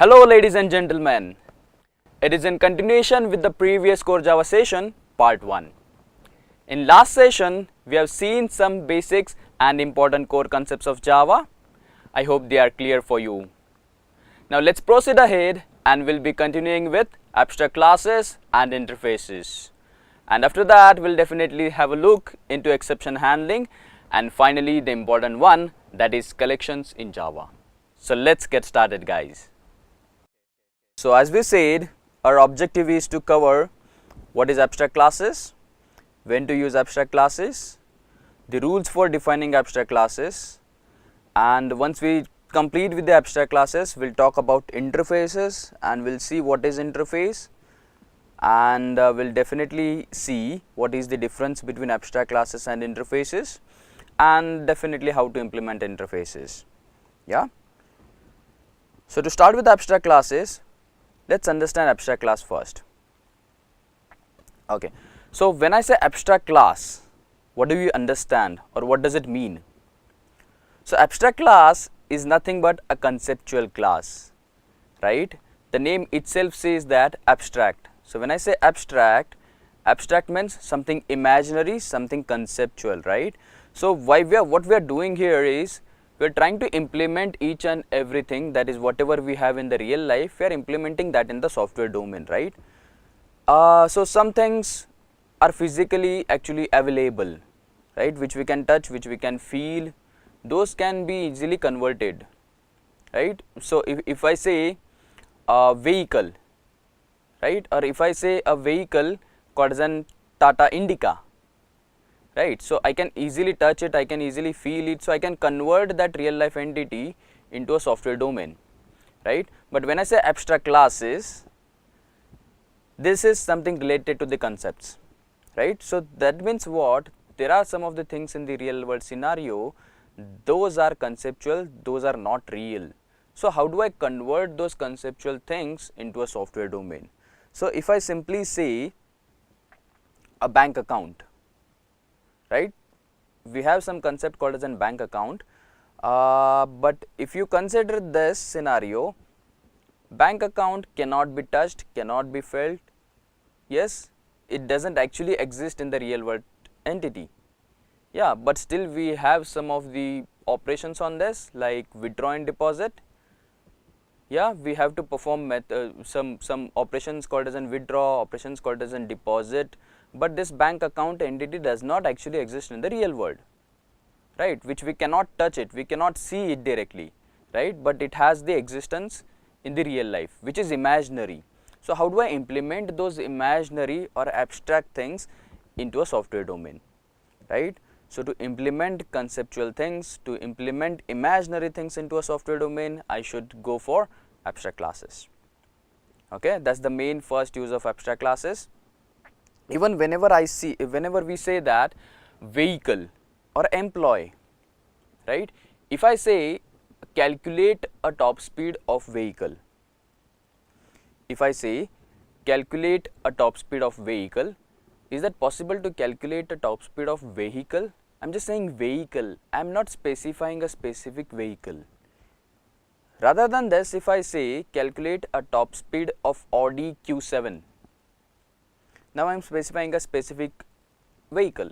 Hello ladies and gentlemen, it is in continuation with the previous core Java session part 1. In last session, we have seen some basics and important core concepts of Java. I hope they are clear for you. Now let's proceed ahead and we'll be continuing with abstract classes and interfaces. And after that, we'll definitely have a look into exception handling and finally the important one, that is collections in Java. So let's get started, guys. So as we said, our objective is to cover what is abstract classes, when to use abstract classes, the rules for defining abstract classes, and once we complete with the abstract classes, we'll talk about interfaces and we'll see what is interface, and we'll definitely see what is the difference between abstract classes and interfaces, and definitely how to implement interfaces. Yeah. So to start with abstract classes, let's understand abstract class first. Okay. So when I say abstract class, what do you understand or what does it mean? So abstract class is nothing but a conceptual class, right? The name itself says that abstract. So when I say abstract, abstract means something imaginary, something conceptual, right? So what we are doing here is we are trying to implement each and everything, that is whatever we have in the real life, we are implementing that in the software domain, right? So some things are physically actually available, right, which we can touch, which we can feel, those can be easily converted, right? So if I say a vehicle, right, or if I say a vehicle called as an Tata Indica, right, so I can easily touch it, I can easily feel it, so I can convert that real life entity into a software domain, right? But when I say abstract classes, this is something related to the concepts, right? So that means what? There are some of the things in the real world scenario, those are conceptual, those are not real. So how do I convert those conceptual things into a software domain? So if I simply say a bank account, right, we have some concept called as a bank account, but if you consider this scenario, bank account cannot be touched, cannot be felt. Yes, it doesn't actually exist in the real world entity. Yeah, but still we have some of the operations on this, like withdraw and deposit. Yeah, we have to perform some operations called as an withdraw, operations called as an deposit, but this bank account entity does not actually exist in the real world, right, which we cannot touch it, we cannot see it directly, right, but it has the existence in the real life, which is imaginary. So how do I implement those imaginary or abstract things into a software domain, right? So to implement conceptual things, to implement imaginary things into a software domain, I should go for abstract classes. Okay, that's the main first use of abstract classes. Even whenever we say that vehicle or employee, right, if I say calculate a top speed of vehicle, if I say calculate a top speed of vehicle, is that possible to calculate a top speed of vehicle? I'm just saying vehicle, I'm not specifying a specific vehicle. Rather than this, if I say calculate a top speed of Audi Q7, now I'm specifying a specific vehicle,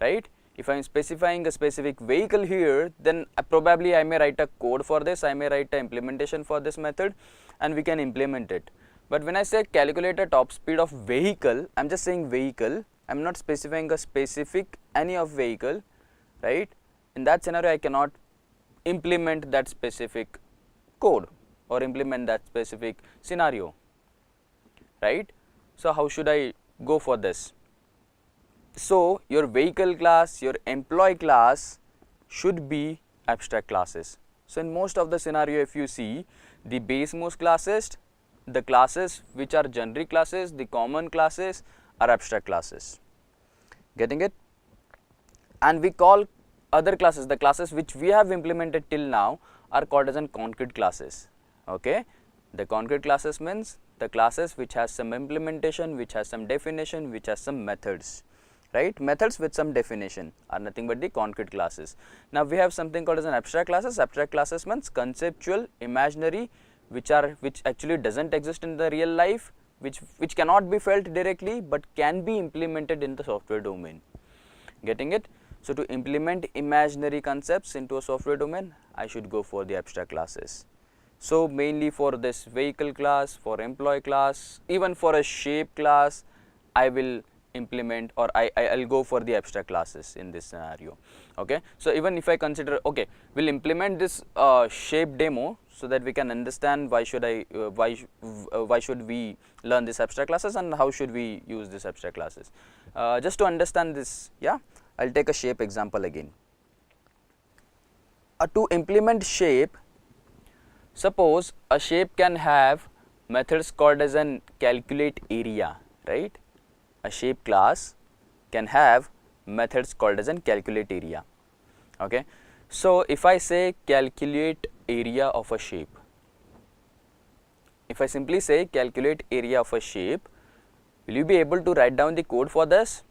right? If I'm specifying a specific vehicle here, then probably I may write a code for this, I may write an implementation for this method and we can implement it. But when I say calculate a top speed of vehicle, I'm just saying vehicle, I'm not specifying a specific any of vehicle, right? In that scenario, I cannot implement that specific code or implement that specific scenario, right? So how should I go for this? So your vehicle class, your employee class should be abstract classes. So in most of the scenario, if you see the base most classes, the classes which are generic classes, the common classes are abstract classes. Getting it? And we call other classes, the classes which we have implemented till now are called as an concrete classes. Okay, the concrete classes means the classes which has some implementation, which has some definition, which has some methods, right? Methods with some definition are nothing but the concrete classes. Now we have something called as an abstract classes. Abstract classes means conceptual, imaginary, which actually doesn't exist in the real life, which cannot be felt directly but can be implemented in the software domain. Getting it? So to implement imaginary concepts into a software domain, I should go for the abstract classes. So mainly for this vehicle class, for employee class, even for a shape class, I will implement, or I'll go for the abstract classes in this scenario. Okay, so even if I consider, okay, we'll implement this shape demo so that we can understand why should we learn this abstract classes and how should we use this abstract classes. Just to understand this, yeah, I'll take a shape example again. To implement shape, suppose a shape can have methods called as an calculate area, right? A shape class can have methods called as an calculate area. Okay, so if I say calculate area of a shape, if I simply say calculate area of a shape, will you be able to write down the code for this?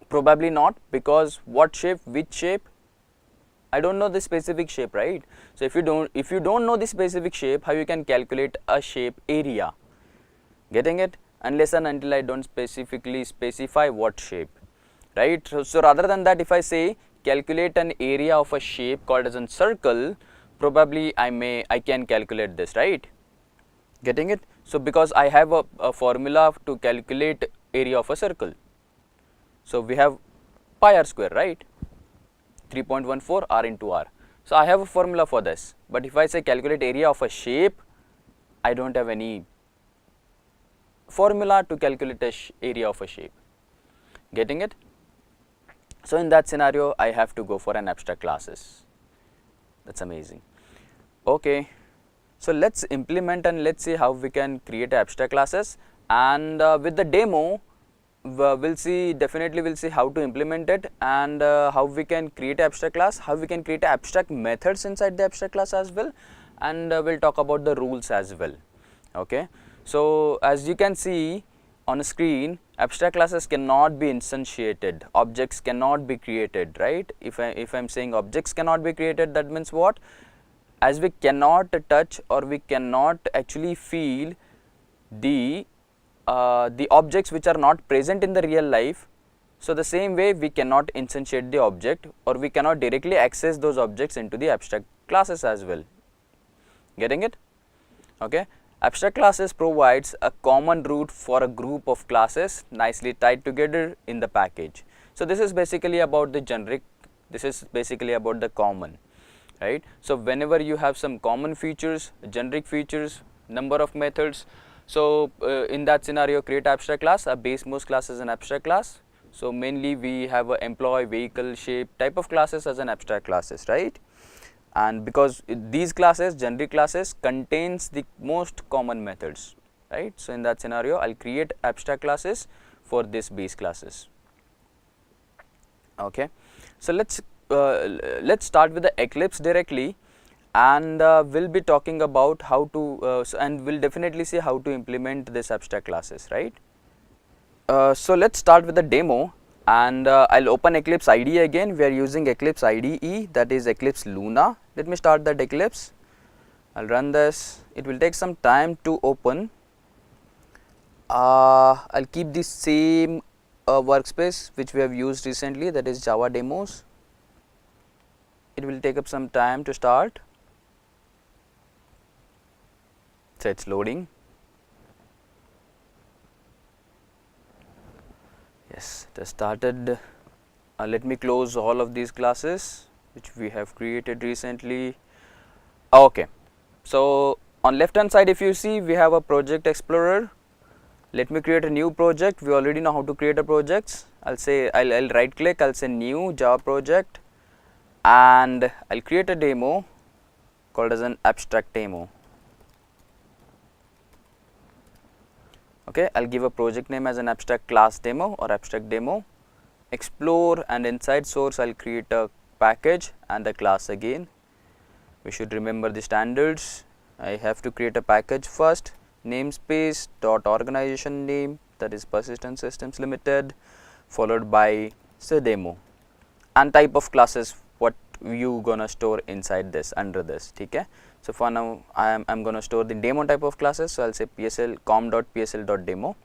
Probably not, because what shape, which shape? I don't know the specific shape, right? So if you don't know the specific shape, how you can calculate a shape area? Getting it? Unless and until I don't specifically specify what shape, right? So rather than that, if I say calculate an area of a shape called as a circle, probably I can calculate this, right? Getting it? So because I have a formula to calculate area of a circle. So we have pi r square, right? 3.14 r into r. So I have a formula for this, but if I say calculate area of a shape, I don't have any formula to calculate area of a shape. Getting it? So in that scenario, I have to go for an abstract classes. That's amazing. Okay, so let's implement and let's see how we can create abstract classes, and with the demo we'll see how to implement it, and how we can create abstract class, how we can create abstract methods inside the abstract class as well, and we'll talk about the rules as well. Okay, so as you can see on a screen, abstract classes cannot be instantiated, objects cannot be created, right? If I'm saying objects cannot be created, that means what? As we cannot touch or we cannot actually feel the objects which are not present in the real life, so the same way we cannot instantiate the object, or we cannot directly access those objects into the abstract classes as well. Getting it? Okay, abstract classes provides a common root for a group of classes nicely tied together in the package. So this is basically about the generic, this is basically about the common, right? So whenever you have some common features, generic features, number of methods, so in that scenario, create abstract class. A base most class is an abstract class. So mainly we have a employee, vehicle, shape type of classes as an abstract classes, right? And because these classes, generic classes, contains the most common methods, right? So in that scenario, I'll create abstract classes for this base classes. Okay, so let's start with the Eclipse directly, and we'll be talking about how to and we'll definitely see how to implement this abstract classes, right? So let's start with the demo, and I'll open Eclipse IDE again. We are using Eclipse IDE, that is Eclipse Luna. Let me start that Eclipse. I'll run this. It will take some time to open. I'll keep the same workspace which we have used recently, that is Java demos. It will take up some time to start. So it's loading. Yes, it has started. Let me close all of these classes which we have created recently. Okay, so on left hand side, if you see, we have a project explorer. Let me create a new project. We already know how to create a project. I'll right click, I'll say new Java project, and I'll create a demo called as an abstract demo. Okay, I'll give a project name as an abstract class demo or abstract demo. Explore, and inside source I'll create a package and a class again. We should remember the standards. I have to create a package first, namespace dot organization name, that is Persistent Systems Limited, followed by say demo, and type of classes what you gonna store inside this, under this. Okay, So for now I'm going to store the demo type of classes. So I'll say psl com.psl.demo,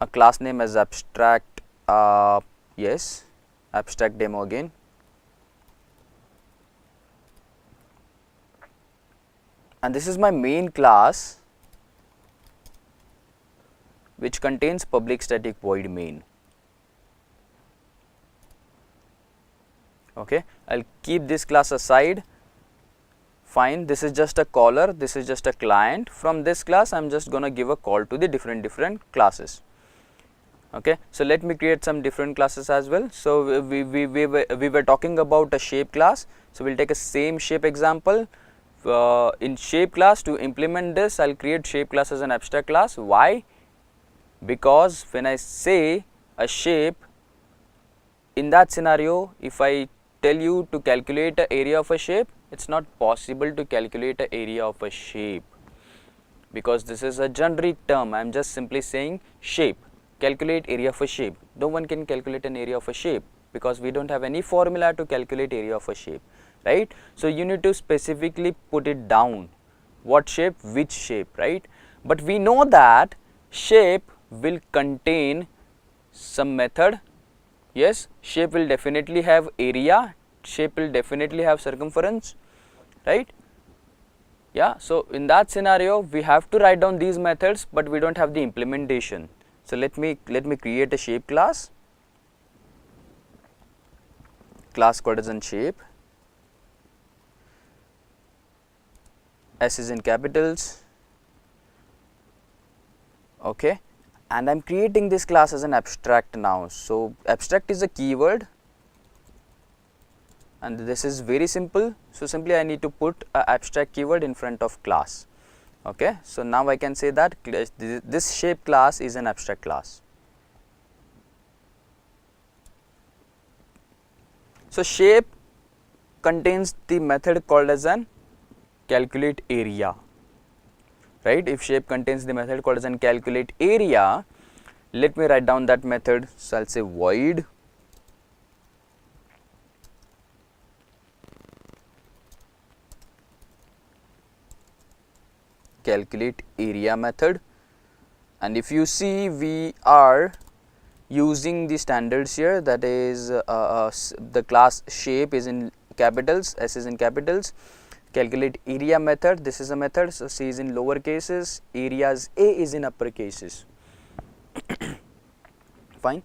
a class name as abstract, yes, abstract demo again, and this is my main class which contains public static void main. Okay, I'll keep this class aside. Fine, this is just a caller, this is just a client. From this class I'm just going to give a call to the different classes. Okay, so let me create some different classes as well. So we were talking about a shape class, so we'll take a same shape example. In shape class, to implement this I'll create shape class as an abstract class. Why? Because when I say a shape, in that scenario, if I tell you to calculate the area of a shape, it's not possible to calculate the area of a shape, because this is a generic term. I am just simply saying shape, calculate area of a shape. No one can calculate an area of a shape because we don't have any formula to calculate area of a shape, right? So you need to specifically put it down, what shape, which shape, right? But we know that shape will contain some method. Yes, shape will definitely have area, shape will definitely have circumference, right? Yeah, so in that scenario we have to write down these methods, but we don't have the implementation. So let me create a shape class called as in shape. S is in capitals. Okay, and I am creating this class as an abstract now. So abstract is a keyword, and this is very simple. So simply I need to put a abstract keyword in front of class. Okay, so now I can say that this shape class is an abstract class. So shape contains the method called as an calculate area, right? If shape contains the method called as an calculate area, let me write down that method. So I'll say void calculate area method, and if you see we are using the standards here, that is the class shape is in capitals, S is in capitals, calculate area method, this is a method, so C is in lower cases, areas A is in upper cases. Fine,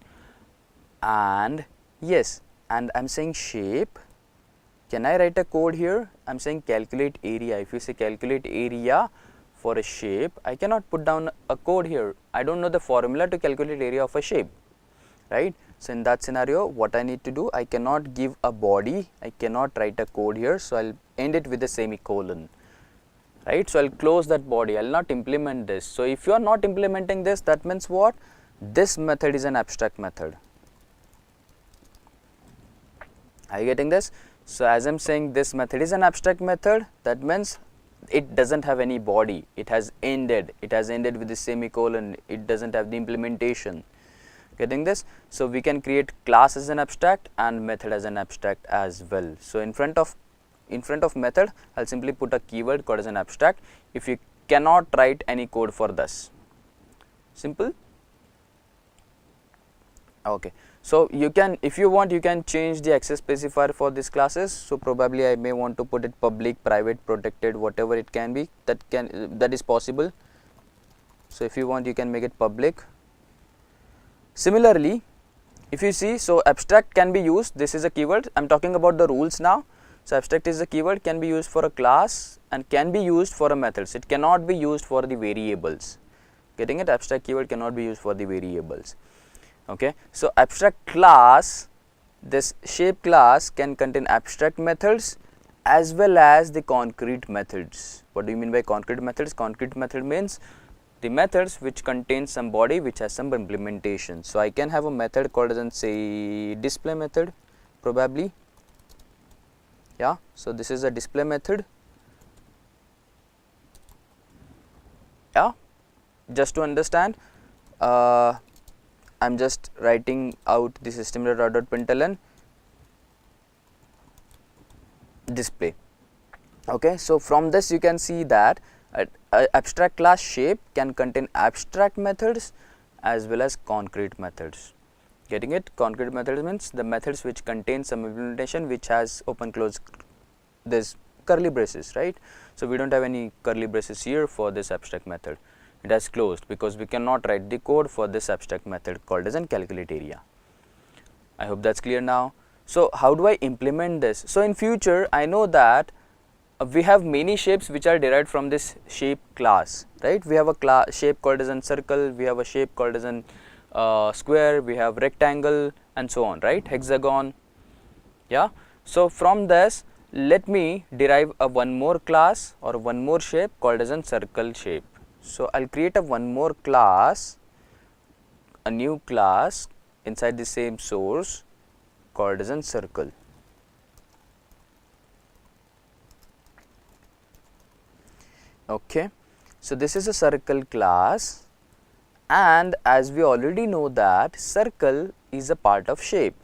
and yes, and I am saying shape. Can I write a code here? I am saying calculate area. If you say calculate area for a shape, I cannot put down a code here. I don't know the formula to calculate area of a shape, right? So in that scenario, what I need to do, I cannot give a body, I cannot write a code here, so I'll end it with a semicolon, right? So I'll close that body, I'll not implement this. So if you are not implementing this, that means what? This method is an abstract method. Are you getting this? So as I'm saying this method is an abstract method, that means it doesn't have any body, it has ended with the semicolon, it doesn't have the implementation. Getting this? So we can create class as an abstract and method as an abstract as well. So in front of method, I'll simply put a keyword called as an abstract. If you cannot write any code for this, simple. Okay, so you can, if you want, you can change the access specifier for these classes. So probably I may want to put it public, private, protected, whatever it can be, that is possible. So if you want, you can make it public. Similarly, if you see, so abstract can be used, this is a keyword, I am talking about the rules now. So abstract is a keyword, can be used for a class and can be used for a methods, it cannot be used for the variables. Getting it? Abstract keyword cannot be used for the variables. Okay, so abstract class, this shape class can contain abstract methods as well as the concrete methods. What do you mean by concrete methods? Concrete method means the methods which contain some body which has some implementation. So I can have a method called as say display method probably. Yeah, so this is a display method. Yeah, just to understand, I am just writing out the system.out.println display. Okay, so from this you can see that abstract class shape can contain abstract methods as well as concrete methods. Getting it? Concrete methods means the methods which contain some implementation which has open close this curly braces, right? So we don't have any curly braces here for this abstract method. It has closed because we cannot write the code for this abstract method called as an calculate area. I hope that's clear now. So how do I implement this? So in future I know that we have many shapes which are derived from this shape class, right? We have a shape called as a circle, we have a shape called as an square, we have rectangle and so on, right? Hexagon, yeah. So from this let me derive a one more class or one more shape called as a circle shape. So I'll create a one more class, a new class inside the same source called as a circle. Okay, so this is a circle class, and as we already know that circle is a part of shape,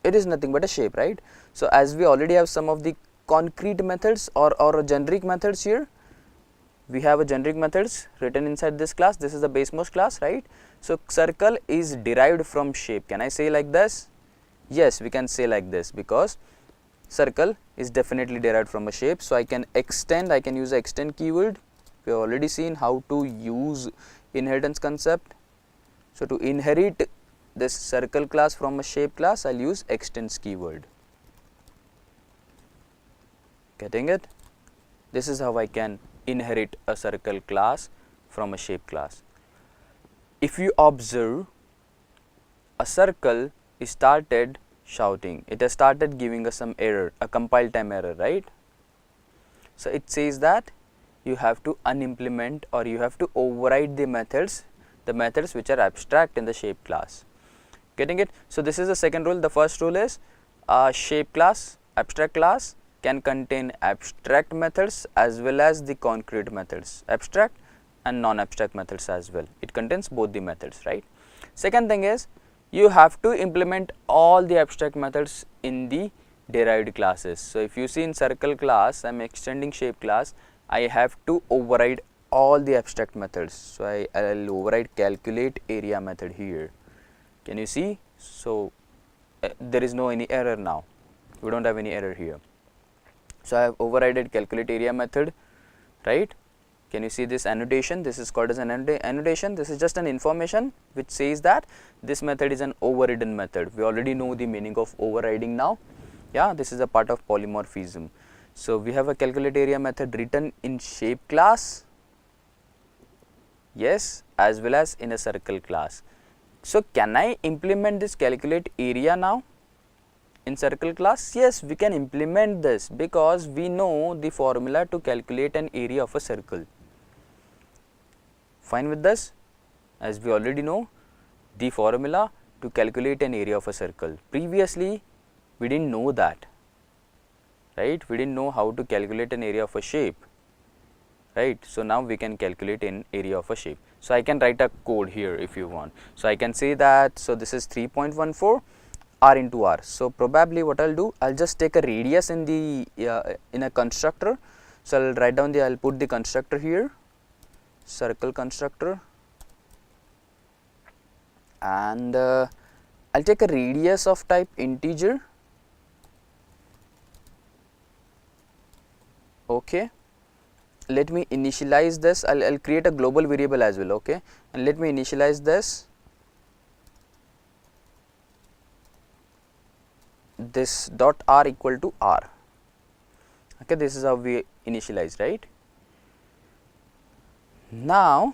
it is nothing but a shape, right? So as we already have some of the concrete methods or generic methods here, we have a generic methods written inside this class. This is the basemost class, right? So circle is derived from shape. Can I say like this? Yes, we can say like this because circle is definitely derived from a shape. So I can extend, I can use the extend keyword. We have already seen how to use inheritance concept. So to inherit this circle class from a shape class, I'll use extends keyword. Getting it? This is how I can inherit a circle class from a shape class. If you observe, a circle started shouting, it has started giving us some error, a compile time error, right? So it says that you have to unimplement or you have to override the methods which are abstract in the shape class. Getting it? So this is the second rule. The first rule is shape class, abstract class can contain abstract methods as well as the concrete methods, abstract and non-abstract methods as well. It contains both the methods, right? Second thing is you have to implement all the abstract methods in the derived classes. So if you see in circle class, I am extending shape class, I have to override all the abstract methods. So I'll override calculate area method here. Can you see? So there is no any error now. We don't have any error here. So I have overridden calculate area method, right? Can you see this annotation? This is called as an annotation. This is just an information which says that this method is an overridden method. We already know the meaning of overriding now. Yeah, this is a part of polymorphism. So we have a calculate area method written in shape class, yes, as well as in a circle class. So can I implement this calculate area now in circle class? Yes, we can implement this because we know the formula to calculate an area of a circle. Fine with this? As we already know the formula to calculate an area of a circle. Previously we didn't know that, right? We didn't know how to calculate an area of a shape, right? So now we can calculate an area of a shape. So I can write a code here if you want. So I can say that, so this is 3.14 r into r. So probably what I'll do, I'll just take a radius in the in a constructor. So I'll write down I'll put the constructor here, circle constructor, and I'll take a radius of type integer. Okay, let me initialize this. I'll create a global variable as well. Okay, and let me initialize this dot r equal to r. Okay, this is how we initialize, right? Now,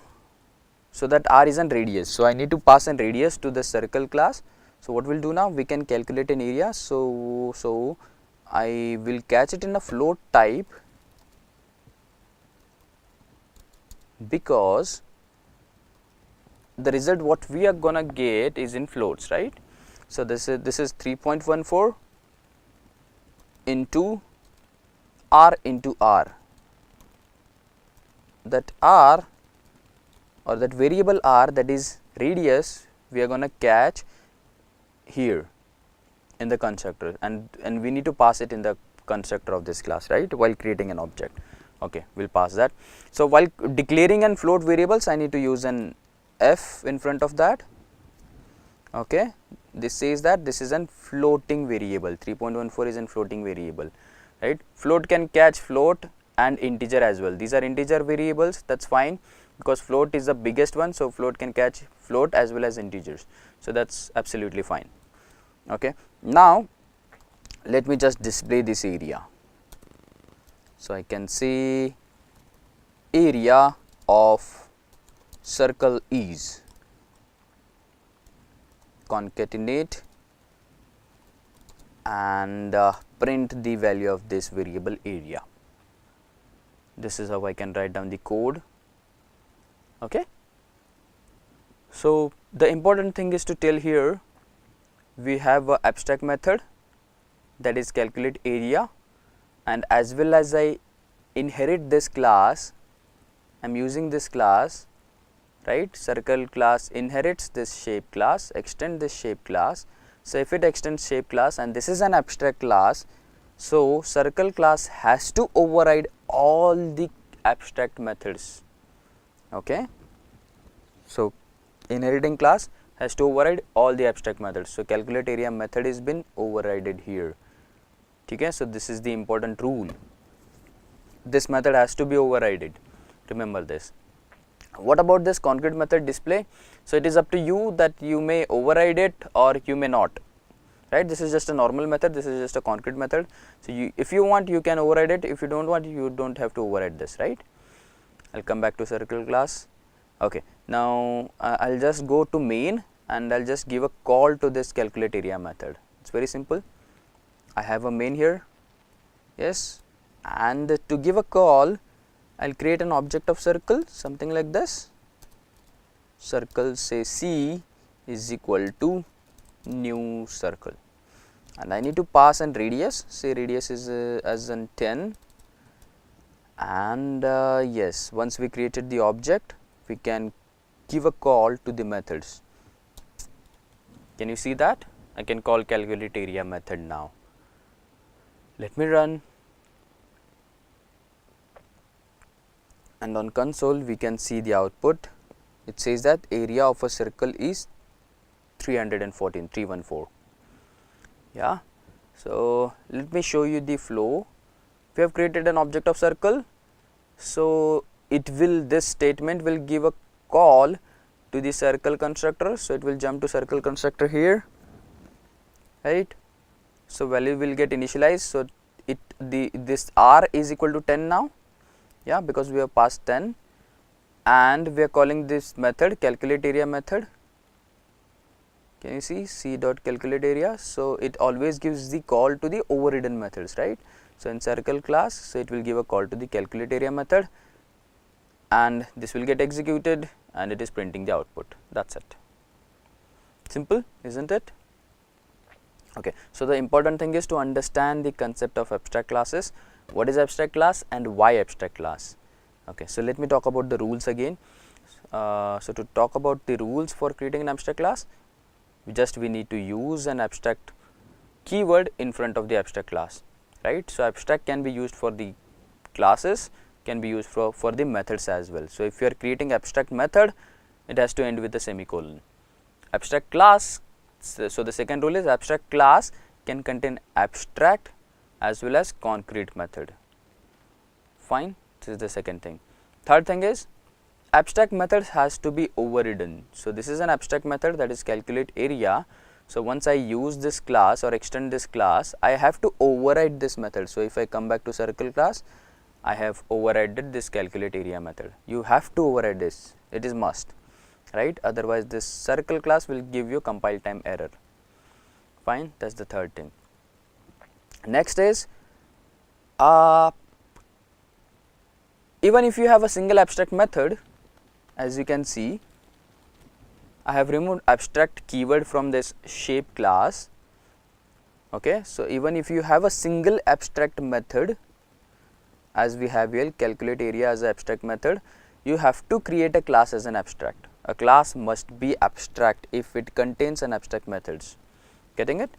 so that r is an radius, so I need to pass an radius to the circle class. So what we'll do now, we can calculate an area. So I will catch it in a float type because the result what we are gonna get is in floats, right? So this is 3.14 into r into r. That r or that variable r, that is radius, we are going to catch here in the constructor, and we need to pass it in the constructor of this class, right, while creating an object. Okay, we'll pass that. So while declaring and float variables, I need to use an f in front of that. Okay, this says that this is an floating variable. 3.14 is an floating variable, right. Float can catch float and integer as well. These are integer variables, that's fine, because float is the biggest one, so float can catch float as well as integers, so that's absolutely fine. Okay, now let me just display this area. So I can say area of circle is, concatenate and print the value of this variable area. This is how I can write down the code. Okay. So the important thing is to tell here, we have a abstract method that is calculate area, and as well as I inherit this class, I am using this class, right. Circle class inherits this shape class, extend this shape class. So if it extends shape class and this is an abstract class, so circle class has to override all the abstract methods. Okay. So inheriting class has to override all the abstract methods. So calculate area method is been overridden here. Okay, so this is the important rule. This method has to be overridden. Remember this. What about this concrete method display? So it is up to you that you may override it or you may not. Right? This is just a normal method. This is just a concrete method. So if you want, you can override it. If you don't want, you don't have to override this. Right? I'll come back to circle class. Okay. Now I'll just go to main and I'll just give a call to this calculate area method. It's very simple. I have a main here, yes, and to give a call, I'll create an object of circle, something like this. Circle, say C is equal to new circle, and I need to pass an radius, say radius is as in 10, and yes, once we created the object, we can give a call to the methods. Can you see that? I can call calculate area method now. Let me run, and on console we can see the output. It says that area of a circle is 314. Yeah. So let me show you the flow. We have created an object of circle, so this statement will give a call to the circle constructor. So it will jump to circle constructor here, right. So value will get initialized. So this r is equal to 10 now, yeah, because we have passed 10, and we are calling this method calculate area method. Can you see c dot calculate area? So it always gives the call to the overridden methods, right. So in circle class, so it will give a call to the calculate area method, and this will get executed and it is printing the output. That's it. Simple, isn't it? Okay. So the important thing is to understand the concept of abstract classes. What is abstract class and why abstract class? Okay. So let me talk about the rules again. So to talk about the rules for creating an abstract class, we need to use an abstract keyword in front of the abstract class, right. So abstract can be used for the classes, can be used for the methods as well. So if you are creating abstract method, it has to end with a semicolon. Abstract class, so the second rule is abstract class can contain abstract as well as concrete method. Fine, this is the second thing. Third thing is abstract method has to be overridden. So this is an abstract method, that is calculate area. So once I use this class or extend this class, I have to override this method. So if I come back to circle class, I have overridden this calculate area method. You have to override this, it is must, right, otherwise this circle class will give you compile time error. Fine, that is the third thing. Next is even if you have a single abstract method, as you can see, I have removed abstract keyword from this shape class. Okay, so even if you have a single abstract method, as we have here calculate area as an abstract method, you have to create a class as an abstract. A class must be abstract if it contains an abstract methods. Getting it?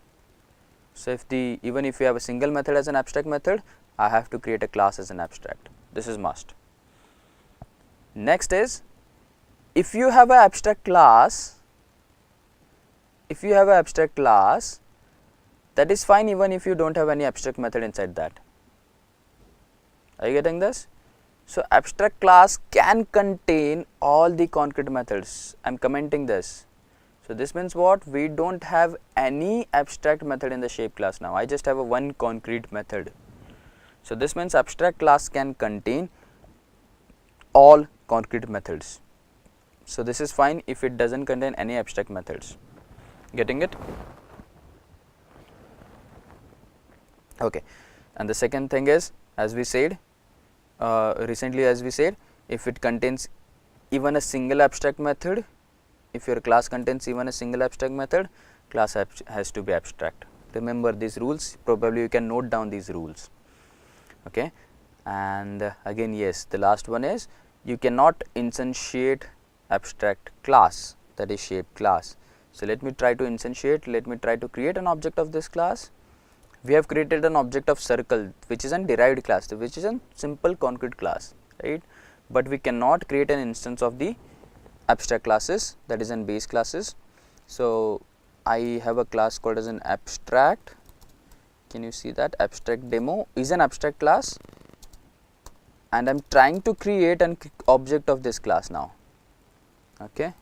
So even if you have a single method as an abstract method, I have to create a class as an abstract. This is must. Next is, if you have an abstract class, that is fine even if you don't have any abstract method inside that. Are you getting this? So abstract class can contain all the concrete methods. I am commenting this. So this means what? We don't have any abstract method in the shape class now. I just have a one concrete method. So this means abstract class can contain all concrete methods. So this is fine if it doesn't contain any abstract methods. Getting it? Okay. And the second thing is, as we said, recently as we said, if it contains even a single abstract method, if your class contains even a single abstract method, class has to be abstract. Remember these rules, probably you can note down these rules. Okay. And again, yes, the last one is, you cannot instantiate abstract class, that is shape class. So let me try to instantiate, let me try to create an object of this class. We have created an object of circle, which is a derived class, which is a simple concrete class, right? But we cannot create an instance of the abstract classes, that is in base classes. So I have a class called as an abstract. Can you see that? Abstract demo is an abstract class, and I am trying to create an object of this class now. Okay.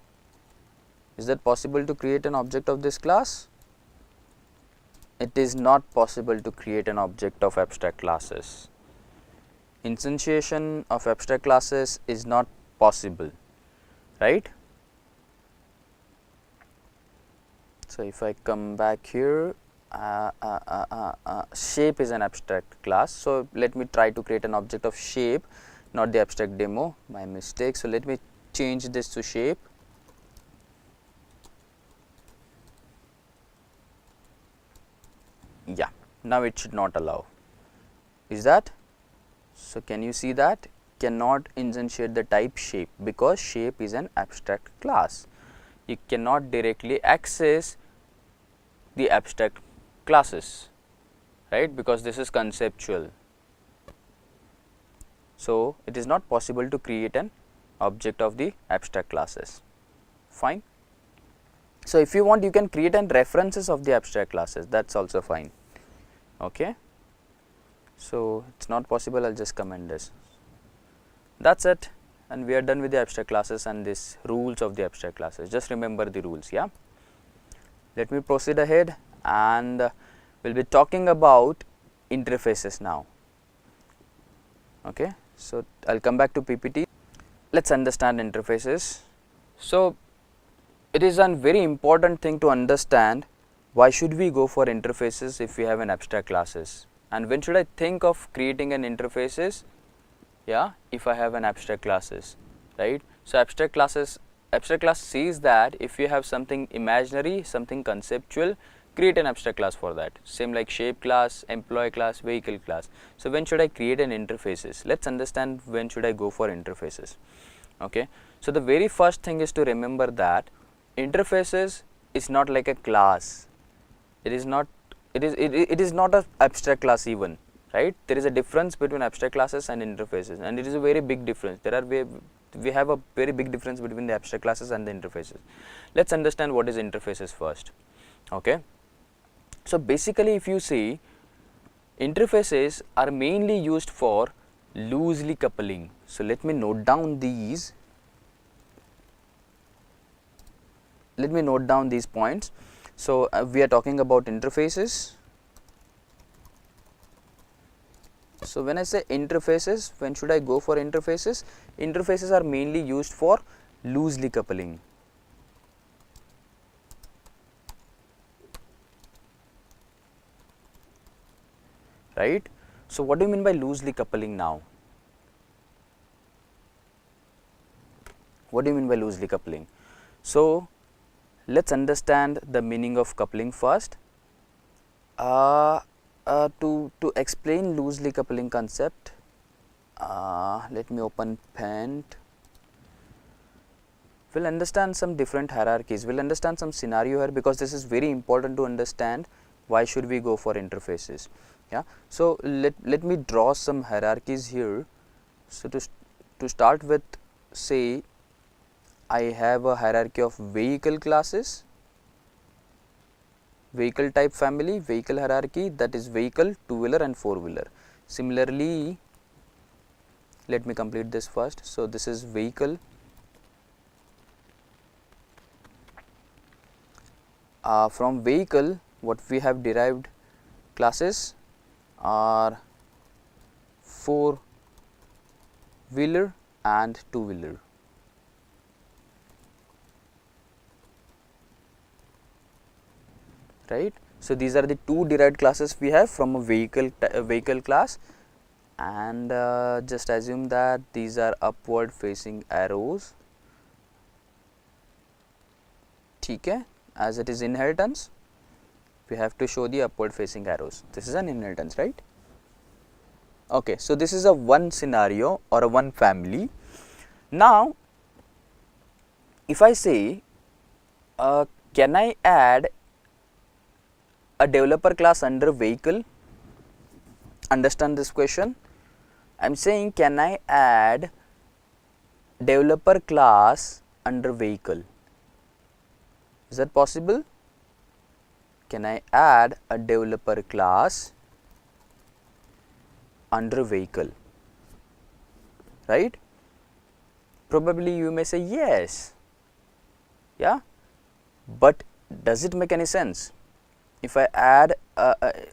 Is that possible to create an object of this class? It is not possible to create an object of abstract classes. Instantiation of abstract classes is not possible, right? So if I come back here, shape is an abstract class. So let me try to create an object of shape, not the abstract demo, my mistake. So let me change this to shape. Yeah, now it should not allow. Is that? So can you see that? Cannot instantiate the type shape, because shape is an abstract class. You cannot directly access the abstract classes, right? Because this is conceptual. So it is not possible to create an object of the abstract classes. Fine. So if you want, you can create an references of the abstract classes, that's also fine. Okay. So it's not possible, I'll just comment this. That's it, and we are done with the abstract classes and this rules of the abstract classes. Just remember the rules, yeah. Let me proceed ahead, and we'll be talking about interfaces now. Okay. So I'll come back to PPT. Let's understand interfaces. So it is a very important thing to understand, why should we go for interfaces if we have an abstract classes, and when should I think of creating an interfaces, yeah, if I have an abstract classes, right? So abstract class says that if you have something imaginary, something conceptual, create an abstract class for that. Same like shape class, employee class, vehicle class. So when should I create an interfaces? Let's understand when should I go for interfaces. Okay. So the very first thing is to remember that interfaces is not like a class. It is not an abstract class even, right? There is a difference between abstract classes and interfaces, and it is a very big difference. We have a very big difference between the abstract classes and the interfaces. Let's understand what is interfaces first. Okay. So basically, if you see, interfaces are mainly used for loosely coupling. So let me note down these. Let me note down these points. So we are talking about interfaces. So when I say interfaces, when should I go for interfaces? Interfaces are mainly used for loosely coupling. Right? So what do you mean by loosely coupling now? What do you mean by loosely coupling? So let's understand the meaning of coupling first. To explain loosely coupling concept, let me open Paint. We'll understand some different hierarchies. We'll understand some scenario here, because this is very important to understand Why should we go for interfaces? Yeah, so let me draw some hierarchies here. So to start with, say I have a hierarchy of vehicle classes, vehicle type family, vehicle hierarchy, that is vehicle, two-wheeler and four-wheeler. Similarly, let me complete this first. So this is vehicle. From vehicle, what we have derived classes are four-wheeler and two-wheeler. Right. So these are the two derived classes we have from a vehicle class, and just assume that these are upward facing arrows. Okay, as it is inheritance, we have to show the upward facing arrows. This is an inheritance, right? Okay, so this is a one scenario or a one family. Now, if I say, can I add a developer class under vehicle? Understand this question? I am saying, can I add developer class under vehicle? Is that possible? Can I add a developer class under vehicle? Right? Probably you may say yes. Yeah, but does it make any sense? If I add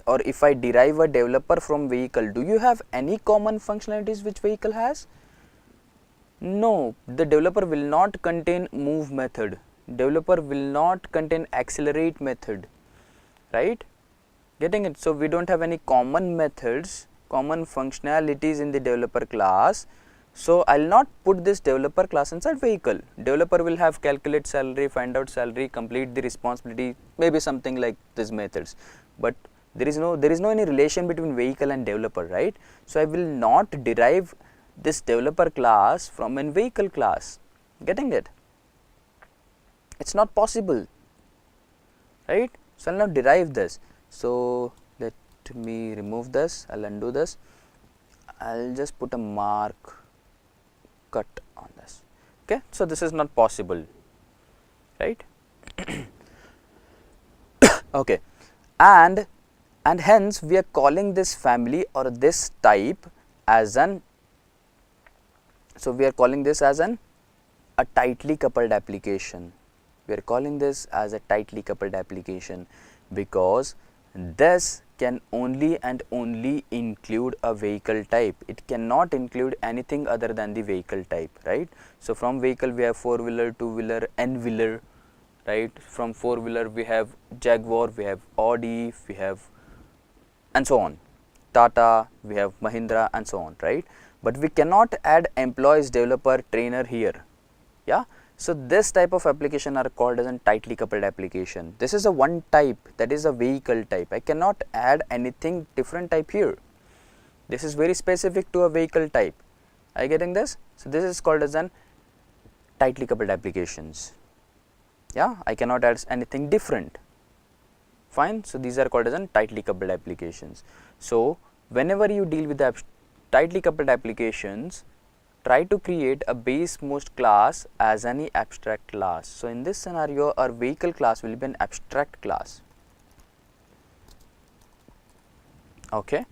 or if I derive a developer from vehicle, do you have any common functionalities which vehicle has? No, the developer will not contain move method, developer will not contain accelerate method, right? Getting it? So we don't have any common methods, common functionalities in the developer class. So I'll not put this developer class inside vehicle. Developer will have calculate salary, find out salary, complete the responsibility, maybe something like these methods. But there is no any relation between vehicle and developer, right? So I will not derive this developer class from an vehicle class. Getting it? It's not possible, right? So I'll not derive this. So let me remove this. I'll undo this. I'll just put a mark cut on this. Okay, so this is not possible, right? Okay, and hence we are calling this family or this type as an, so we are calling this as a tightly coupled application. We are calling this as a tightly coupled application because this can only and only include a vehicle type. It cannot include anything other than the vehicle type, right? So from vehicle we have four-wheeler, two-wheeler, n-wheeler, right? From four-wheeler we have Jaguar, we have Audi, we have and so on, Tata, we have Mahindra and so on, right? But we cannot add employees, developer, trainer here, yeah? So this type of application are called as a tightly coupled application. This is a one type, that is a vehicle type. I cannot add anything different type here. This is very specific to a vehicle type. Are you getting this? So this is called as an tightly coupled applications. Yeah, I cannot add anything different. Fine. So these are called as an tightly coupled applications. So whenever you deal with the tightly coupled applications, try to create a base most class as any abstract class. So in this scenario, our vehicle class will be an abstract class. Okay,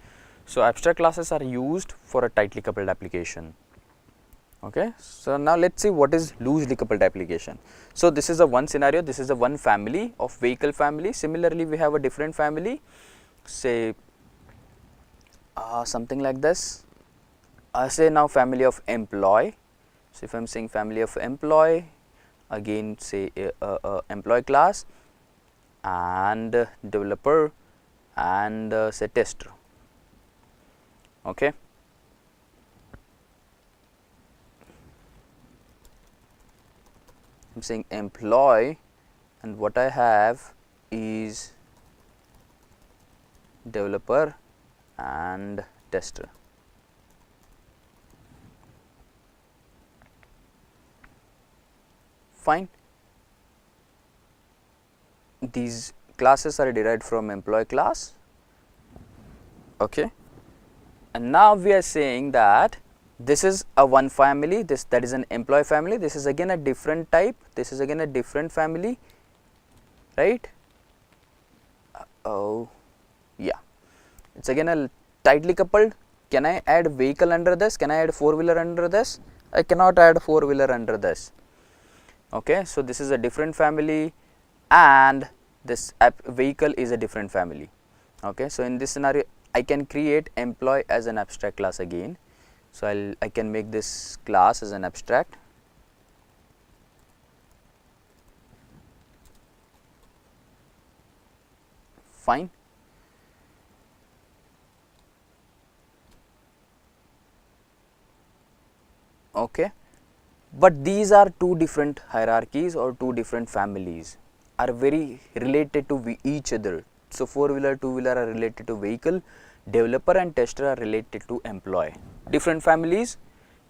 so abstract classes are used for a tightly coupled application. Okay, so now let's see what is loosely coupled application. So this is a one scenario, this is a one family of vehicle family. Similarly, we have a different family, say something like this. Say now family of employee. So if I am saying family of employee, again say employee class and developer and say tester. Okay. I am saying employee and what I have is developer and tester. Fine. These classes are derived from employee class. Okay, and now we are saying that this is a one family, that is an employee family, this is again a different type, this is again a different family, right? Oh yeah, it's again a tightly coupled. Can I add vehicle under this? Can I add four-wheeler under this? I cannot add four-wheeler under this. Okay, so this is a different family and this vehicle is a different family. Okay, so in this scenario I can create employee as an abstract class again. So I can make this class as an abstract. Fine. Okay, but these are two different hierarchies or two different families, are very related to each other. So four-wheeler, two-wheeler are related to vehicle, developer and tester are related to employee. Different families,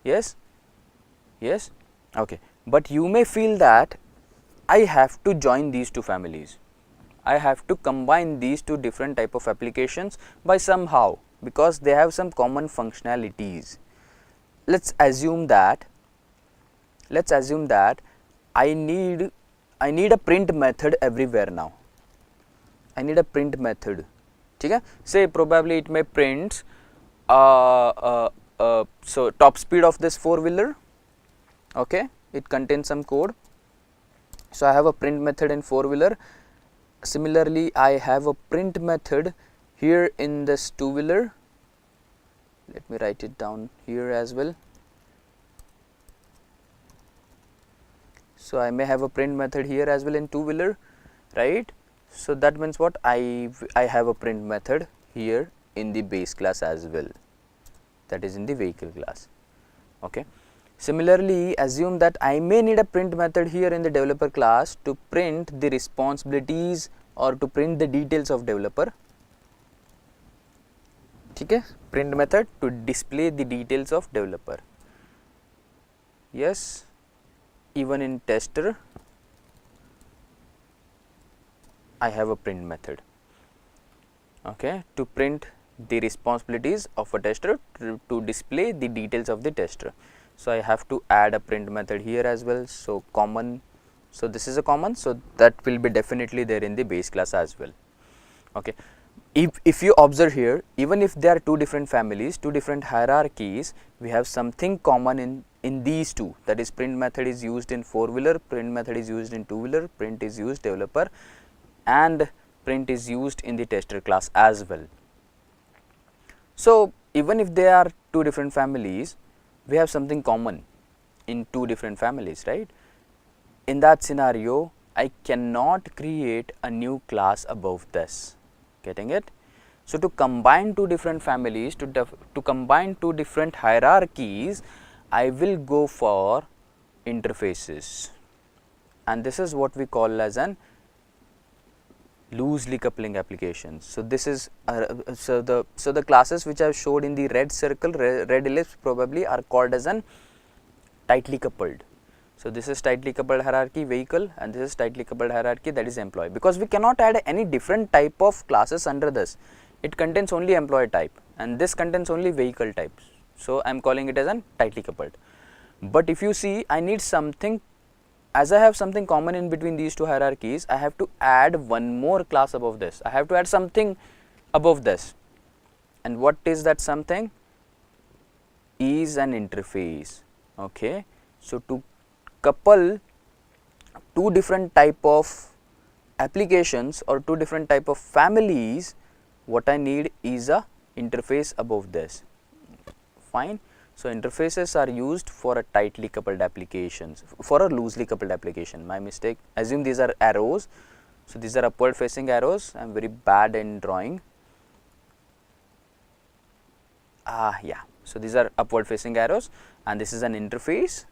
yes, yes, okay. But you may feel that I have to join these two families, I have to combine these two different type of applications by somehow, because they have some common functionalities. Let's assume that I need a print method everywhere now. I need a print method. Okay? Say probably it may print so top speed of this four-wheeler. Okay, it contains some code. So I have a print method in four-wheeler. Similarly, I have a print method here in this two-wheeler. Let me write it down here as well. So I may have a print method here as well in two-wheeler, right? So that means what, I have a print method here in the base class as well, that is in the vehicle class. Okay. Similarly, assume that I may need a print method here in the developer class to print the responsibilities or to print the details of developer. Okay, print method to display the details of developer. Yes, even in tester I have a print method, okay, to print the responsibilities of a tester, to display the details of the tester. So I have to add a print method here as well. So common, so this is a common, so that will be definitely there in the base class as well. Okay, if you observe here, even if there are two different families, two different hierarchies, we have something common in these two, that is print method is used in four-wheeler, print method is used in two-wheeler, print is used developer, and print is used in the tester class as well. So even if they are two different families, we have something common in two different families, right? In that scenario, I cannot create a new class above this. Getting it? So to combine two different families, to combine two different hierarchies, I will go for interfaces, and this is what we call as an loosely coupling applications. So this is so the classes which I have showed in the red circle, red ellipse probably are called as an tightly coupled. So this is tightly coupled hierarchy vehicle, and this is tightly coupled hierarchy, that is employee, because we cannot add any different type of classes under this. It contains only employee type and this contains only vehicle types. So I am calling it as an tightly coupled. But if you see, I need something, as I have something common in between these two hierarchies, I have to add one more class above this. I have to add something above this, and what is that something? Is an interface. Okay, so to couple two different type of applications or two different type of families, what I need is a interface above this. Fine. So interfaces are used for a tightly coupled applications, for a loosely coupled application. My mistake. Assume these are arrows. So these are upward facing arrows. I am very bad in drawing. Yeah. So these are upward facing arrows, and this is an interface.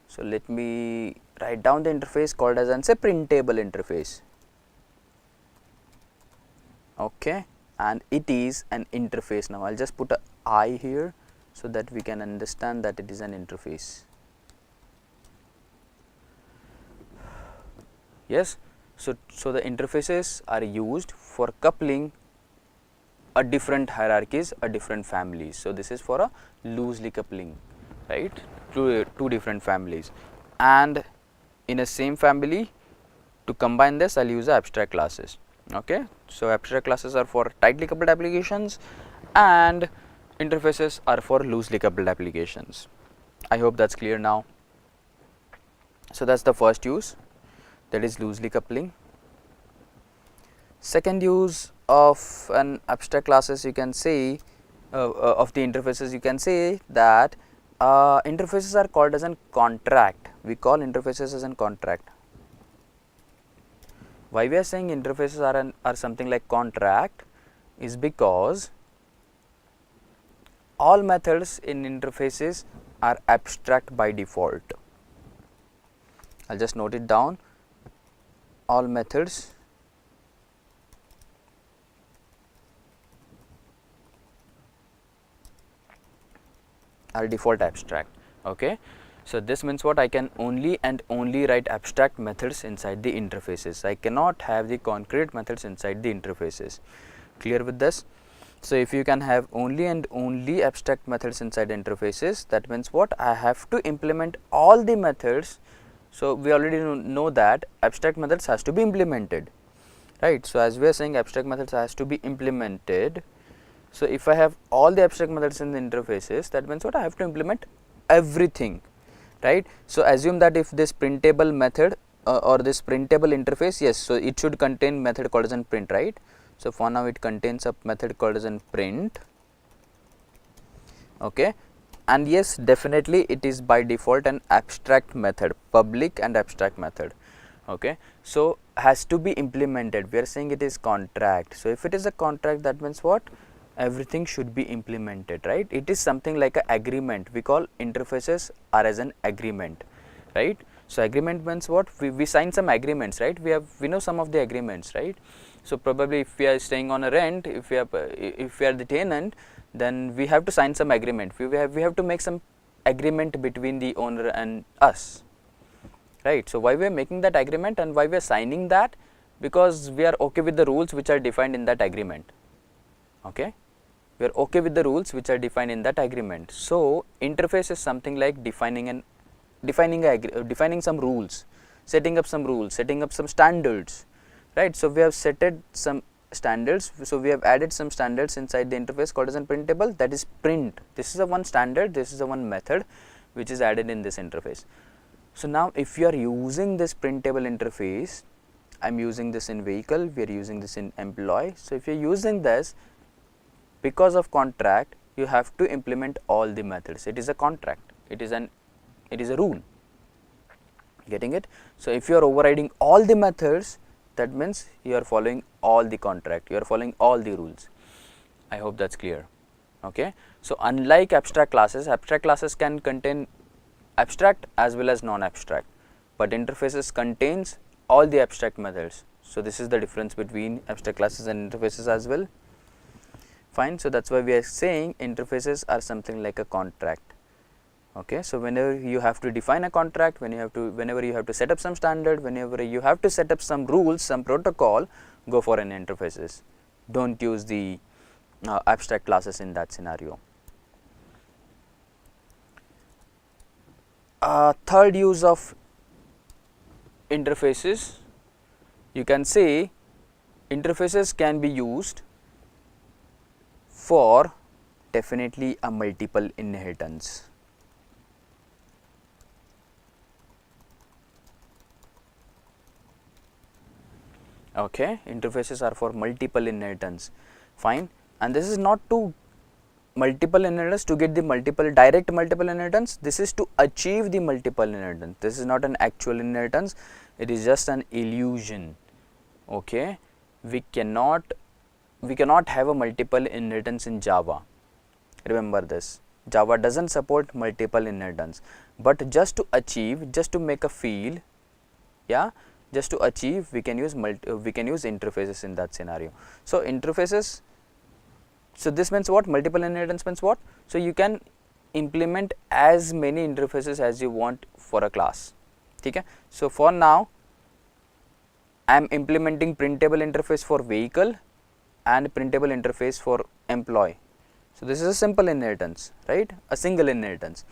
So let me write down the interface called as an say printable interface. Okay, and it is an interface. Now I'll just put a I here, so that we can understand that it is an interface. Yes, So the interfaces are used for coupling a different hierarchies, a different families. So this is for a loosely coupling, right? Two different families, and in a same family, to combine this, I'll use the abstract classes. Okay, so abstract classes are for tightly coupled applications, and interfaces are for loosely coupled applications. I hope that's clear now. So that's the first use, that is loosely coupling. Second use of an abstract classes, you can say of the interfaces, you can say that interfaces are called as a contract. We call interfaces as a contract. Why we are saying interfaces are something like contract is because all methods in interfaces are abstract by default. I'll just note it down. All methods are default abstract. Okay, so this means what? I can only and only write abstract methods inside the interfaces. I cannot have the concrete methods inside the interfaces. Clear with this? So if you can have only and only abstract methods inside interfaces, that means what? I have to implement all the methods. So we already know that abstract methods has to be implemented, right? So as we are saying, abstract methods has to be implemented. So if I have all the abstract methods in the interfaces, that means what? I have to implement everything, right? So assume that if this printable method or this printable interface, yes, so it should contain method called as an print, right? So for now it contains a method called as an print. Okay, and yes, definitely it is by default an abstract method, public and abstract method. Okay, so has to be implemented. We are saying it is contract. So if it is a contract, that means what? Everything should be implemented, right? It is something like an agreement. We call interfaces are as an agreement, right? So agreement means what? We sign some agreements, right? We know some of the agreements, right? So probably if we are staying on a rent, if we are the tenant, then we have to sign some agreement. We have to make some agreement between the owner and us, right? So why we are making that agreement and why we are signing that? Because we are okay with the rules which are defined in that agreement. Okay, we are okay with the rules which are defined in that agreement. So interface is something like defining some rules, setting up some rules, setting up some standards, right? So we have setted some standards. So we have added some standards inside the interface called as a printable, that is print. This is a one standard, this is a one method which is added in this interface. So now if you are using this printable interface, I am using this in vehicle, we are using this in employee. So if you are using this, because of contract, you have to implement all the methods. It is a contract, it is a rule. Getting it? So if you are overriding all the methods, that means you are following all the contract, you are following all the rules. I hope that's clear. Okay, so unlike abstract classes can contain abstract as well as non-abstract, but interfaces contains all the abstract methods. So this is the difference between abstract classes and interfaces as well. Fine. So that's why we are saying interfaces are something like a contract. Okay, so whenever you have to define a contract, whenever you have to set up some standard, whenever you have to set up some rules, some protocol, go for an interfaces. Don't use the abstract classes in that scenario. Third use of interfaces, you can say interfaces can be used for definitely a multiple inheritance. Okay, interfaces are for multiple inheritance. Fine, and this is not to multiple inheritance to get the direct multiple inheritance. This is to achieve the multiple inheritance. This is not an actual inheritance, it is just an illusion. Okay, we cannot have a multiple inheritance in Java. Remember this, Java doesn't support multiple inheritance, but just to achieve, just to make a feel, yeah, just to achieve, we can use interfaces in that scenario. So interfaces, so this means what? Multiple inheritance means what? So you can implement as many interfaces as you want for a class. Okay, so for now I am implementing printable interface for vehicle and printable interface for employee. So this is a simple inheritance, right? A single inheritance.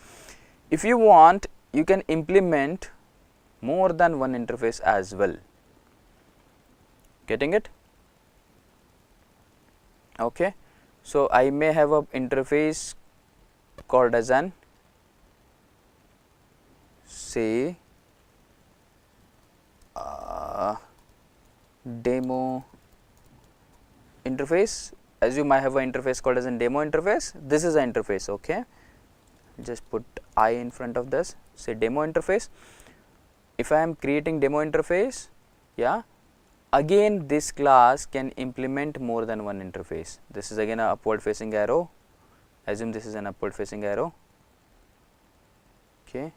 If you want, you can implement more than one interface as well. Getting it? Okay. So I may have a interface called as an, say, demo interface. As you might have an interface called as a demo interface. This is an interface. Okay, just put I in front of this, say demo interface. If I am creating demo interface, yeah, again this class can implement more than one interface. This is again a upward facing arrow. Assume this is an upward facing arrow. Okay,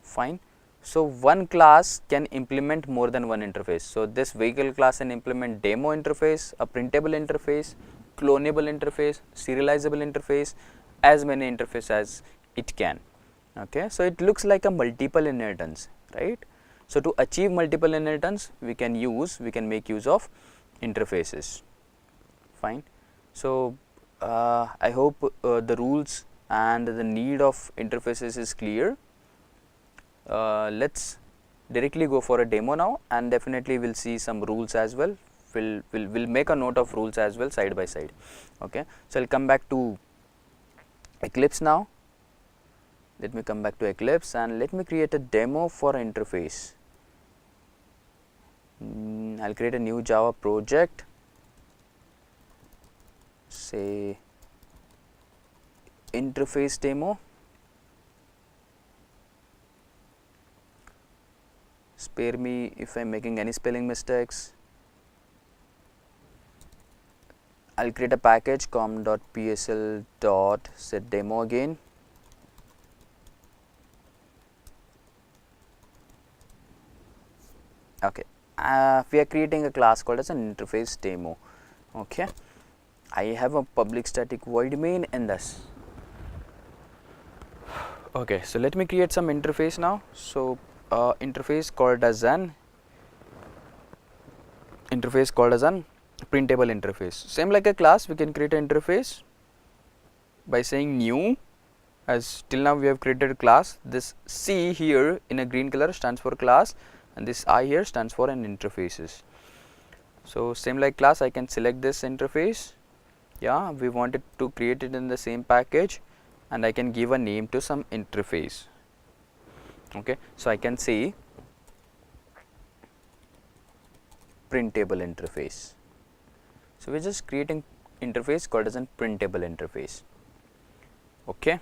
fine. So one class can implement more than one interface. So this vehicle class can implement demo interface, a printable interface, clonable interface, serializable interface, as many interfaces as it can. Okay, so it looks like a multiple inheritance, right? So to achieve multiple inheritance, we can make use of interfaces. Fine. So I hope the rules and the need of interfaces is clear. Let's directly go for a demo now, and definitely we'll see some rules as well. We'll make a note of rules as well side by side. Okay, so I'll come back to Eclipse now. Let me come back to Eclipse and let me create a demo for interface. I'll create a new Java project, say interface demo. Spare me if I am making any spelling mistakes. I will create a package com.psl.set demo again. Okay, we are creating a class called as an interface demo. Okay, I have a public static void main in this. Okay, so let me create some interface now. So interface called as an printable interface. Same like a class, we can create an interface by saying new. As till now we have created a class. This C here in a green color stands for class, and this I here stands for an interfaces. So same like class, I can select this interface. Yeah, we wanted to create it in the same package, and I can give a name to some interface. Okay, so I can say printable interface. So we are just creating interface called as a printable interface. Okay,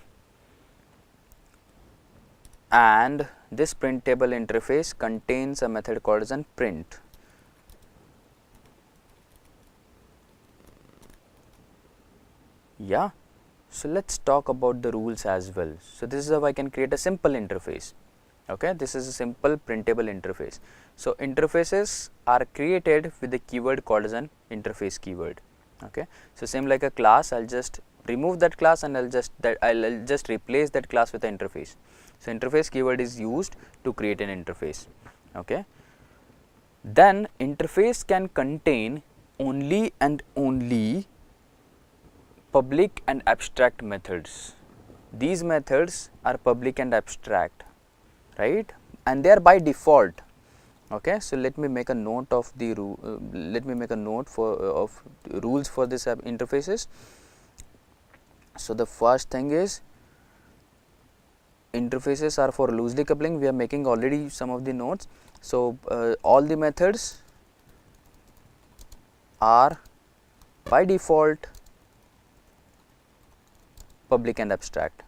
and this printable interface contains a method called as an print. Yeah, so let's talk about the rules as well. So this is how I can create a simple interface. Okay, this is a simple printable interface. So interfaces are created with the keyword called as an interface keyword. Okay, so same like a class, I'll just remove that class and I'll just replace that class with an interface. So interface keyword is used to create an interface. Okay, then interface can contain only and only public and abstract methods. These methods are public and abstract, right, and they are by default. Okay, so let me make a note of the of rules for this interfaces. So the first thing is interfaces are for loosely coupling. We are making already some of the notes. So all the methods are by default public and abstract.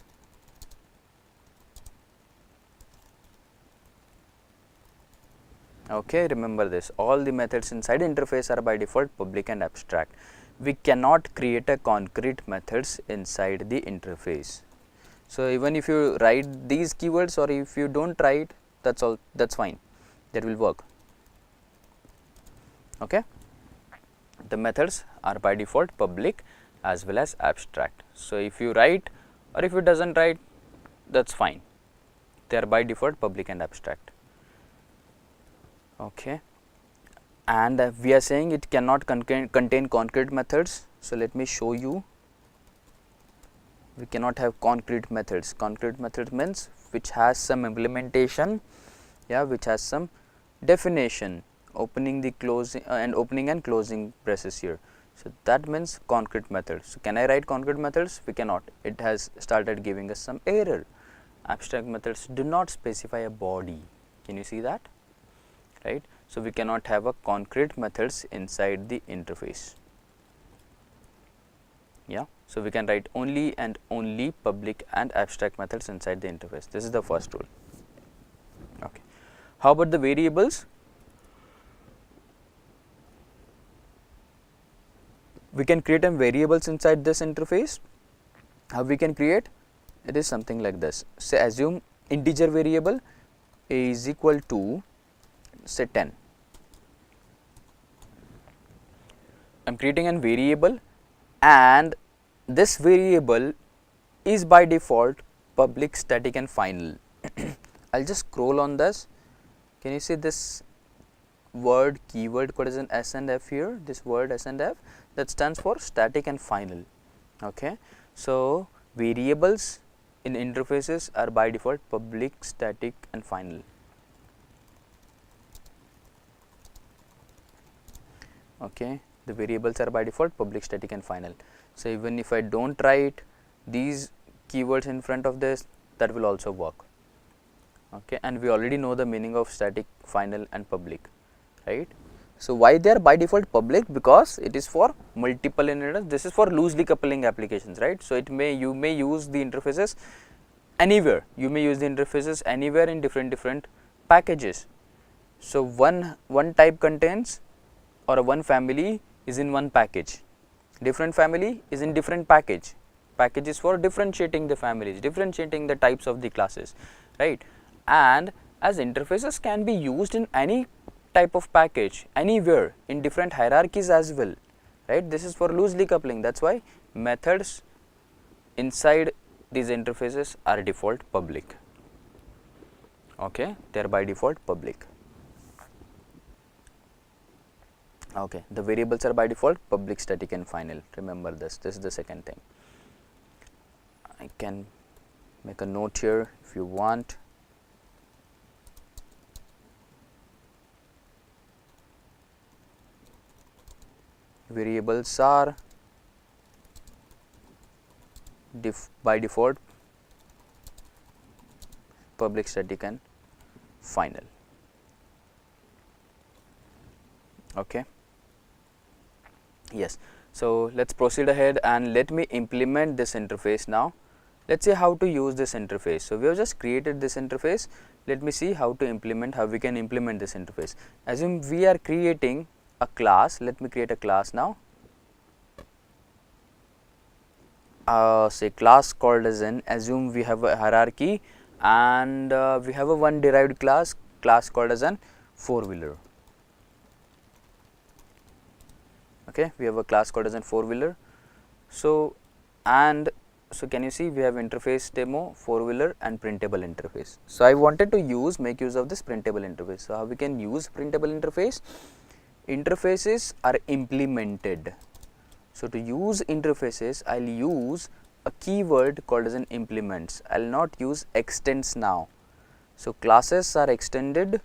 Okay, remember this, all the methods inside interface are by default public and abstract. We cannot create a concrete methods inside the interface. So even if you write these keywords, or if you don't write, that's all, that's fine, that will work. Okay, the methods are by default public as well as abstract. So if you write, or if it doesn't write, that's fine, they are by default public and abstract. Okay, and we are saying it cannot contain concrete methods. So let me show you. We cannot have concrete methods. Concrete methods means which has some implementation, yeah, which has some definition, opening the closing and opening and closing braces here. So that means concrete methods. So can I write concrete methods? We cannot. It has started giving us some error. Abstract methods do not specify a body. Can you see that? Right. So we cannot have a concrete methods inside the interface. Yeah. So we can write only and only public and abstract methods inside the interface. This is the first rule. Okay. How about the variables? We can create variables inside this interface. How we can create? It is something like this. Say assume integer variable a is equal to say 10. I am creating a variable, and this variable is by default public, static and final. I will just scroll on this. Can you see this word keyword code is an S and F here, this word S and F, that stands for static and final. Okay. So variables in interfaces are by default public, static and final. Okay. The variables are by default public, static and final. So even if I don't write these keywords in front of this, that will also work. Okay. And we already know the meaning of static, final and public, right. So why they are by default public? Because it is for multiple inheritance. This is for loosely coupling applications, right. So it may, you may use the interfaces anywhere. You may use the interfaces anywhere in different packages. So one type contains, or one family is in one package, different family is in different package. Package is for differentiating the families, differentiating the types of the classes, right. And as interfaces can be used in any type of package, anywhere, in different hierarchies as well, right. This is for loosely coupling. That is why methods inside these interfaces are default public. Okay. They are by default public. Okay. The variables are by default public, static and final. Remember this. This is the second thing. I can make a note here if you want. Variables are by default public, static and final. Okay. Yes. So let us proceed ahead and let me implement this interface now. Let us see how to use this interface. So we have just created this interface. Let me see how to implement, how we can implement this interface. Assume we are creating a class. Let me create a class now. Say class called as an, assume we have a hierarchy and we have a one derived class called as an four-wheeler. Okay, we have a class called as an four-wheeler. So and so can you see we have interface demo, four-wheeler and printable interface. So I wanted to make use of this printable interface. So how we can use printable interface? Interfaces are implemented. So to use interfaces, I will use a keyword called as an implements. I will not use extends now. So classes are extended,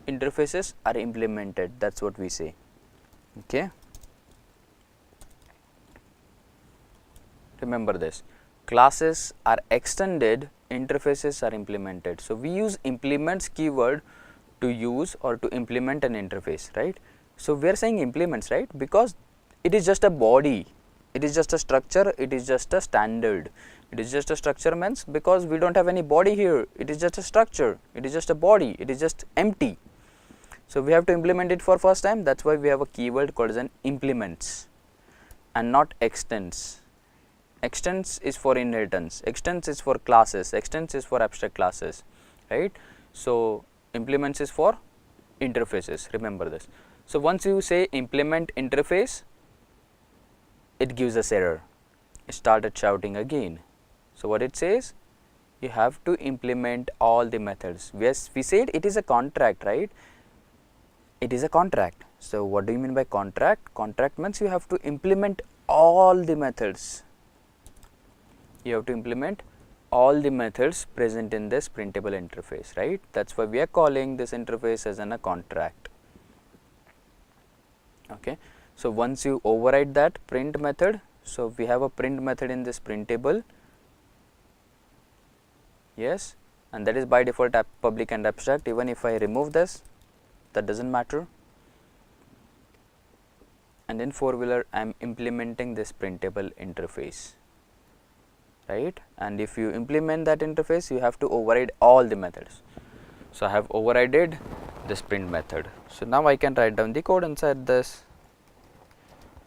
interfaces are implemented. That is what we say. Okay. Remember this, classes are extended, interfaces are implemented. So we use implements keyword to use or to implement an interface, right. So we are saying implements, right, because it is just a body, it is just a structure, it is just a standard. It is just a structure means because we do not have any body here, it is just a structure, it is just a body, it is just empty. So we have to implement it for first time. That is why we have a keyword called as an implements and not extends. Extends is for inheritance, extends is for classes, extends is for abstract classes, right. So implements is for interfaces, remember this. So once you say implement interface, it gives us error. It started shouting again. So what it says? you have to implement all the methods. Yes, we said it is a contract, right? It is a contract. So what do you mean by contract? Contract means you have to implement all the methods. You have to implement all the methods present in this printable interface, right? That's why we are calling this interface as a contract. Okay. So once you override that print method, so we have a print method in this printable, yes, and that is by default public and abstract. Even if I remove this, that doesn't matter. And in four-wheeler, I am implementing this printable interface, right? And if you implement that interface, you have to override all the methods. So I have overridden this print method. So now I can write down the code inside this.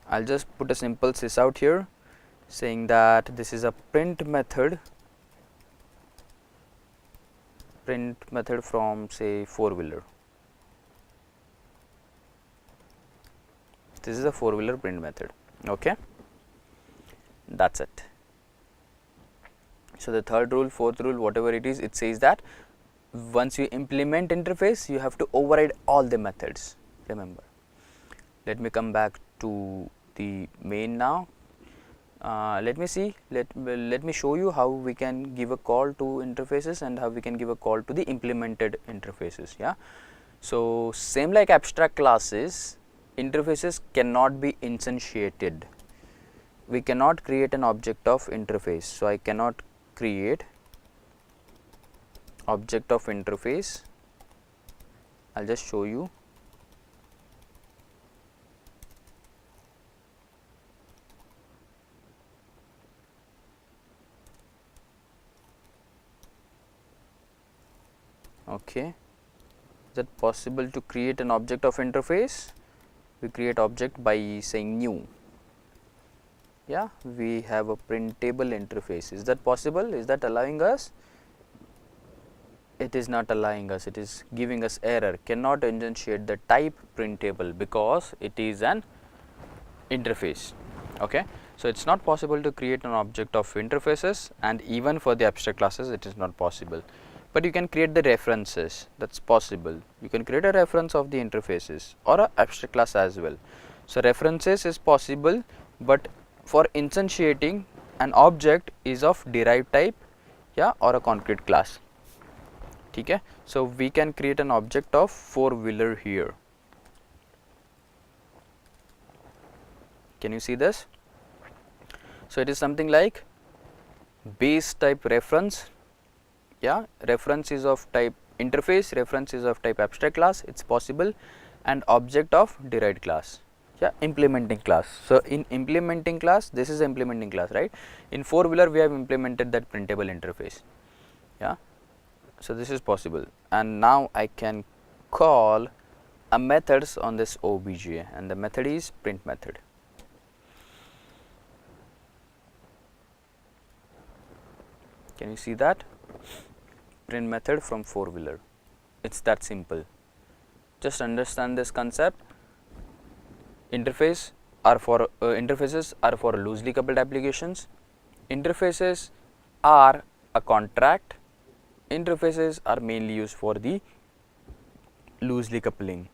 I'll just put a simple sys out here saying that this is a print method from say four-wheeler. This is a four-wheeler print method. Okay, that's it. So the third rule, fourth rule, whatever it is, it says that once you implement interface, you have to override all the methods. Remember. Let me come back to the main now. Let me see. Let me show you how we can give a call to interfaces and how we can give a call to the implemented interfaces. Yeah. So same like abstract classes, interfaces cannot be instantiated. We cannot create an object of interface. So I cannot create object of interface. I'll just show you. Okay, is it possible to create an object of interface? We create object by saying new. Yeah, we have a printable interface. Is that possible? Is that allowing us? It is not allowing us. It is giving us error. Cannot instantiate the type printable because it is an interface. Okay, so it's not possible to create an object of interfaces, and even for the abstract classes, it is not possible. But you can create the references. That's possible. You can create a reference of the interfaces or a abstract class as well. So references is possible, but for instantiating an object is of derived type, yeah, or a concrete class. Okay, so we can create an object of four-wheeler here. Can you see this? So it is something like base type reference. Yeah, reference is of type interface, reference is of type abstract class, it's possible, and object of derived class. Yeah, implementing class. So in implementing class, this is implementing class, right? In four-wheeler, we have implemented that printable interface. Yeah, so this is possible, and now I can call a methods on this obj, and the method is print method. Can you see that? Print method from four-wheeler. It's that simple. Just understand this concept. Interfaces are for loosely coupled applications. Interfaces are a contract. Interfaces are mainly used for the loosely coupling.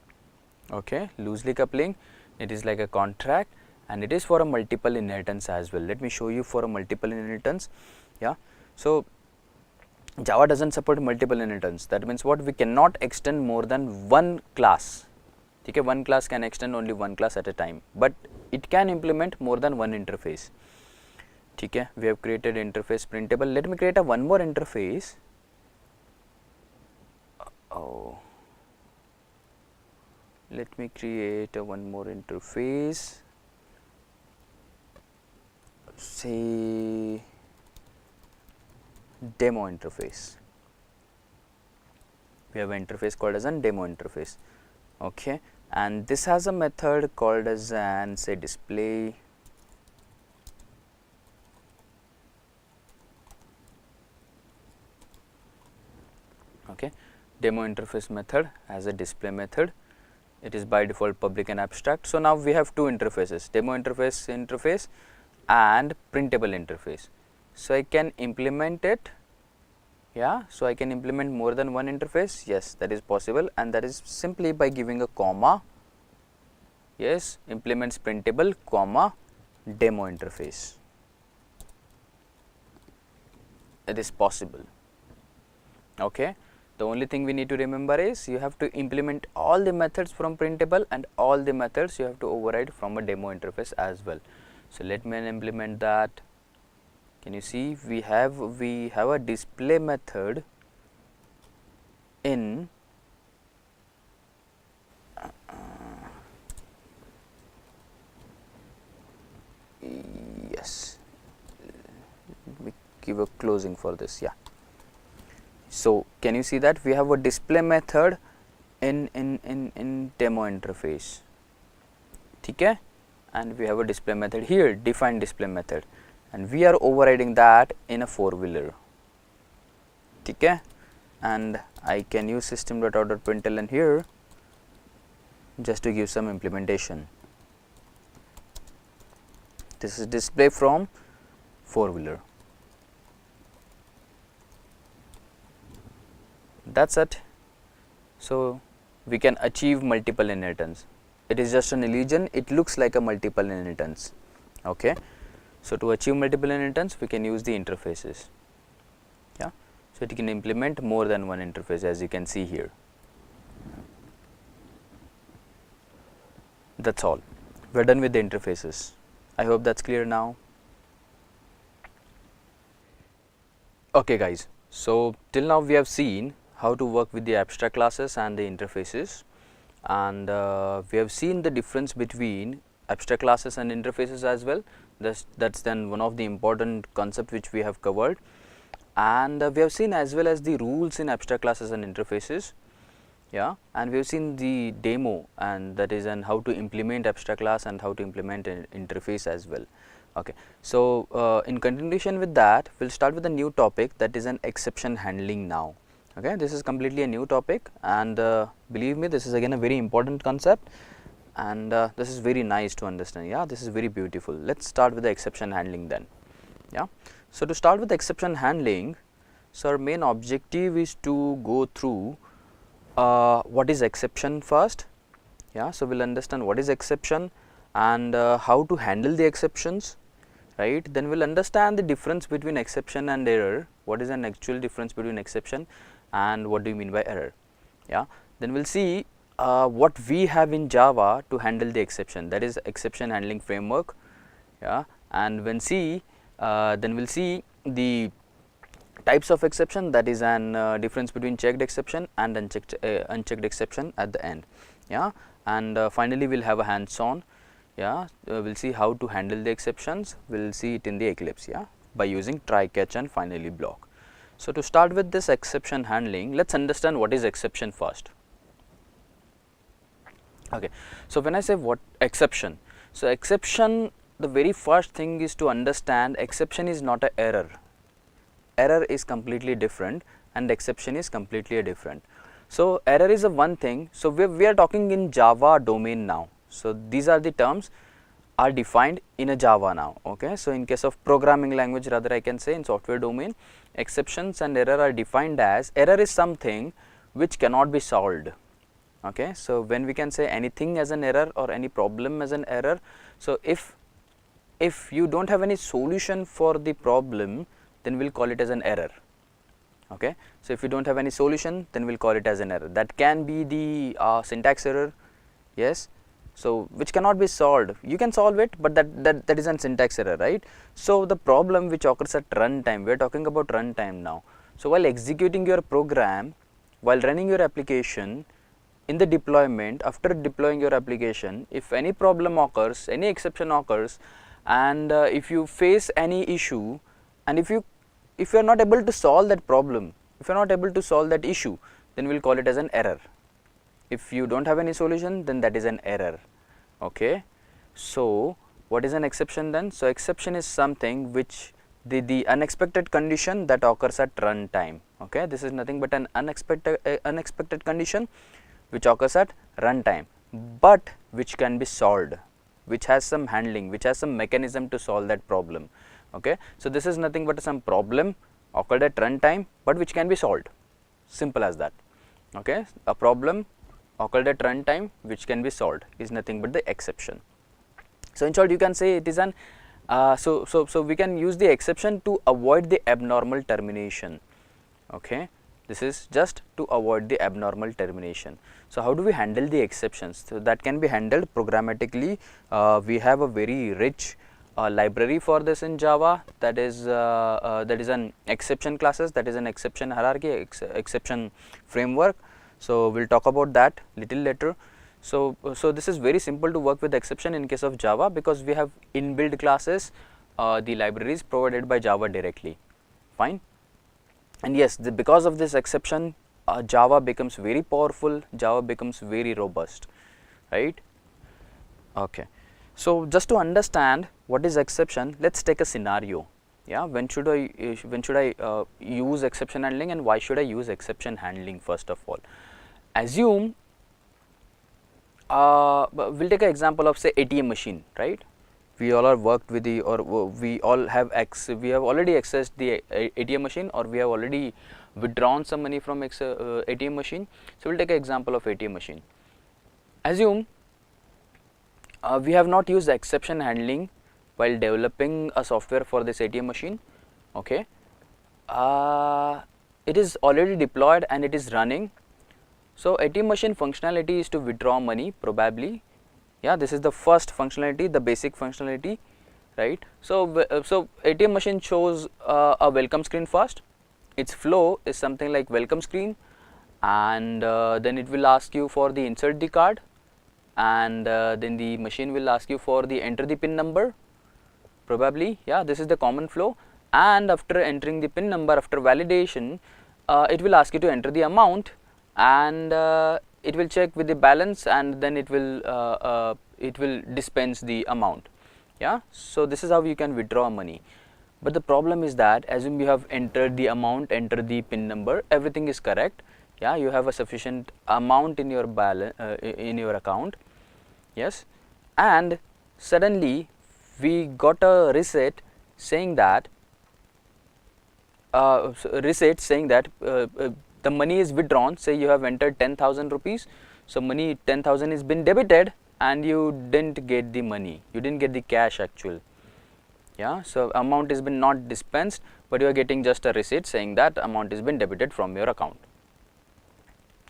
Okay, loosely coupling, it is like a contract, and it is for a multiple inheritance as well. Let me show you for a multiple inheritance. Yeah, so Java doesn't support multiple inheritance. That means what? We cannot extend more than one class. Okay, one class can extend only one class at a time, but it can implement more than one interface. Okay, we have created interface printable. Let me create a one more interface. Oh, let me create a one more interface. Say demo interface. We have an interface called as a demo interface. Okay, and this has a method called as an say display. Okay, demo interface method has a display method. It is by default public and abstract. So now we have two interfaces, demo interface and printable interface. So I can implement it Yeah, so I can implement more than one interface. Yes, that is possible, and that is simply by giving a comma. Yes, implements printable comma demo interface. It is possible. Okay, the only thing we need to remember is you have to implement all the methods from printable, and all the methods you have to override from a demo interface as well. So let me implement that. Can you see we have a display method in yes, we give a closing for this. Yeah, so can you see that we have a display method in demo interface, okay, and we have a display method here, define display method, and we are overriding that in a four-wheeler, okay, and I can use system.out.println here just to give some implementation. This is display from four-wheeler. That's it. So we can achieve multiple inheritance. It is just an illusion, it looks like a multiple inheritance. Okay, so to achieve multiple inheritance we can use the interfaces. Yeah, so it can implement more than one interface, as you can see here. That's all. We're done with the interfaces. I hope that's clear now. Okay guys, so till now we have seen how to work with the abstract classes and the interfaces, and we have seen the difference between abstract classes and interfaces as well. That's then one of the important concept which we have covered, and we have seen as well as the rules in abstract classes and interfaces. Yeah, and we have seen the demo, and that is and how to implement abstract class and how to implement an interface as well. Okay, so in continuation with that, we'll start with a new topic, that is an exception handling now. Okay, this is completely a new topic, and believe me, this is again a very important concept, and this is very nice to understand. Yeah, this is very beautiful. Let's start with the exception handling then. Yeah, so to start with the exception handling, so our main objective is to go through what is exception first. Yeah, so we'll understand what is exception and how to handle the exceptions, right? Then we'll understand the difference between exception and error. What is an actual difference between exception and what do you mean by error? Yeah, then we'll see what we have in Java to handle the exception, that is exception handling framework. Yeah, and when then we'll see the types of exception, that is an difference between checked exception and unchecked exception at the end. Yeah, and finally we'll have a hands-on. Yeah, we'll see how to handle the exceptions. We'll see it in the Eclipse, yeah, by using try, catch and finally block. So to start with this exception handling, let's understand what is exception first. Okay, so when I say what exception, so exception, the very first thing is to understand exception is not an error. Error is completely different and exception is completely different. So error is a one thing. So we are talking in Java domain now. So these are the terms are defined in a Java now. Okay, so in case of programming language, rather I can say in software domain, exceptions and error are defined as, error is something which cannot be solved. Okay, so when we can say anything as an error or any problem as an error, so if you don't have any solution for the problem, then we'll call it as an error. Okay, so if you don't have any solution, then we'll call it as an error. That can be the syntax error, yes, so which cannot be solved. You can solve it, but that is an syntax error, right? So the problem which occurs at runtime, we are talking about runtime now. So while executing your program, while running your application, in the deployment, after deploying your application, if any problem occurs, any exception occurs, and if you face any issue, and if you are not able to solve that problem, if you are not able to solve that issue, then we will call it as an error. If you don't have any solution, then that is an error. Okay, so what is an exception then? So exception is something which the unexpected condition that occurs at runtime. Okay, this is nothing but an unexpected condition which occurs at runtime, but which can be solved, which has some handling, which has some mechanism to solve that problem. Okay, so this is nothing but some problem occurred at runtime but which can be solved, simple as that. Okay, a problem occurred at runtime which can be solved is nothing but the exception. So in short you can say it is an so we can use the exception to avoid the abnormal termination. Okay, this is just to avoid the abnormal termination. So how do we handle the exceptions? So that can be handled programmatically. We have a very rich library for this in Java, that is an exception classes, that is an exception hierarchy, exception framework. So we'll talk about that little later. So this is very simple to work with exception in case of Java, because we have inbuilt classes, the libraries provided by Java directly. Fine. And yes, because of this exception, Java becomes very powerful, Java becomes very robust, right? Okay. So just to understand what is exception, let's take a scenario. Yeah, when should I use exception handling, and why should I use exception handling? First of all, assume we'll take an example of, say, ATM machine, right? We all are worked with the, or we all have we have already accessed the ATM machine, or we have already withdrawn some money from ATM machine. So we'll take an example of ATM machine. Assume we have not used exception handling while developing a software for this ATM machine. Okay, it is already deployed and it is running. So ATM machine functionality is to withdraw money, probably. Yeah, this is the first functionality, the basic functionality, right? So so ATM machine shows a welcome screen first. Its flow is something like welcome screen, and then it will ask you for the insert the card, and then the machine will ask you for the enter the PIN number, probably. Yeah, this is the common flow. And after entering the PIN number, after validation, it will ask you to enter the amount, and it will check with the balance, and then it will dispense the amount. Yeah, so this is how you can withdraw money. But the problem is that, assume you have entered the amount, enter the PIN number, everything is correct. Yeah, you have a sufficient amount in your balance in your account. Yes, and suddenly we got a reset saying that the money is withdrawn. Say you have entered 10,000 rupees, so money 10,000 has been debited, and you didn't get the money, you didn't get the cash actual. Yeah, so amount has been not dispensed, but you are getting just a receipt saying that amount has been debited from your account,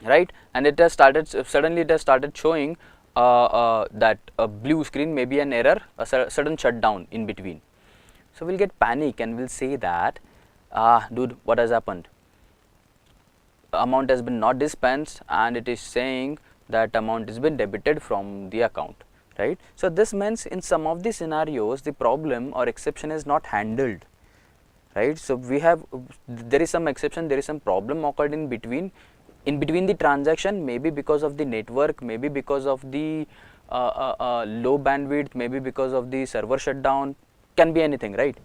right? And it has started, suddenly it has started showing that a blue screen, maybe an error, a sudden shutdown in between. So we'll get panic and we'll say that, dude, what has happened? Amount has been not dispensed, and it is saying that amount has been debited from the account, right? So this means in some of the scenarios the problem or exception is not handled, right? So we have, there is some exception, there is some problem occurred in between the transaction, maybe because of the network, maybe because of the low bandwidth, maybe because of the server shutdown, can be anything, right?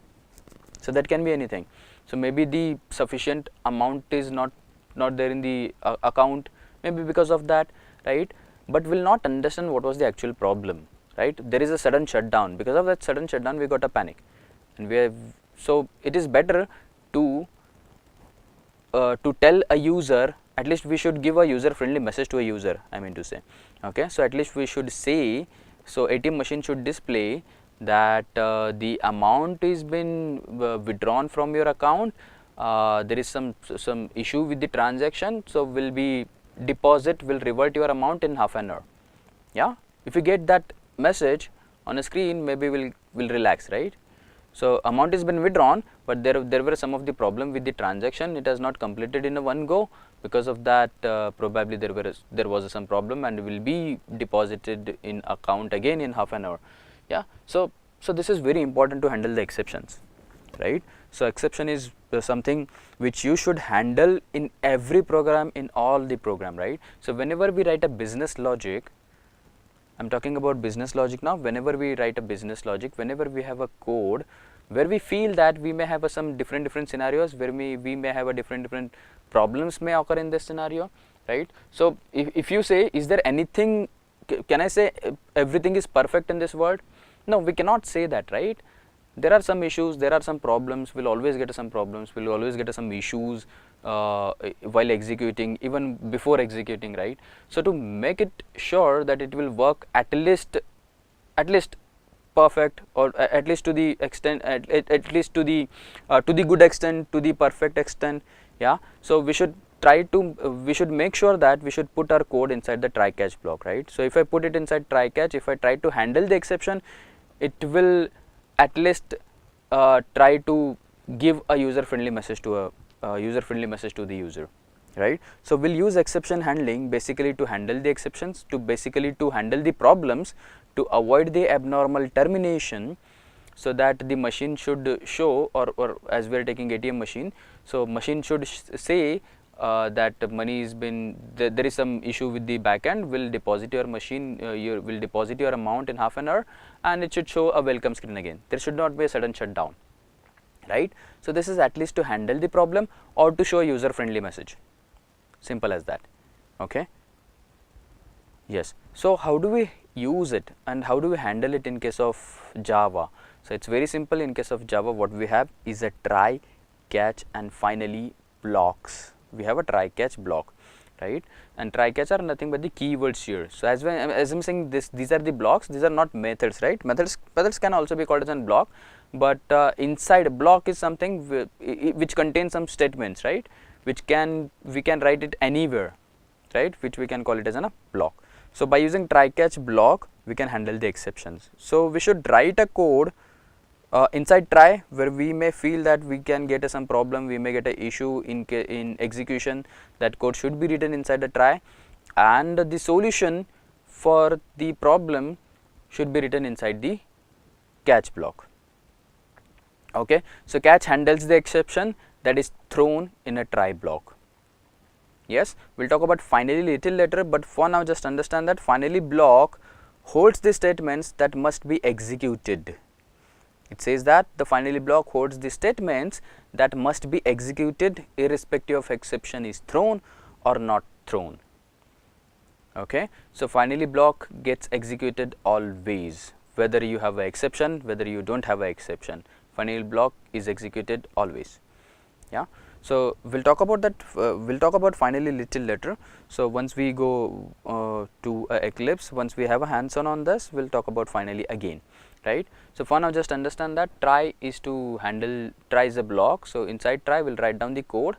So that can be anything. So maybe the sufficient amount is not there in the account, maybe because of that, right? But will not understand what was the actual problem, right? There is a sudden shutdown. Because of that sudden shutdown, we got a panic, and we have, so it is better to tell a user, at least we should give a user friendly message to a user, I mean to say. Okay, so at least we should say, so ATM machine should display that the amount is been withdrawn from your account, there is some issue with the transaction, so will be deposit will revert your amount in half an hour. Yeah, if you get that message on a screen, maybe we'll relax, right? So amount has been withdrawn, but there were some of the problem with the transaction, it has not completed in a one go. Because of that, probably there was some problem, and will be deposited in account again in half an hour. Yeah, so this is very important to handle the exceptions, right? So exception is something which you should handle in every program, in all the program, right? So whenever we write a business logic, I'm talking about business logic now. Whenever we write a business logic, whenever we have a code where we feel that we may have some different scenarios, where we may have a different problems may occur in this scenario, right? So if you say, is there anything, can I say everything is perfect in this world? No, we cannot say that, right? there are some issues, there are some problems, we'll always get some problems, we'll always get some issues while executing, even before executing, right? So to make it sure that it will work at least perfect, or at least to the extent, at least to the good extent, to the perfect extent, yeah. So we should try to we should make sure that we should put our code inside the try catch block, right? So if I put it inside try catch, if I try to handle the exception, it will at least try to give a user friendly message to the user, right? So we'll use exception handling basically to handle the exceptions, to handle the problems, to avoid the abnormal termination, so that the machine should show, or as we are taking ATM machine, so machine should say that money is been, there is some issue with the backend, will deposit your machine, will deposit your amount in half an hour, and it should show a welcome screen again. There should not be a sudden shutdown, right? So this is at least to handle the problem or to show a user friendly message, simple as that. Okay, yes. So how do we use it and how do we handle it in case of Java? So it's very simple. In case of Java, what we have is a try, catch, and finally blocks. We have a try catch block, right? And try catch are nothing but the keywords here. So as I'm saying, these are the blocks, these are not methods, right? Methods can also be called as a block, but inside a block is something which contains some statements, right? Which we can write it anywhere, right? Which we can call it as a block. So by using try catch block, we can handle the exceptions. So we should write a code inside try, where we may feel that we can get some problem, we may get an issue in execution. That code should be written inside the try, and the solution for the problem should be written inside the catch block. Okay, so catch handles the exception that is thrown in a try block. Yes, we'll talk about finally little later, but for now just understand that finally block holds the statements that must be executed. It says that the finally block holds the statements that must be executed irrespective of exception is thrown or not thrown. Okay, so finally block gets executed always, whether you have an exception, whether you don't have an exception, finally block is executed always. Yeah, so we'll talk about that. We'll talk about finally little later. So once we go to Eclipse, once we have a hands-on on this, we'll talk about finally again, right? So for now just understand that try is to handle, try is a block. So inside try we'll write down the code.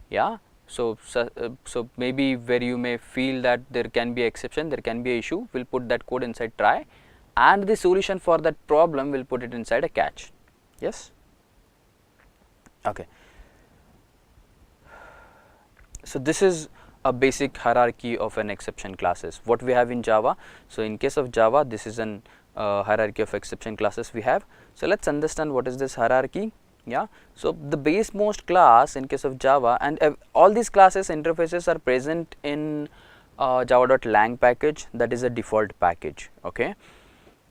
Yeah, so maybe where you may feel that there can be exception, there can be issue, we'll put that code inside try, and the solution for that problem we'll put it inside a catch. Yes, okay. So this is a basic hierarchy of an exception classes what we have in Java. So in case of Java, this is an hierarchy of exception classes we have. So let's understand what is this hierarchy. Yeah, so the basemost class in case of Java, and all these classes interfaces are present in java.lang package, that is a default package. Okay,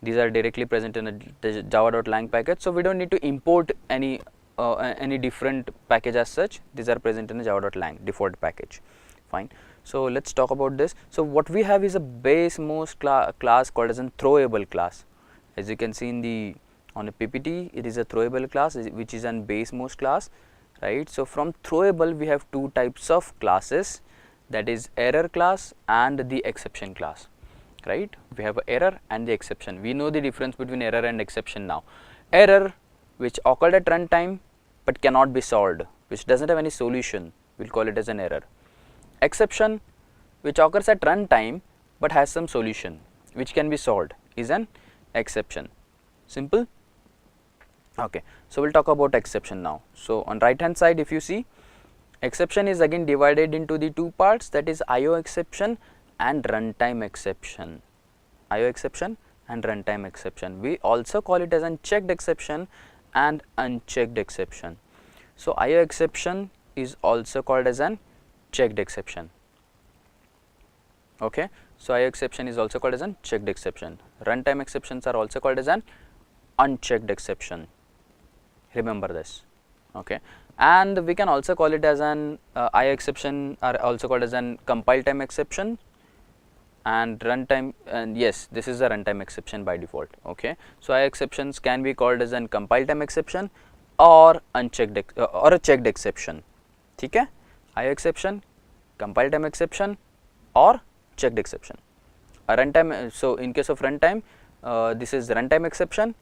these are directly present in the java.lang package, so we don't need to import any different package as such. These are present in the java.lang default package. Fine. So let's talk about this. So what we have is a basemost class called as a throwable class. As you can see in the on a PPT, it is a throwable class which is an basemost class, right? So from throwable we have two types of classes, that is error class and the exception class, right? We have error and the exception. We know the difference between error and exception now. Error, which occurred at runtime but cannot be solved, which doesn't have any solution, we'll call it as an error. Exception, which occurs at runtime but has some solution which can be solved, is an exception. Simple. Okay, so we'll talk about exception now. So on right hand side, if you see, exception is again divided into the two parts, that is IO exception and runtime exception. IO exception and runtime exception. We also call it as unchecked exception and unchecked exception. So IO exception is also called as an checked exception. Okay, so IO exception is also called as an checked exception. Runtime exceptions are also called as an unchecked exception. Remember this. Okay, and we can also call it as an IO exception are also called as an compile time exception, and runtime, and yes, this is a runtime exception by default. Okay, so IO exceptions can be called as an compile time exception or unchecked or a checked exception. ठीक है, IO exception, compile time exception or checked exception. A runtime, so in case of runtime, this is runtime exception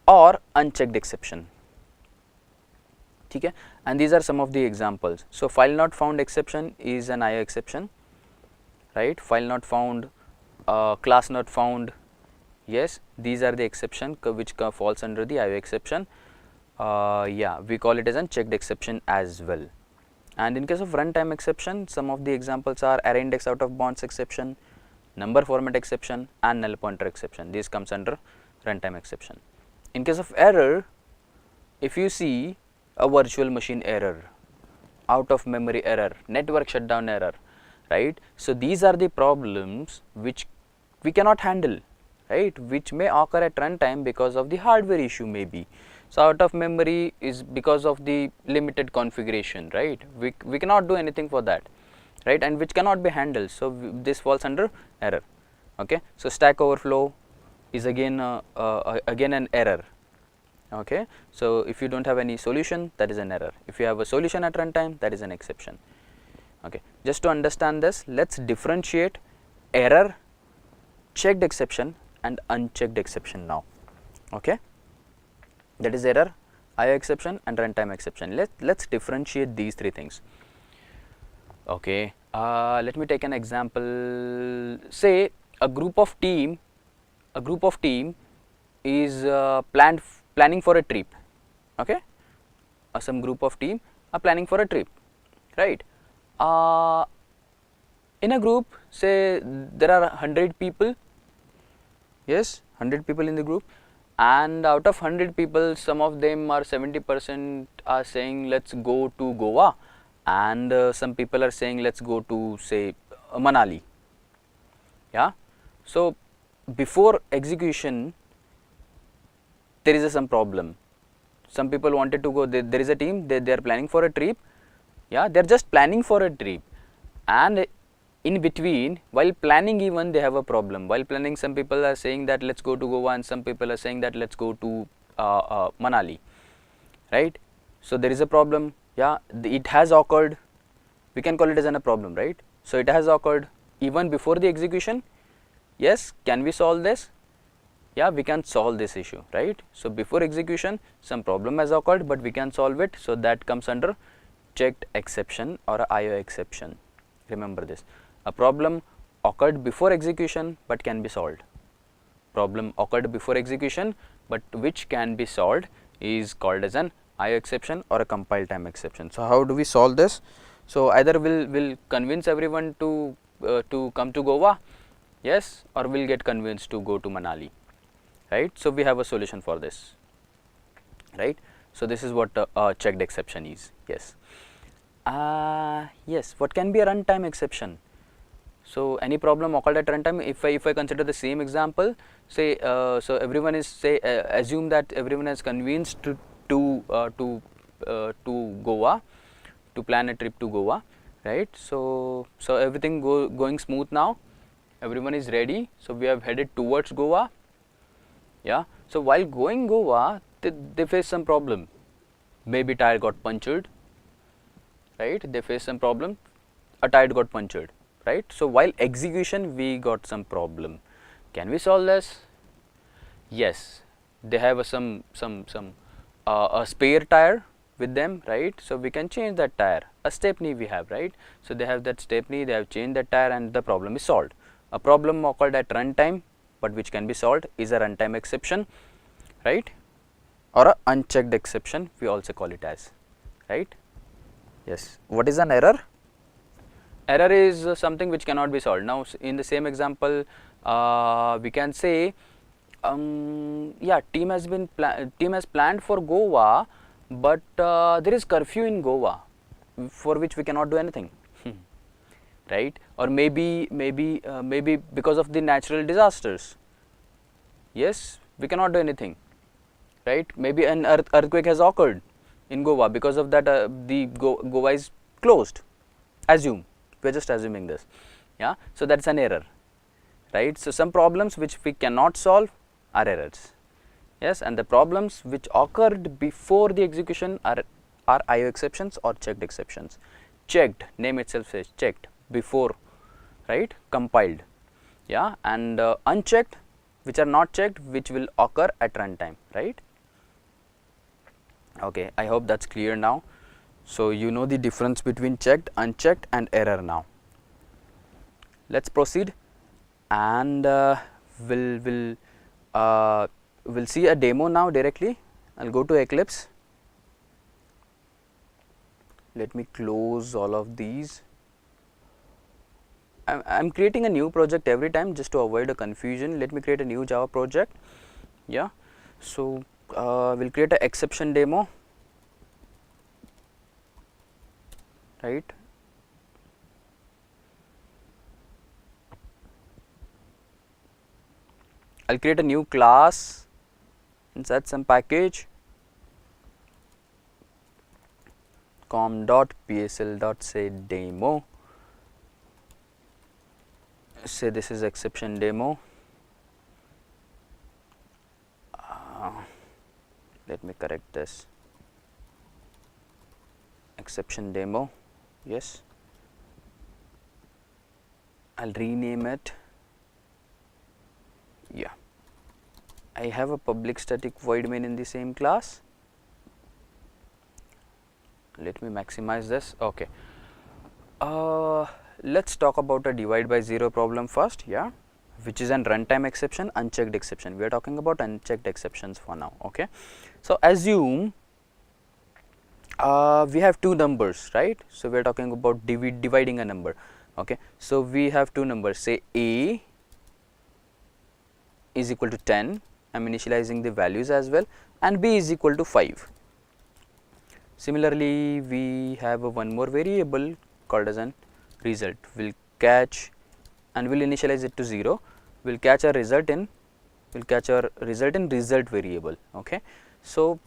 or unchecked exception. Okay, and these are some of the examples. So file not found exception is an IO exception, right? File not found, class not found, yes, these are the exception which falls under the IO exception. Yeah, we call it as an checked exception as well. And in case of runtime exception, some of the examples are array index out of bounds exception, number format exception and null pointer exception. This comes under runtime exception. In case of error, if you see a virtual machine error, out of memory error, network shutdown error, right? So these are the problems which we cannot handle, right? Which may occur at runtime because of the hardware issue maybe. So out of memory is because of the limited configuration, right? We cannot do anything for that, right? And which cannot be handled. So this falls under error. Okay. So stack overflow is again again an error. Okay. So if you don't have any solution, that is an error. If you have a solution at runtime, that is an exception. Okay. Just to understand this, let's differentiate error, checked exception and unchecked exception now. Okay. That is error, IO exception and runtime exception. Let's differentiate these three things. Okay, let me take an example. Say a group of team is planning for a trip. Okay, some group of team are planning for a trip, right? In a group, say there are 100 people. Yes, 100 people in the group. And out of 100 people, some of them are 70% are saying let's go to Goa, and some people are saying let's go to say Manali. Yeah. So before execution, there is some problem. Some people wanted to go. There is a team. They are planning for a trip. Yeah, they are just planning for a trip, and in between, while planning even they have a problem. While planning, some people are saying that let's go to Goa and some people are saying that let's go to Manali, right? So there is a problem. Yeah, it has occurred. We can call it as a problem, right? So it has occurred even before the execution. Yes, can we solve this? Yeah, we can solve this issue, right? So before execution, some problem has occurred, but we can solve it. So that comes under checked exception or a IO exception. Remember this. A problem occurred before execution but can be solved. Problem occurred before execution but which can be solved is called as an IO exception or a compile time exception. So how do we solve this? So either we'll convince everyone to come to Goa, yes, or we'll get convinced to go to Manali, right? So we have a solution for this, right? So this is what a checked exception is. Yes. Yes, what can be a runtime exception? So any problem occurred at runtime. If I consider the same example, say so everyone is assume that everyone is convinced to Goa, to plan a trip to Goa, right? So everything going smooth now. Everyone is ready. So we have headed towards Goa. Yeah. So while going Goa, they face some problem. Maybe tire got punctured. Right, they face some problem, a tire got punctured, right? So while execution we got some problem. Can we solve this? Yes, they have a spare tire with them, right? So we can change that tire. A stepney we have, right? So they have that stepney, they have changed that tire and the problem is solved. A problem occurred at runtime but which can be solved is a runtime exception, right? Or a unchecked exception we also call it as, right? Yes. What is an error? Error is something which cannot be solved. Now in the same example, we can say, yeah, team has planned for Goa, but there is curfew in Goa, for which we cannot do anything, right? Or maybe because of the natural disasters. Yes, we cannot do anything, right? Maybe an earthquake has occurred in Goa, because of that the Goa is closed. Assume, we are just assuming this. Yeah, so that's an error, right? So some problems which we cannot solve are errors, yes, and the problems which occurred before the execution are IO exceptions or checked exceptions. Checked, name itself says checked, before, right, compiled, yeah, and unchecked, which are not checked, which will occur at runtime, right. Okay, I hope that's clear now. So you know the difference between checked, unchecked and error now. Let's proceed, and we'll see a demo now directly. I'll go to Eclipse. Let me close all of these. I'm creating a new project every time just to avoid a confusion. Let me create a new Java project. Yeah, so we'll create an exception demo, right. I'll create a new class, insert some package, com.psl.say demo, say this is exception demo. Let me correct this, exception demo, yes. I'll rename it, yeah. I have a public static void main in the same class. Let me maximize this. Okay, let's talk about a divide by 0 problem first, yeah, which is an runtime exception, unchecked exception. We are talking about unchecked exceptions for now. Okay, so assume we have two numbers, right. So we are talking about dividing a number. Okay, so we have two numbers, say a is equal to 10, I am initializing the values as well, and b is equal to 5. Similarly, we have one more variable called as an result. We'll catch and we'll initialize it to 0. We'll catch a result in result variable. Okay, so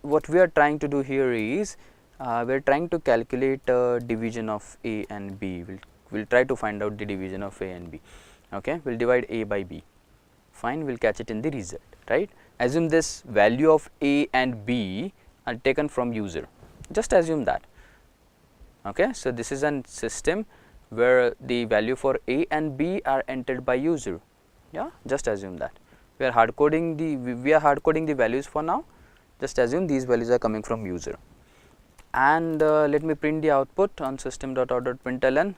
what we are trying to do here is we are trying to calculate division of a and b. We'll try to find out the division of a and b. Okay, we'll divide a by b. Fine, we'll catch it in the result, right. Assume this value of a and b are taken from user, just assume that. Okay, so this is a system where the value for a and b are entered by user, yeah, just assume that. We are hard coding the values for now, just assume these values are coming from user. And let me print the output on system.out.println,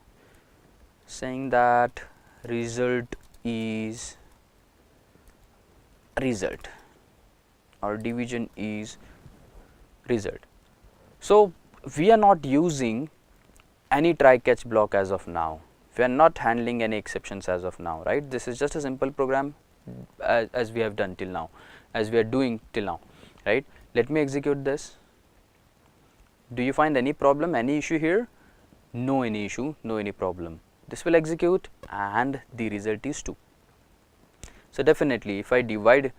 saying that result is result or division is result. So we are not using any try catch block as of now, we are not handling any exceptions as of now, right. This is just a simple program as we have done till now, as we are doing till now, right. Let me execute this. Do you find any problem, any issue here? No any issue, no any problem. This will execute and the result is 2. So definitely if I divide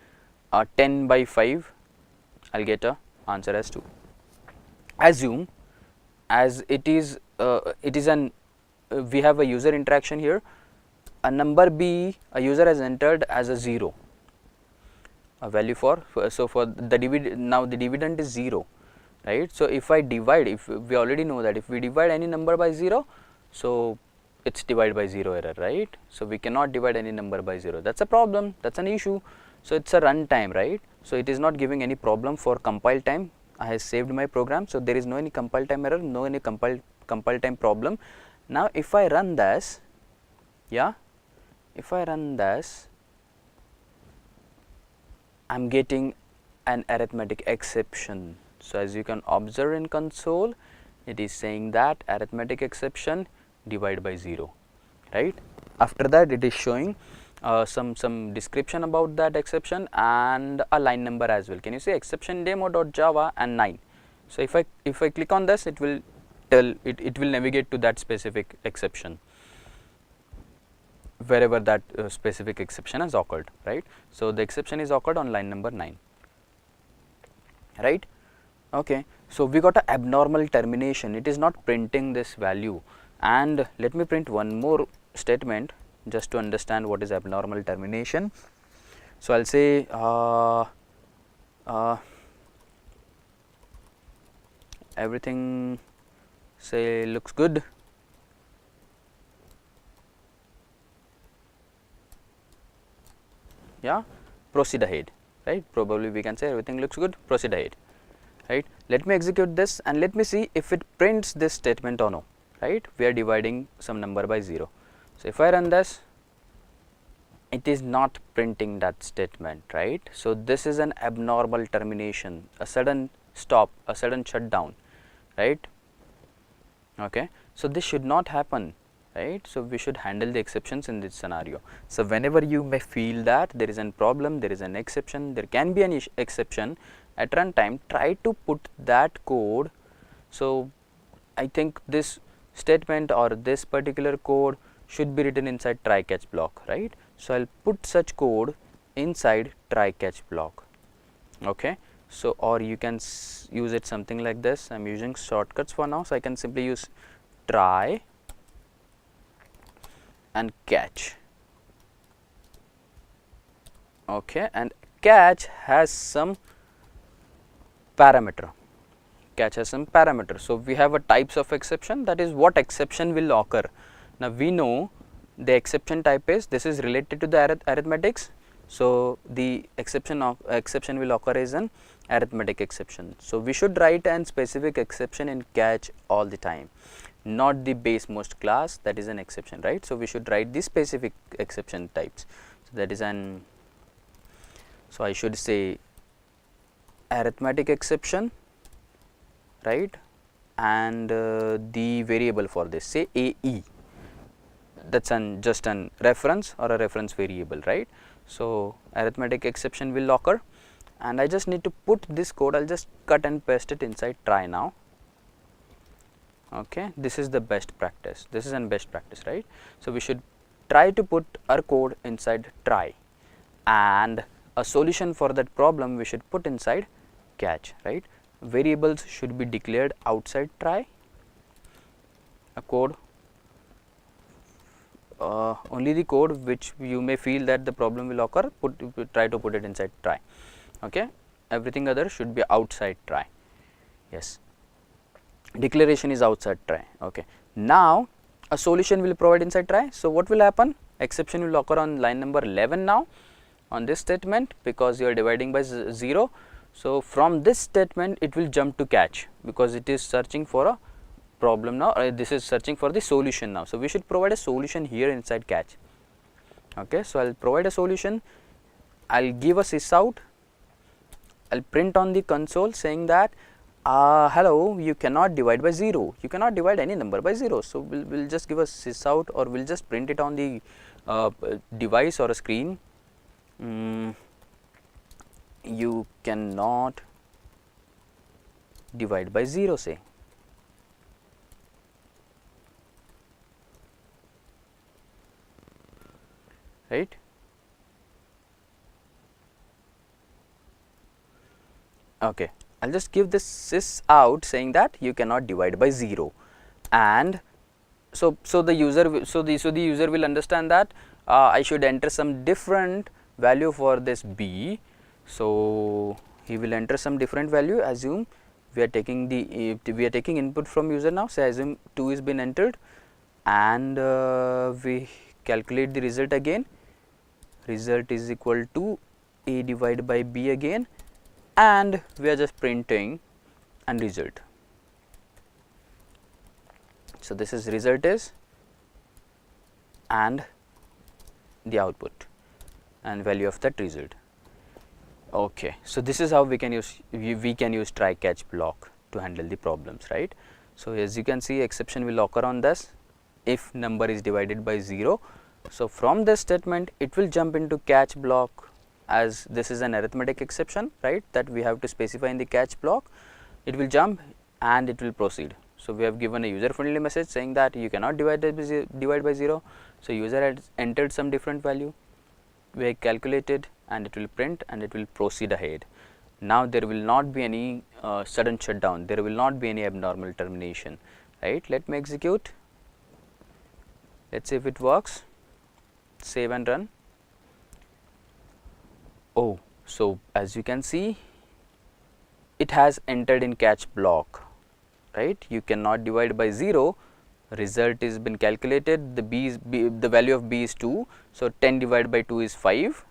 10 by 5, I will get a answer as 2. Assume as it is we have a user interaction here, a number b a user has entered as a 0, a value for the dividend is 0, right. So if I divide, if we already know that if we divide any number by 0, so it's divide by 0 error, right. So we cannot divide any number by 0, that's a problem, that's an issue. So it's a runtime, right. So it is not giving any problem for compile time. I have saved my program, so there is no any compile time error, no any compile time problem. Now if I run this, yeah, if I run this, I am getting an arithmetic exception. So as you can observe in console, it is saying that arithmetic exception divide by 0, right. After that it is showing some description about that exception and a line number as well. Can you see exception demo.java and 9. So if I click on this, it will tell it will navigate to that specific exception, wherever that specific exception has occurred, right. So the exception is occurred on line number 9, right. Okay, so we got a abnormal termination, it is not printing this value. And let me print one more statement, just to understand what is abnormal termination. So I'll say everything say looks good. Yeah, proceed ahead, right? Probably we can say everything looks good, proceed ahead, right? Let me execute this and let me see if it prints this statement or no, right? We are dividing some number by 0. So if I run this, it is not printing that statement, right? So this is an abnormal termination, a sudden stop, a sudden shutdown, right? Okay, so this should not happen, right? So we should handle the exceptions in this scenario. So whenever you may feel that there is a problem, there is an exception, there can be an exception at runtime, try to put that code. So I think this statement or this particular code should be written inside try catch block, right? So I'll put such code inside try catch block. Okay, so or you can use it something like this. I'm using shortcuts for now, so I can simply use try and catch. Okay, and catch has some parameter. Catch has some parameter. So we have a types of exception, that is what exception will occur. Now we know the exception type is, this is related to the arithmetics. So the exception will occur as an arithmetic exception. So we should write an specific exception in catch all the time, not the base most class, that is an exception, right? So we should write the specific exception types. So that is an, so I should say arithmetic exception, right? And the variable for this, say AE, that's just an reference or a reference variable, right? So arithmetic exception will occur, and I just need to put this code. I'll just cut and paste it inside try now. Okay, this is the best practice. This is an best practice, right? So we should try to put our code inside try, and a solution for that problem we should put inside catch, right? Variables should be declared outside try. A code, only the code which you may feel that the problem will occur, try to put it inside try. Okay, everything other should be outside try. Yes, declaration is outside try. Okay, now a solution will provide inside try. So what will happen? Exception will occur on line number 11 now on this statement, because you are dividing by 0. So from this statement it will jump to catch, because it is searching for a problem now, this is searching for the solution now. So we should provide a solution here inside catch. Okay, so I'll provide a solution, I'll give a sysout, I'll print on the console saying that hello, you cannot divide by 0, you cannot divide any number by 0. So we'll just give a sysout, or we'll just print it on the device or a screen. You cannot divide by 0, say. Right? Okay, I'll just give this sys out saying that you cannot divide by 0, and so the user will understand that I should enter some different value for this b. So he will enter some different value. Assume we are taking input from user now. Say assume 2 is been entered, and we calculate the result again. Result is equal to a divided by b again, and we are just printing and result. So this is result is, and the output and value of that result. Okay, so this is how we can use try catch block to handle the problems, right? So as you can see, exception will occur on this if number is divided by 0. So from this statement it will jump into catch block, as this is an arithmetic exception, right, that we have to specify in the catch block. It will jump and it will proceed. So we have given a user friendly message saying that you cannot divide by 0. So user has entered some different value, we have calculated, and it will print and it will proceed ahead. Now there will not be any sudden shutdown, there will not be any abnormal termination, right? Let me execute, let's see if it works. save and run. Oh, so as you can see, it has entered in catch block, right? You cannot divide by 0. Result is been calculated. The value of b is 2. So 10 divided by 2 is 5,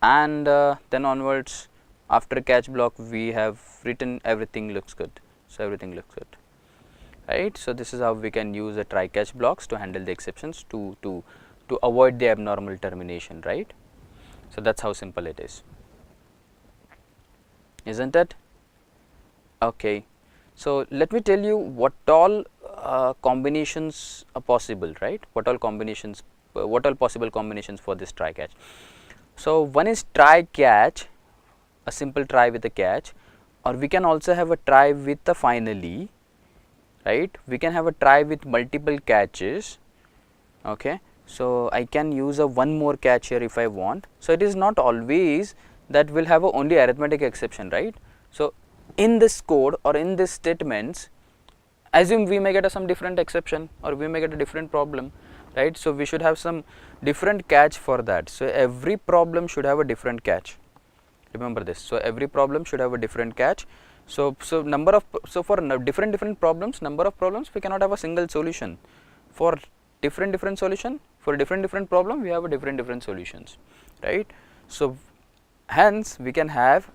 and then onwards after catch block we have written everything looks good. So everything looks good, right? So this is how we can use a try catch blocks to handle the exceptions to avoid the abnormal termination, right? So that's how simple it is, isn't it? Okay, so let me tell you what all combinations are possible, right? What all possible combinations for this try catch. So one is try catch, a simple try with a catch, or we can also have a try with a finally, right? We can have a try with multiple catches. Okay, so I can use a one more catch here if I want. So it is not always that we'll have a only arithmetic exception, right? So in this code or in this statements, assume we may get some different exception or we may get a different problem, right? So we should have some different catch for that. So every problem should have a different catch. Remember this. So every problem should have a different catch. So for different problems, number of problems, we cannot have a single solution. For different solution, for different problem, we have a different solutions, right? So hence we can have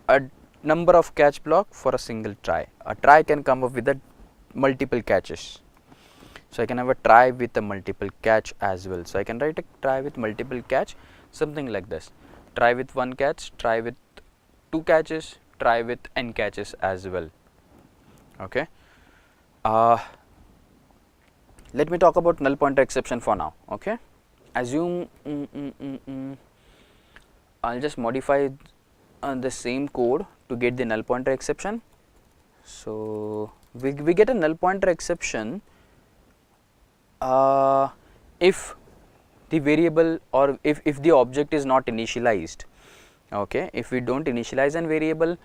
a number of catch block for a single try. A try can come up with a multiple catches. So I can have a try with a multiple catch as well. So I can write a try with multiple catch, something like this. Try with one catch, try with two catches, try with n catches as well. Okay. Let me talk about null pointer exception for now. Okay. Assume I'll just modify the same code to get the null pointer exception. So we get a null pointer exception if the variable or if the object is not initialized. Okay, if we don't initialize an variable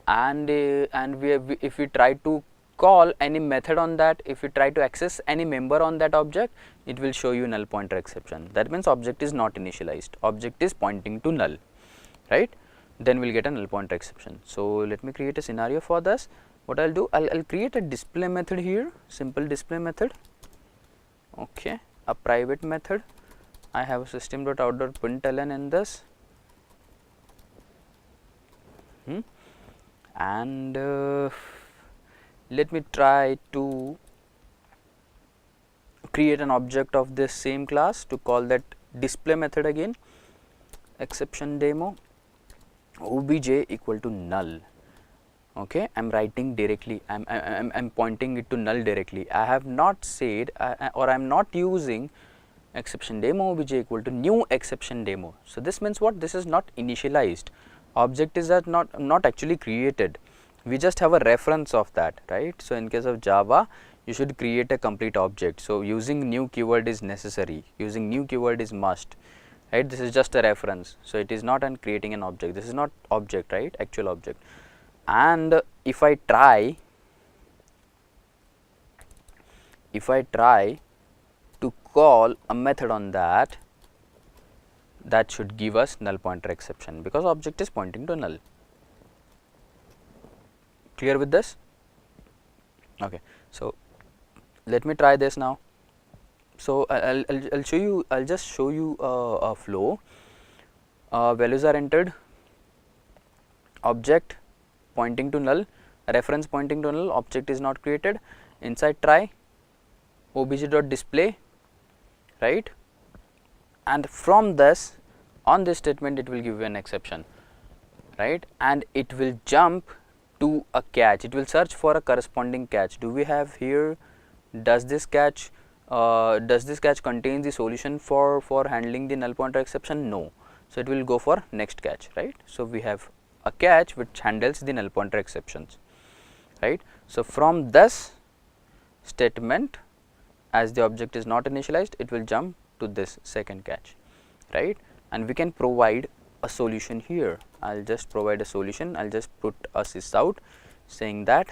and if we try to call any method on that, if we try to access any member on that object, it will show you null pointer exception. That means object is not initialized, object is pointing to null, right? Then we will get a null pointer exception. So let me create a scenario for this. What I'll do, I'll create a display method here, simple display method. Okay, a private method. I have a system.out.println in this, and let me try to create an object of this same class to call that display method again. Exception demo obj equal to null. Okay, I'm writing directly, I'm pointing it to null directly. I have not said or I'm not using exception demo obj equal to new exception demo. So this means what? This is not initialized. Object is not actually created. We just have a reference of that, right? So in case of Java, you should create a complete object. So using new keyword is necessary. Using new keyword is must. Right? This is just a reference. So it is not creating an object. This is not object, right? Actual object. And if I try to call a method on that, that should give us null pointer exception because object is pointing to null. Clear with this? Okay. So let me try this now. So I'll show you. I'll just show you a flow. Values are entered. Object pointing to null, reference pointing to null, object is not created. Inside try obj.display, right? And from this, on this statement, it will give you an exception, right? And it will jump to a catch. It will search for a corresponding catch. Do we have here? Does this catch contain the solution for handling the null pointer exception? No. So it will go for next catch, right? So we have a catch which handles the null pointer exceptions, right? So from this statement, as the object is not initialized, it will jump to this second catch, right? And we can provide a solution here. I'll just provide a solution. I'll just put a sys out saying that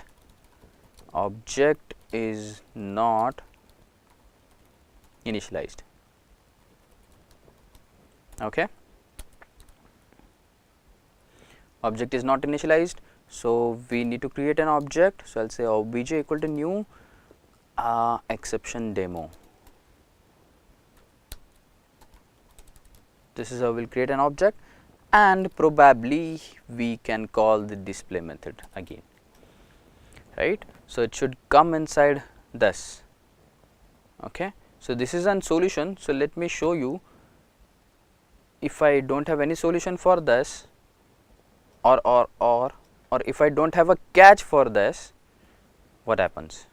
object is not initialized. Okay, object is not initialized, so we need to create an object. So I'll say obj equal to new exception demo. This is how we'll create an object, and probably we can call the display method again, right? So it should come inside this. Okay, so this is an solution. So let me show you. If I don't have any solution for this, or if I don't have a catch for this, what happens?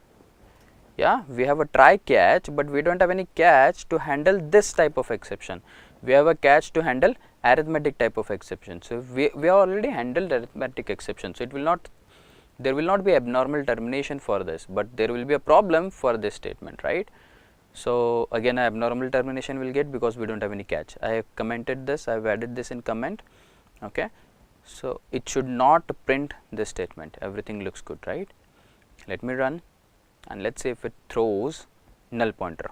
Yeah, we have a try catch, but we don't have any catch to handle this type of exception. We have a catch to handle arithmetic type of exception. So we have already handled arithmetic exception. So it will not, there will not be abnormal termination for this, but there will be a problem for this statement, right? So again, abnormal termination will get because we don't have any catch. I have commented this, I have added this in comment. Okay, so it should not print this statement. Everything looks good, right? Let me run, and let's say if it throws null pointer.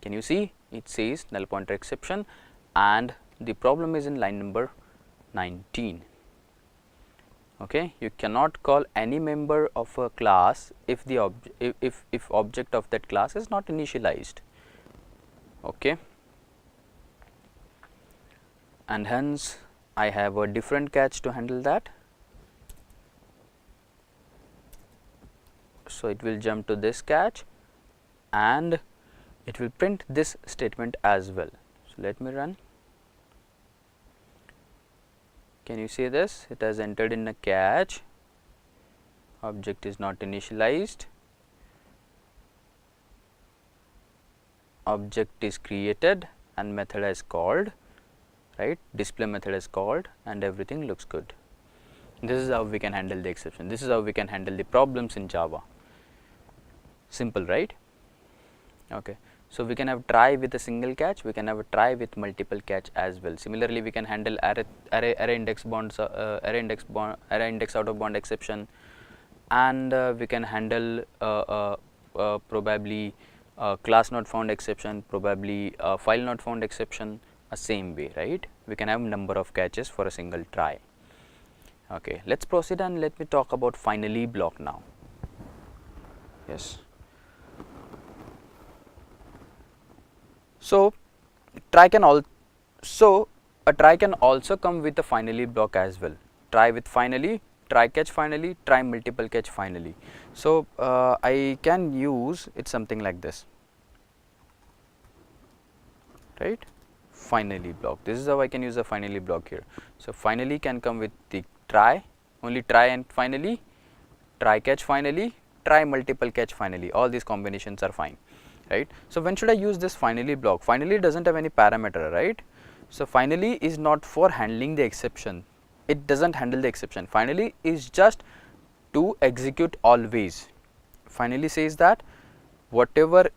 Can you see? It says null pointer exception, and the problem is in line number 19. Okay, you cannot call any member of a class if the object of that class is not initialized. Okay, and hence I have a different catch to handle that. So it will jump to this catch, and it will print this statement as well. So let me run. Can you see this? It has entered in a catch. Object is not initialized. Object is created and method is called, right? Display method is called, and everything looks good. This is how we can handle the exception. This is how we can handle the problems in Java. Simple, right? Okay. So we can have try with a single catch, we can have a try with multiple catch as well. Similarly, we can handle array index bonds, array index out of bound exception, and we can handle probably class not found exception, probably file not found exception, same way, right? We can have number of catches for a single try. Okay, let's proceed and let me talk about finally block now. Yes. So a try can also come with a finally block as well. Try with finally, try catch finally, try multiple catch finally. So I can use it something like this, right? Finally block. This is how I can use a finally block here. So finally can come with the try, only try and finally, try catch finally, try multiple catch finally. All these combinations are fine. Right. So when should I use this finally block? Finally doesn't have any parameter, right? So finally is not for handling the exception. It doesn't handle the exception. Finally is just to execute always. Finally says that whatever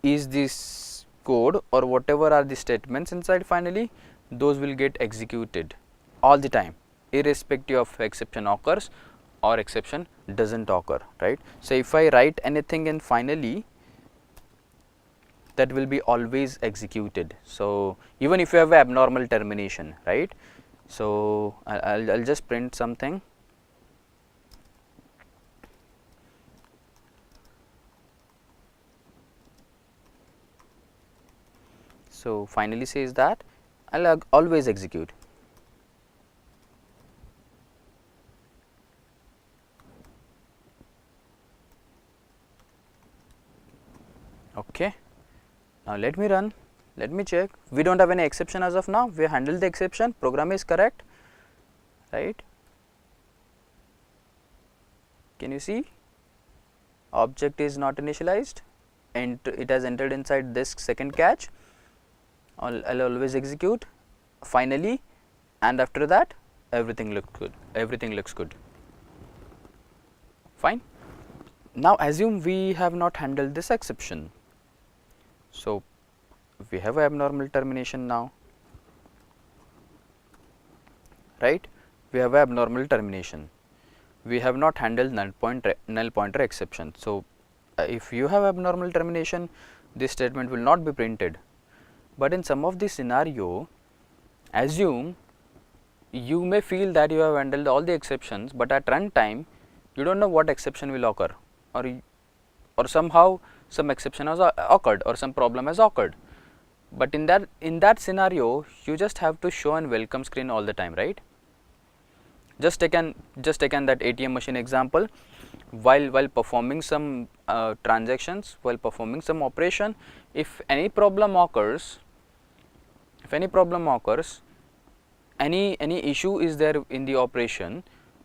is this code or whatever are the statements inside finally, those will get executed all the time, irrespective of exception occurs or exception doesn't occur, right? So if I write anything in finally, that will be always executed. So even if you have abnormal termination, right? So I'll just print something. So finally says that I'll always execute. Okay. Now let me run, let me check. We don't have any exception as of now. We handled the exception, program is correct, right? Can you see? Object is not initialized and it has entered inside this second catch. I'll always execute finally, and after that everything looks good. Everything looks good. Fine. Now assume we have not handled this exception. So we have an abnormal termination now, right? We have an abnormal termination. We have not handled null pointer exception. So if you have abnormal termination, this statement will not be printed. But in some of the scenario, assume you may feel that you have handled all the exceptions, but at runtime you don't know what exception will occur, or somehow some exception has occurred or some problem has occurred. But in that scenario, you just have to show an welcome screen all the time, right? Just taken that ATM machine example. While performing some transactions, while performing some operation, if any problem occurs, any issue is there in the operation,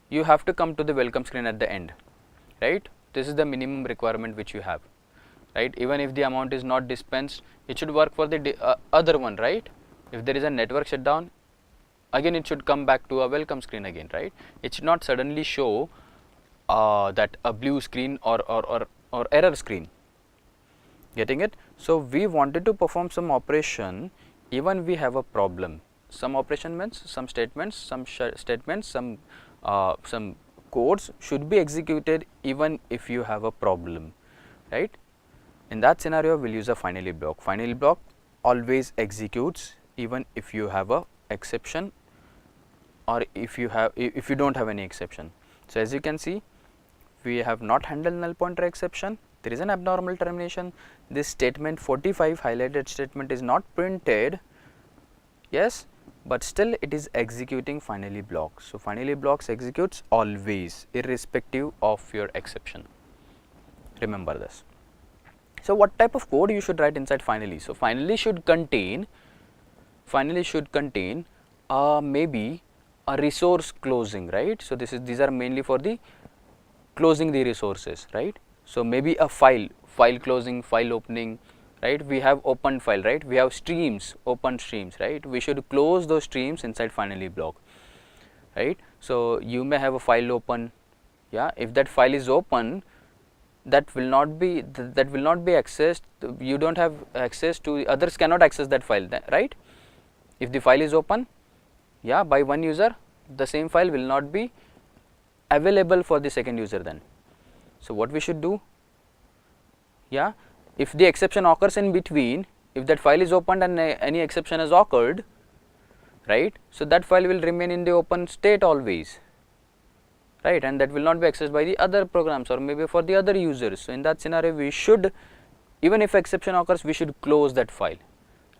you have to come to the welcome screen at the end, right? This is the minimum requirement which you have, right? Even if the amount is not dispensed, it should work for the other one, right? If there is a network shutdown, again it should come back to a welcome screen again, right? It should not suddenly show that a blue screen or error screen. Getting it? So we wanted to perform some operation even we have a problem. Some operation means some statements, some codes should be executed even if you have a problem, right? In that scenario, we'll use a finally block. Finally block always executes even if you have a exception or if you don't have any exception. So as you can see, we have not handled null pointer exception. There is an abnormal termination. This statement 45 highlighted statement is not printed, yes, but still it is executing finally block. So finally blocks executes always irrespective of your exception. Remember this. So what type of code you should write inside finally? So finally should contain maybe a resource closing, right? So these are mainly for the closing the resources, right? So maybe a file closing, file opening, right? We have open file, right? We have streams, open streams, right? We should close those streams inside finally block, right? So you may have a file open, yeah. If that file is open, that will not be accessed. You don't have access to, others cannot access that file, right? If the file is open, yeah, by one user, the same file will not be available for the second user then. So what we should do, yeah, if the exception occurs in between, if that file is opened and any exception has occurred, right, so that file will remain in the open state always, right, and that will not be accessed by the other programs or maybe for the other users. So in that scenario, we should, even if exception occurs, we should close that file,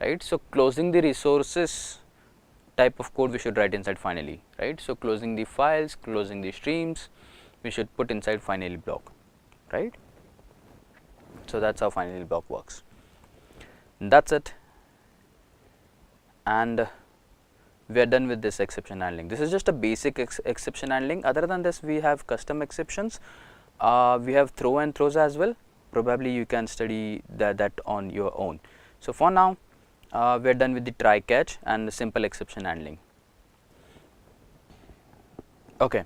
right? So closing the resources type of code we should write inside finally, right? So closing the files, closing the streams, we should put inside finally block, right? So that's how finally block works. And that's it, and we are done with this exception handling. This is just a basic exception handling. Other than this, we have custom exceptions. We have throw and throws as well. Probably you can study that on your own. So for now, we are done with the try catch and the simple exception handling. Okay,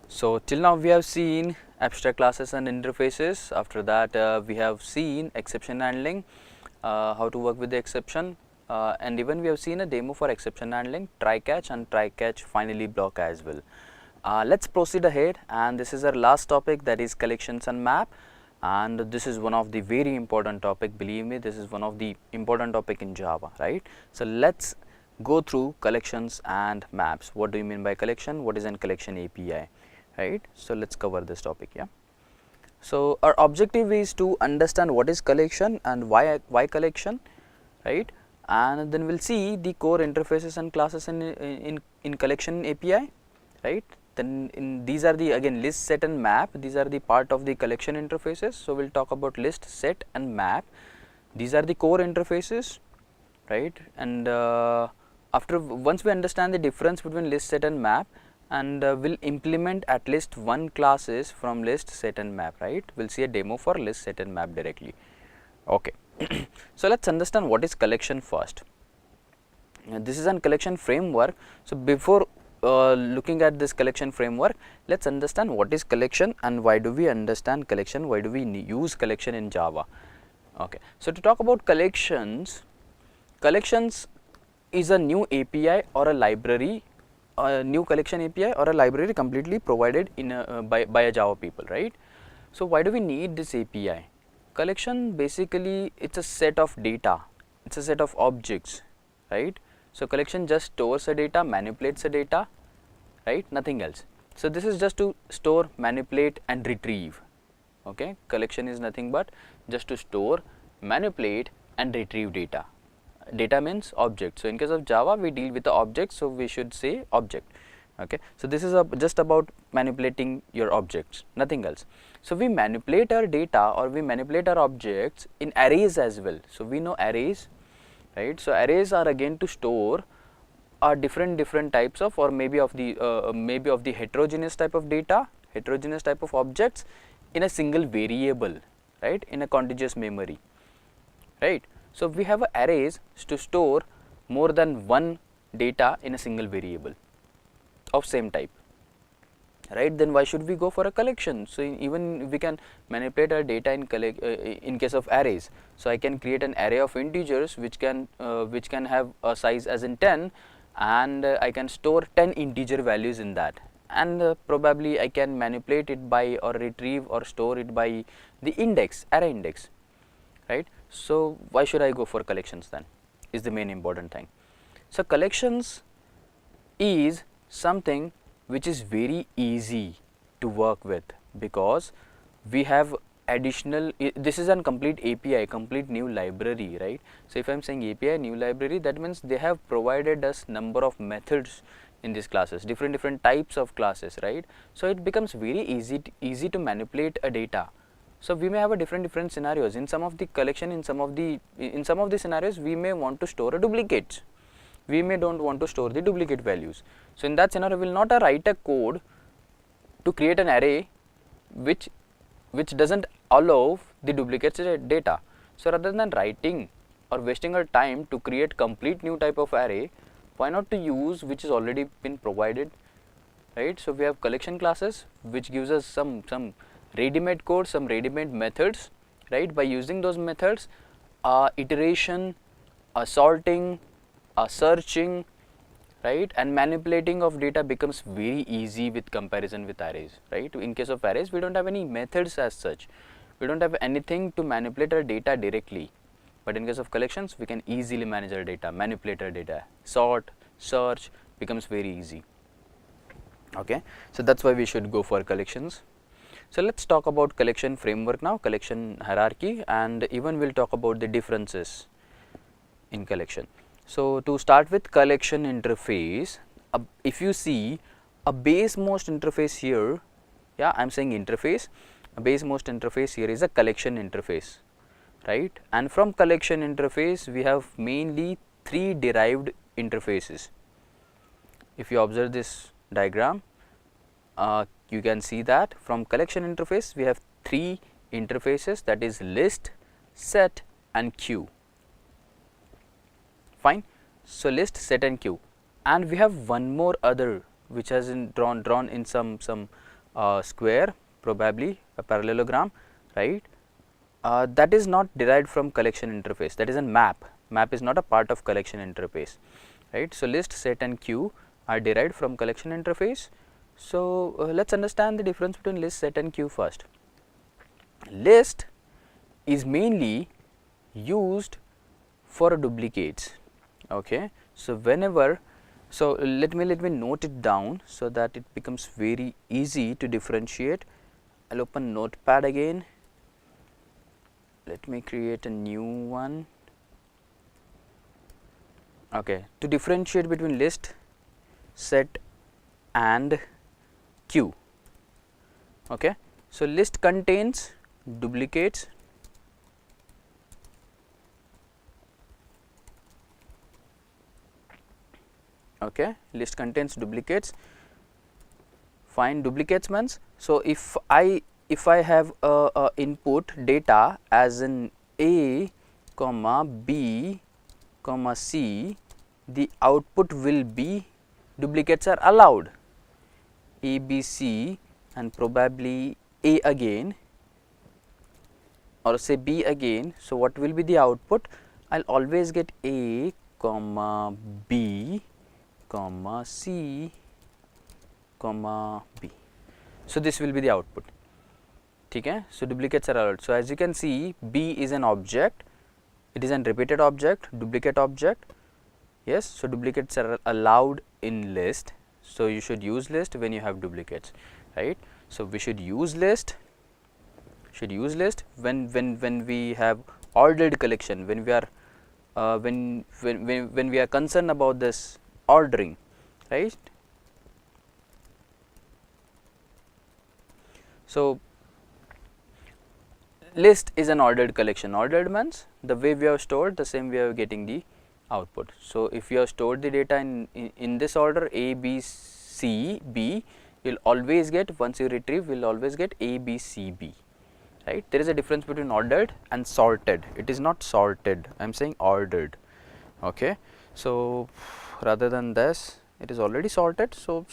so till now we have seen abstract classes and interfaces. After that, we have seen exception handling, how to work with the exception, and even we have seen a demo for exception handling, try catch and try catch finally block as well. Let's proceed ahead, and this is our last topic, that is collections and map. And this is one of the very important topic, believe me, this is one of the important topic in Java, right? So let's go through collections and maps. What do you mean by collection? What is an collection API, right? So let's cover this topic, yeah. So our objective is to understand what is collection and why collection, right? And then we'll see the core interfaces and classes in collection API, right? Then these are the, again, list, set and map. These are the part of the collection interfaces. So we'll talk about list, set and map. These are the core interfaces, right? And once we understand the difference between list, set and map, and we'll implement at least one classes from list, set and map, right? We'll see a demo for list, set and map directly. Okay. So let's understand what is collection first. This is an collection framework. So before looking at this collection framework, let's understand what is collection and why do we understand collection, why do we use collection in Java. Okay. So to talk about collections is a new API or a library, a new collection API or a library completely provided in by a Java people, right? So why do we need this API? Collection basically, it's a set of data it's a set of objects, right? So collection just stores a data, manipulates a data, right? Nothing else. So this is just to store, manipulate and retrieve. Okay, collection is nothing but just to store, manipulate and retrieve data. Data means object. So in case of Java we deal with the object, so we should say object. Okay, so this is just about manipulating your objects, nothing else. So we manipulate our data or we manipulate our objects in arrays as well. So we know arrays, right? So arrays are again to store different types of, or maybe of the heterogeneous type of data, heterogeneous type of objects in a single variable, right, in a contiguous memory, right. So we have arrays to store more than one data in a single variable of same type, right. Then why should we go for a collection? So even we can manipulate our data in case of arrays. So I can create an array of integers which can have a size as in 10, and I can store 10 integer values in that, and probably I can manipulate it by or retrieve or store it by the index, array index, right. So why should I go for collections then, is the main important thing. So collections is something which is very easy to work with, because we have additional, this is a complete API, complete new library, right. So if I am saying API new library, that means they have provided us number of methods in these classes, different types of classes, right. So it becomes very easy to manipulate a data. So we may have a different scenarios. In some of the collection, in some of the scenarios we may want to store a duplicate, we may don't want to store the duplicate values. So in that scenario we will not write a code to create an array which doesn't allow the duplicate data. So rather than writing or wasting our time to create complete new type of array, why not to use which is already been provided, right. So we have collection classes which gives us some ready-made code, some ready-made methods, right. By using those methods, iteration, sorting, searching, right, and manipulating of data becomes very easy with comparison with arrays, right. In case of arrays we don't have any methods as such, we don't have anything to manipulate our data directly, but in case of collections we can easily manage our data, manipulate our data, sort, search, becomes very easy. Okay, so that's why we should go for collections. So let's talk about collection framework now, collection hierarchy, and even we'll talk about the differences in collection. So to start with collection interface, if you see a base most interface here, yeah, I am saying interface, a base most interface here is a collection interface, right. And from collection interface we have mainly 3 derived interfaces. If you observe this diagram, you can see that from collection interface we have 3 interfaces, that is list, set and queue. Fine. So list, set and queue, and we have one more other which has drawn in some square, probably a parallelogram, right. That is not derived from collection interface, that is a map. Map is not a part of collection interface, right. So list, set and queue are derived from collection interface. So let's understand the difference between list, set and queue first. List is mainly used for duplicates. Okay, so whenever, so let me note it down so that it becomes very easy to differentiate. I'll open notepad again, let me create a new one. Okay, to differentiate between list, set and queue. Okay, so list contains duplicates, okay, list contains duplicates. Find duplicates means, so if I have a input data as in A comma B comma C, the output will be, duplicates are allowed, A, B, C and probably A again, or say B again. So what will be the output? I'll always get A comma B comma C comma B. So this will be the output. Okay, so duplicates are allowed. So as you can see, B is an object, it is an repeated object, duplicate object. Yes, so duplicates are allowed in list, so you should use list when you have duplicates, right? So we should use list when we have ordered collection, when we are when we are concerned about this ordering, right? So list is an ordered collection. Ordered means the way we have stored, the same way we are getting the output. So if you have stored the data in this order A, B, C, B, you will always get, once you retrieve, you will always get A, B, C, B, right? There is a difference between ordered and sorted. It is not sorted, I am saying ordered. Okay. So rather than this, it is already sorted. So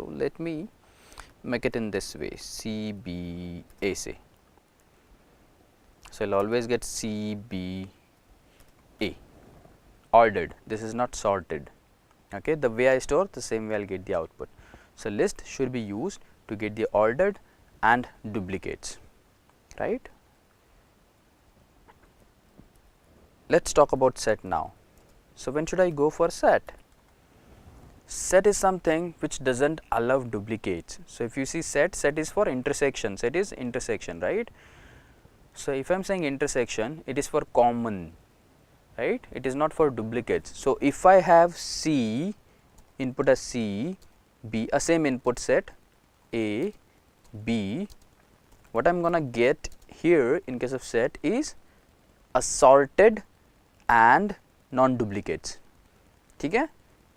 let me make it in this way, C, B, A, say. So I will always get C, B, A, ordered. This is not sorted. Okay. The way I store, the same way I will get the output. So list should be used to get the ordered and duplicates, right? Let us talk about set now. So when should I go for set? Set is something which does not allow duplicates. So if you see set is for intersection, set is intersection, right? So if I am saying intersection, it is for common, right? It is not for duplicates. So if I have C, input as C, B, a same input set A, B, what I am gonna get here in case of set is a sorted and non-duplicates. Okay?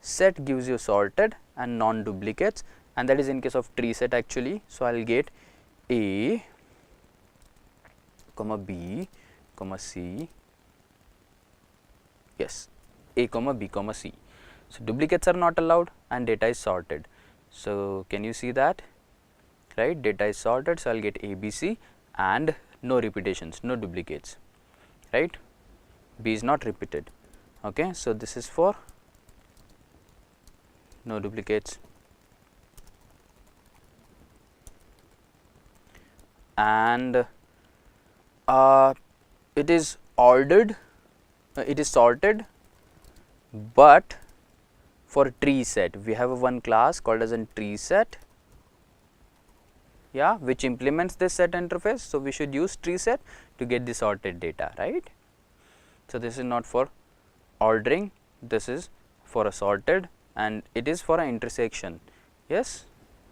Set gives you sorted and non-duplicates, and that is in case of tree set actually. So I will get A, comma B, comma C, yes, A, comma B, comma C. So duplicates are not allowed and data is sorted. So can you see that, right? Data is sorted, so I will get A, B, C and no repetitions, no duplicates, right? B is not repeated. Okay, so this is for no duplicates, and it is ordered, it is sorted, but for tree set we have one class called as a tree set, yeah, which implements this set interface. So we should use tree set to get the sorted data, right? So this is not for ordering, this is for a sorted, and it is for an intersection, yes,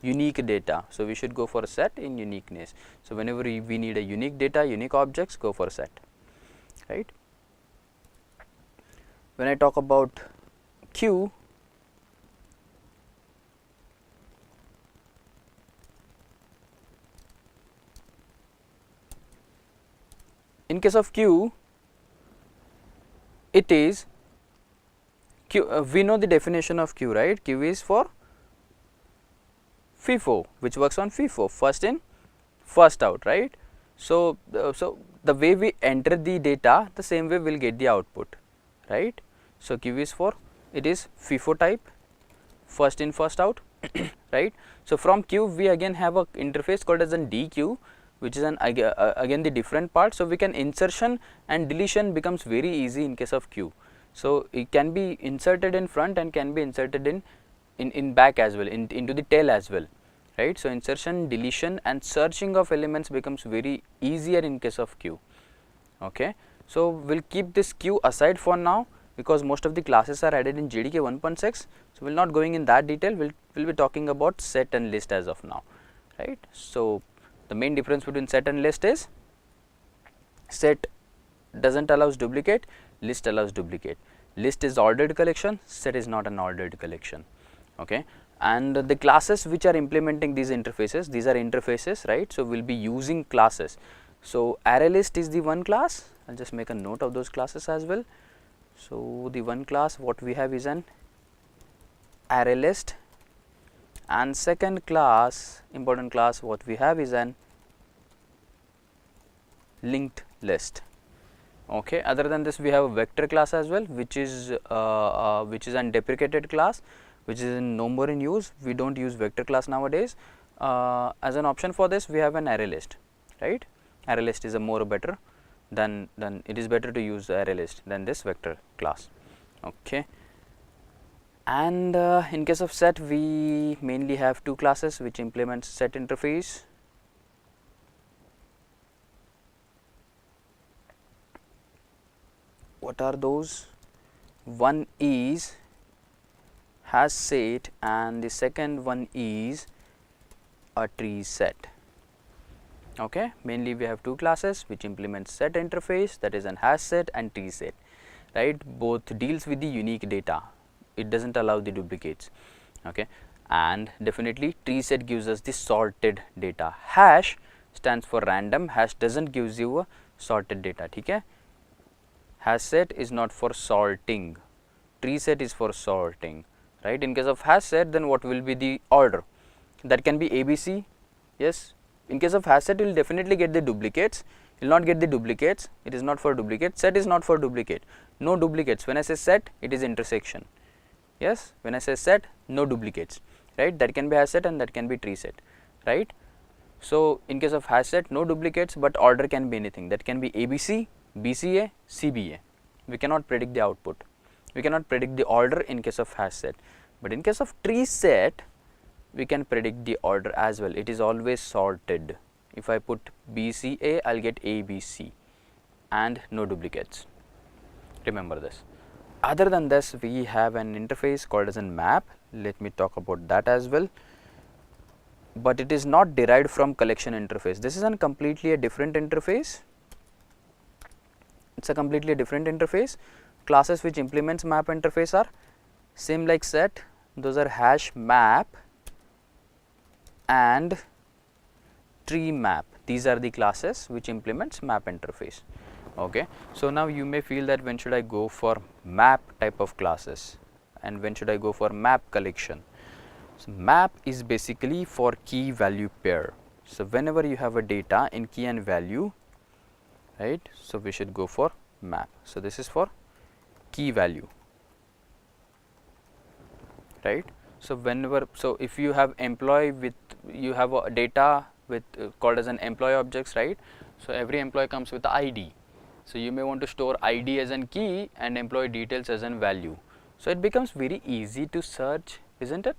unique data. So we should go for a set in uniqueness. So whenever we need a unique data, unique objects, go for set, right? When I talk about queue, in case of queue, it is queue, we know the definition of queue, right? Queue is for FIFO, which works on FIFO, first in first out, right? So the way we enter the data, the same way we will get the output, right? So queue is for, it is FIFO type, first in first out, right? So from queue we again have a interface called as an DQ, which is an again the different part. So we can insertion and deletion becomes very easy in case of queue. So it can be inserted in front and can be inserted in back as well, into the tail as well, right? So insertion, deletion and searching of elements becomes very easier in case of queue. Okay, so we'll keep this queue aside for now, because most of the classes are added in JDK 1.6. So we'll not going in that detail, we'll be talking about set and list as of now, right? So the main difference between set and list is set doesn't allows duplicate, list allows duplicate. List is ordered collection, set is not an ordered collection. Okay, and the classes which are implementing these interfaces, these are interfaces, right? So we'll be using classes. So array list is the one class, I'll just make a note of those classes as well. So the one class what we have is an array list, and second class, important class what we have is an linked list. Okay, other than this we have a vector class as well, which is an deprecated class, which is no more in use. We don't use vector class nowadays. As an option for this we have an array list, right? Array list is a more better then it is better to use the array list than this vector class. Okay. And in case of set, we mainly have two classes which implements set interface. What are those? One is has set and the second one is a tree set. Okay, mainly we have two classes which implement set interface, that is an hash set and tree set, right? Both deals with the unique data, it does not allow the duplicates. Okay, and definitely tree set gives us the sorted data. Hash stands for random, hash does not gives you a sorted data. Okay, hash set is not for sorting, tree set is for sorting, right? In case of hash set, then what will be the order? That can be ABC. Yes, in case of hash set, you will definitely get the duplicates, you will not get the duplicates, it is not for duplicate. Set is not for duplicate, no duplicates. When I say set, it is intersection. Yes, when I say set, no duplicates, right? That can be hash set and that can be tree set, right? So in case of hash set, no duplicates, but order can be anything, that can be ABC, BCA, CBA. We cannot predict the output, we cannot predict the order in case of hash set, but in case of tree set, we can predict the order as well. It is always sorted. If I put BCA, I will get ABC and no duplicates. Remember this. Other than this, we have an interface called as a map. Let me talk about that as well. But it is not derived from collection interface. This is a completely different interface. It's a completely different interface. Classes which implements map interface are same like set. Those are hash map and tree map. These are the classes which implements map interface. Okay. So now you may feel that when should I go for map type of classes and when should I go for map collection. So map is basically for key value pair. So whenever you have a data in key and value, right, so we should go for map. So this is for key value, right. So whenever, so if you have employee with, you have a data with called as an employee objects, right. So every employee comes with the ID. So you may want to store ID as an key and employee details as an value. So it becomes very easy to search, isn't it?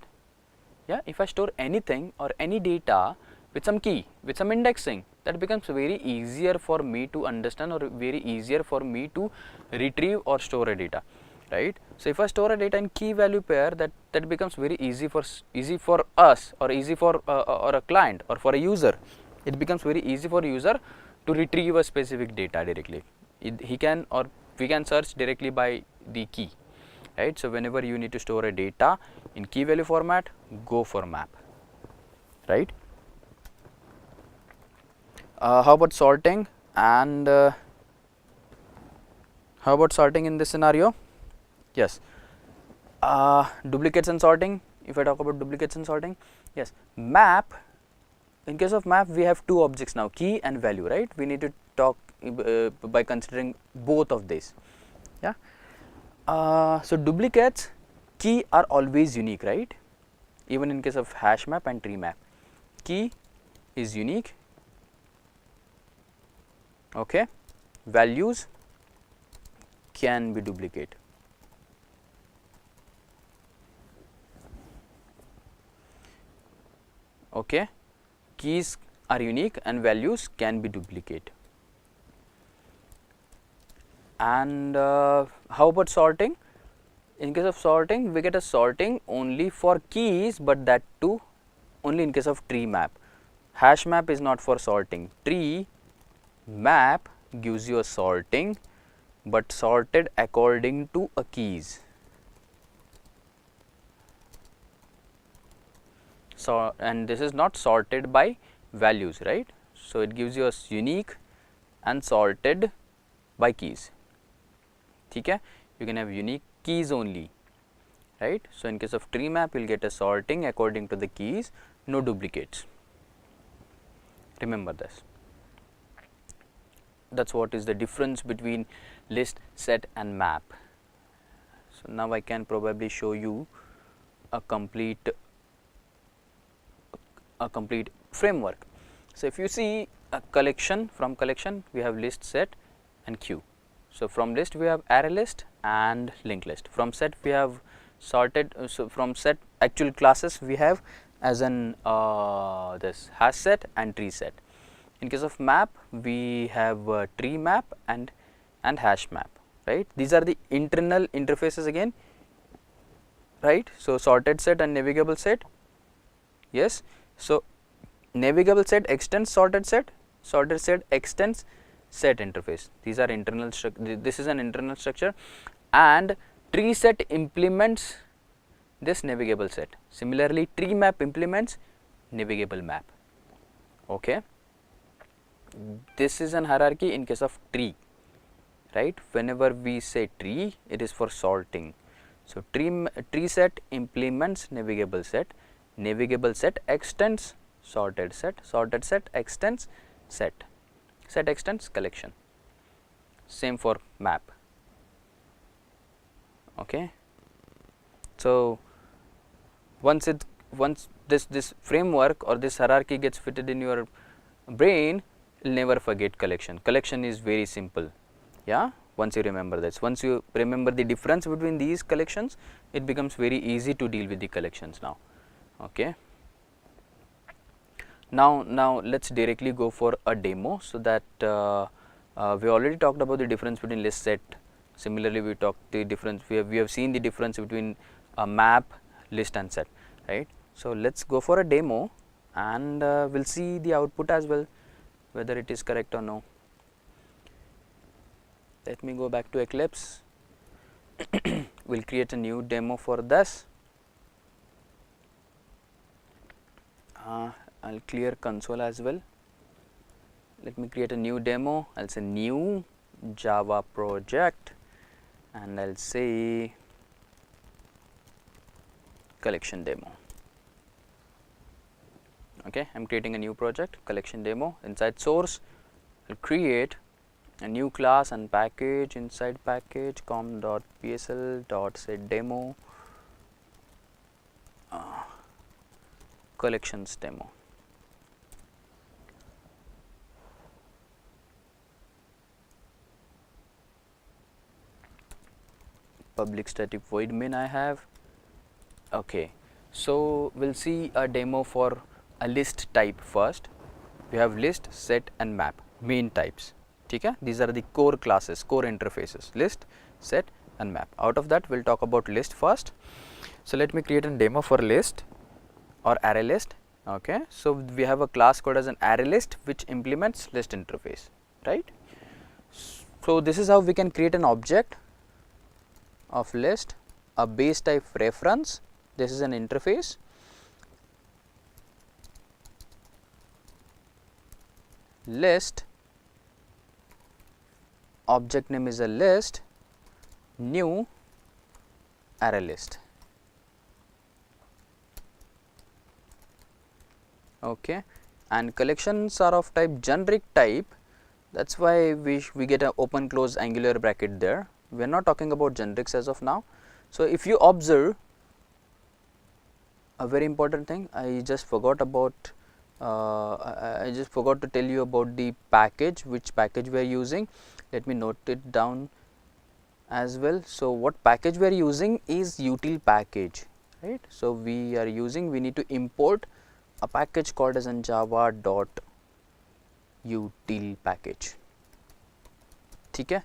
Yeah, if I store anything or any data with some key, with some indexing, that becomes very easier for me to understand or very easier for me to retrieve or store a data, right. So if I store a data in key value pair, that becomes very easy for us or easy for or a client or for a user. It becomes very easy for user to retrieve a specific data directly. He can or we can search directly by the key, right. So whenever you need to store a data in key value format, go for map, right. How about sorting and how about sorting in this scenario? Yes, duplicates and sorting. If I talk about duplicates and sorting, yes, map. In case of map, we have two objects now, key and value, right. We need to talk by considering both of these. Yeah. So duplicates, key are always unique, right. Even in case of hash map and tree map, key is unique. Okay. Values can be duplicate. Okay. Keys are unique and values can be duplicate. And how about sorting? In case of sorting, we get a sorting only for keys, but that too only in case of tree map. Hash map is not for sorting. Tree map gives you a sorting, but sorted according to a keys. So and this is not sorted by values, right. So it gives you a unique and sorted by keys. Okay, you can have unique keys only, right. So in case of tree map, you will get a sorting according to the keys, no duplicates. Remember this. That's what is the difference between list, set and map. So now I can probably show you a complete framework. So if you see a collection, from collection we have list, set and queue. So from list we have array list and linked list. From set we have sorted, so from set actual classes we have as an this hash set and tree set. In case of map we have tree map and hash map, right. These are the internal interfaces again, right. So sorted set and navigable set, yes. So navigable set extends sorted set extends set interface. These are internal this is an internal structure, and tree set implements this navigable set. Similarly, tree map implements navigable map. Okay. This is an hierarchy in case of tree, right. Whenever we say tree, it is for sorting. So tree set implements navigable set extends sorted set extends set extends collection. Same for map. Okay. So once this framework or this hierarchy gets fitted in your brain, you'll never forget collection. Collection is very simple, yeah. Once you remember this, once you remember the difference between these collections, it becomes very easy to deal with the collections now. Okay. Now let's directly go for a demo, so that we already talked about the difference between list set. Similarly, we talked the difference, we have seen the difference between a map, list and set, right. So let's go for a demo, and we'll see the output as well, whether it is correct or no. Let me go back to Eclipse. We'll create a new demo for this. I'll clear console as well. Let me create a new demo. I'll say new Java project, and I'll say collection demo. Okay, I'm creating a new project, collection demo. Inside source, I'll create a new class and package. Inside package com.psl.set demo collections demo. Public static void main I have. Okay, so we'll see a demo for a list type first. We have list, set and map, main types. Okay? These are the core classes, core interfaces, list, set and map. Out of that, we'll talk about list first. So let me create a demo for list or array list. Okay, so we have a class called as an array list which implements list interface, right. So this is how we can create an object of list, a base type reference. This is an interface. List, object name is a list, new array list. Okay, and collections are of type generic type. That's why we get an open close angular bracket there. We are not talking about generics as of now. So if you observe a very important thing, I just forgot about I just forgot to tell you about the package, which package we are using. Let me note it down as well. So what package we are using is util package, right. So we need to import a package called as in java.util package. Okay,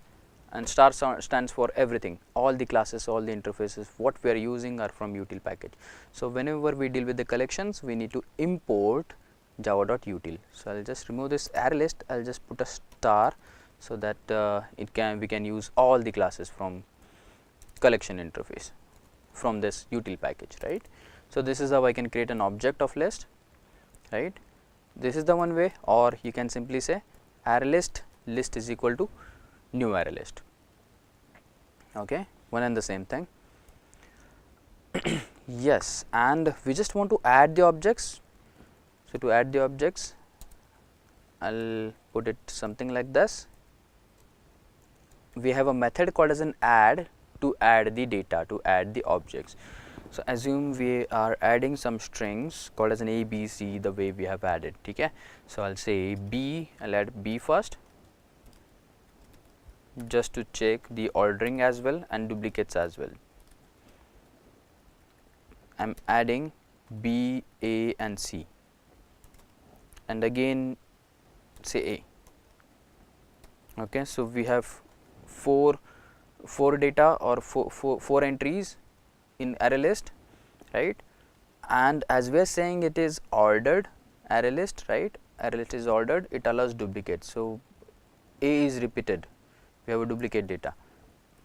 and star stands for everything, all the classes, all the interfaces what we are using are from util package. So whenever we deal with the collections, we need to import java.util. So I'll just remove this array list, I'll just put a star, so that we can use all the classes from collection interface from this util package, right. So this is how I can create an object of list, right. This is the one way, or you can simply say array list is equal to new array list. Okay, one and the same thing. Yes, and we just want to add the objects. So to add the objects, I'll put it something like this. We have a method called as an add to add the data, to add the objects. So assume we are adding some strings called as an a, b, c, the way we have added. Okay, so I'll say b, I'll add b first, just to check the ordering as well and duplicates as well. I am adding B, A and C, and again say A. Okay, so we have four data or four entries in array list, right? And as we are saying, it is ordered array list, right? Array list is ordered, it allows duplicate. So A is repeated, we have a duplicate data.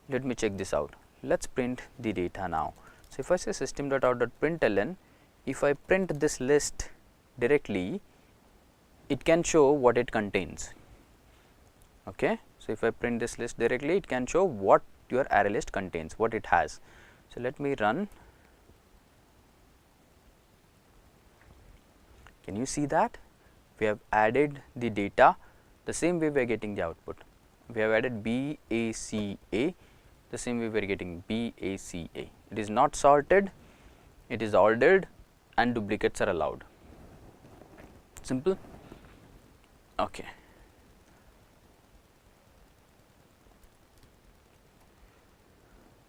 Let me check this out. Let's print the data now. So if I say system.out.println, if I print this list directly, it can show what it contains. Okay, so if I print this list directly, it can show what your array list contains, what it has. So let me run. Can you see that? We have added the data the same way we are getting the output. We have added B, A, C, A, the same way we are getting B, A, C, A. It is not sorted, it is ordered and duplicates are allowed. Simple? Okay.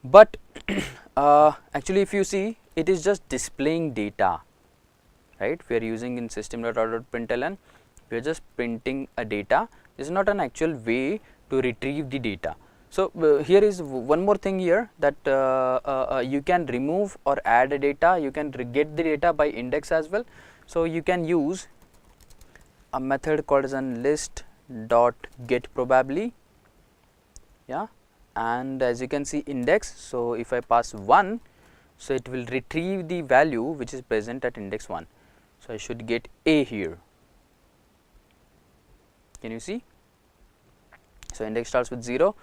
But actually if you see, it is just displaying data, right? We are using in system.out.println, we are just printing a data. This is not an actual way to retrieve the data. So here is one more thing here, that you can remove or add a data, you can get the data by index as well. So you can use a method called as an list.getProbably, yeah, and as you can see index. So if I pass 1, so it will retrieve the value which is present at index 1. So I should get A here. Can you see? So index starts with 0,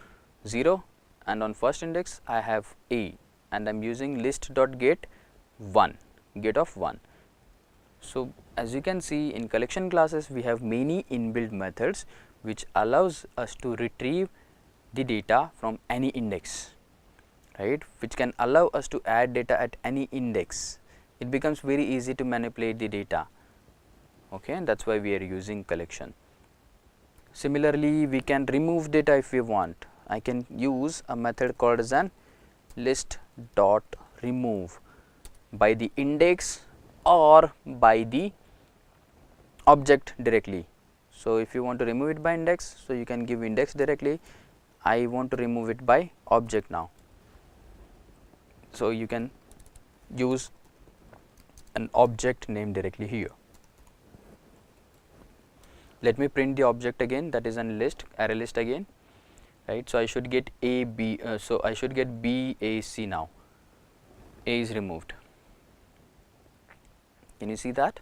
0, and on first index I have A, and I am using list.get 1, get of 1. So as you can see, in collection classes we have many inbuilt methods which allows us to retrieve the data from any index, right, which can allow us to add data at any index. It becomes very easy to manipulate the data, okay, and that is why we are using collection. Similarly, we can remove data if we want. I can use a method called as an list.remove by the index or by the object directly. So if you want to remove it by index, so you can give index directly. I want to remove it by object now. So you can use an object name directly here. Let me print the object again, that is an list, array list again, right. So I should get A, B, so I should get B, A, C now. A is removed. Can you see that?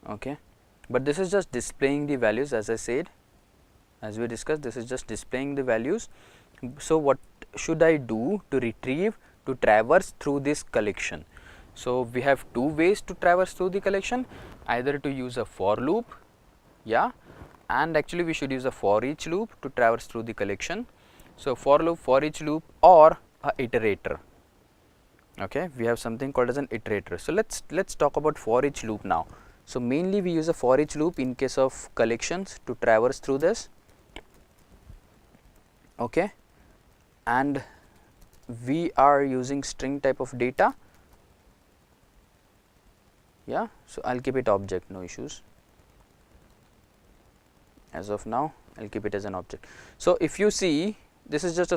Okay. But this is just displaying the values, as I said, as we discussed, this is just displaying the values. So what should I do to retrieve, to traverse through this collection? So we have two ways to traverse through the collection, either to use a for loop, yeah, and actually we should use a for each loop to traverse through the collection. So for loop, for each loop, or a iterator. Okay, we have something called as an iterator. So let's talk about for each loop now. So mainly we use a for each loop in case of collections to traverse through this, okay, and we are using string type of data, yeah. So I'll keep it object, no issues. As of now, I'll keep it as an object. So if you see, this is just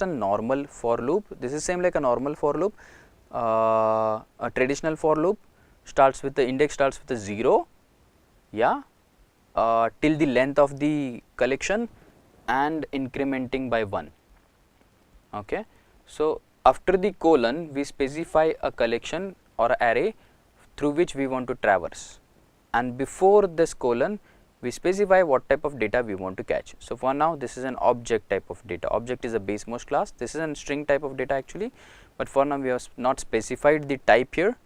a normal for loop. This is same like a normal for loop. A traditional for loop starts with the index starts with a 0, yeah, till the length of the collection and incrementing by 1. Okay. So after the colon, we specify a collection or array through which we want to traverse, and before this colon we specify what type of data we want to catch. So for now, this is an object type of data. Object is a base most class. This is a string type of data actually, but for now we have not specified the type here.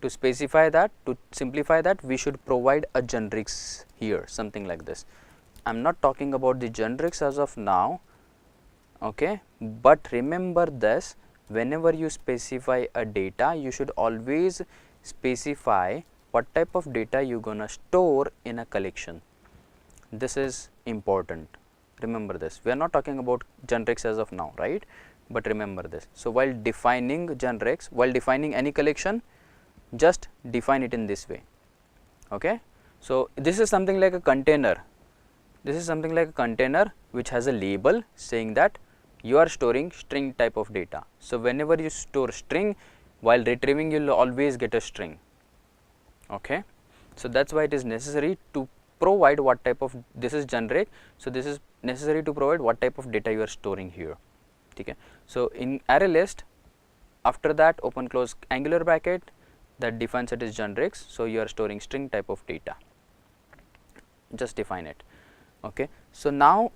To specify that, to simplify that, we should provide a generics here, something like this. I am not talking about the generics as of now, okay, but remember this, whenever you specify a data, you should always specify what type of data you gonna store in a collection. this is important. Remember this. We are not talking about generics as of now, right? But remember this. So, while defining generics, while defining any collection, just define it in this way. Okay. So, this is something like a container. This is something like a container which has a label saying that you are storing string type of data. So, whenever you store string, while retrieving you will always get a string. Okay. So, that is why it is necessary to provide what type of, this is generic. So, this is necessary to provide what type of data you are storing here. Okay. So, in array list, after that open close angular bracket that defines it as generics. So, you are storing string type of data, just define it. Okay. So, now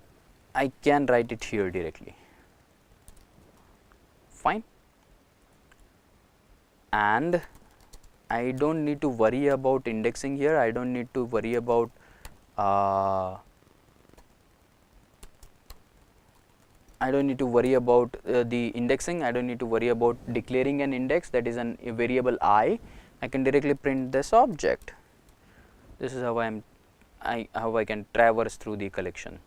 I can write it here directly, fine, and I do not need to worry about indexing here, I do not need to worry about the indexing, I do not need to worry about declaring an index, that is a variable I can directly print this object. This is how how I can traverse through the collection.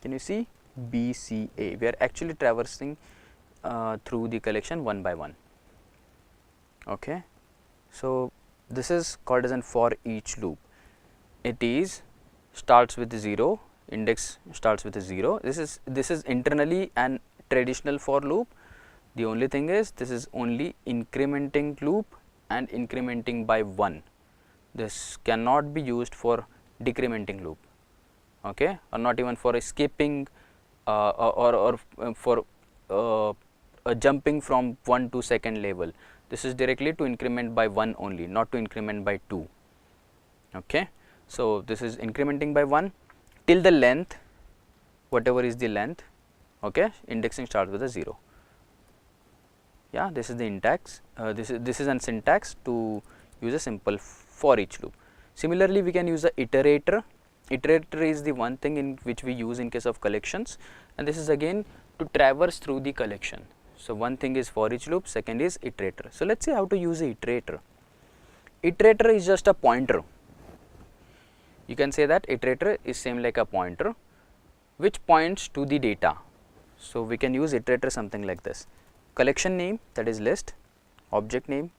Can you see B, C, A? We are actually traversing through the collection one by one. Okay. So, this is called as an for each loop. It is starts with 0, index starts with 0. This is internally an traditional for loop. The only thing is this is only incrementing loop and incrementing by 1. This cannot be used for decrementing loop, okay, or not even for escaping or for jumping from 1 to second level. This is directly to increment by 1 only, not to increment by 2. Okay. So, this is incrementing by 1 till the length, whatever is the length. Okay. Indexing starts with a 0. Yeah, this is the syntax. This is an syntax to use a simple for each loop. Similarly, we can use a iterator. Iterator is the one thing in which we use in case of collections, and this is again to traverse through the collection. So, one thing is for each loop, second is iterator. So, let us see how to use a iterator. Iterator is just a pointer. You can say that iterator is same like a pointer which points to the data. So, we can use iterator something like this: collection name, that is list, object name,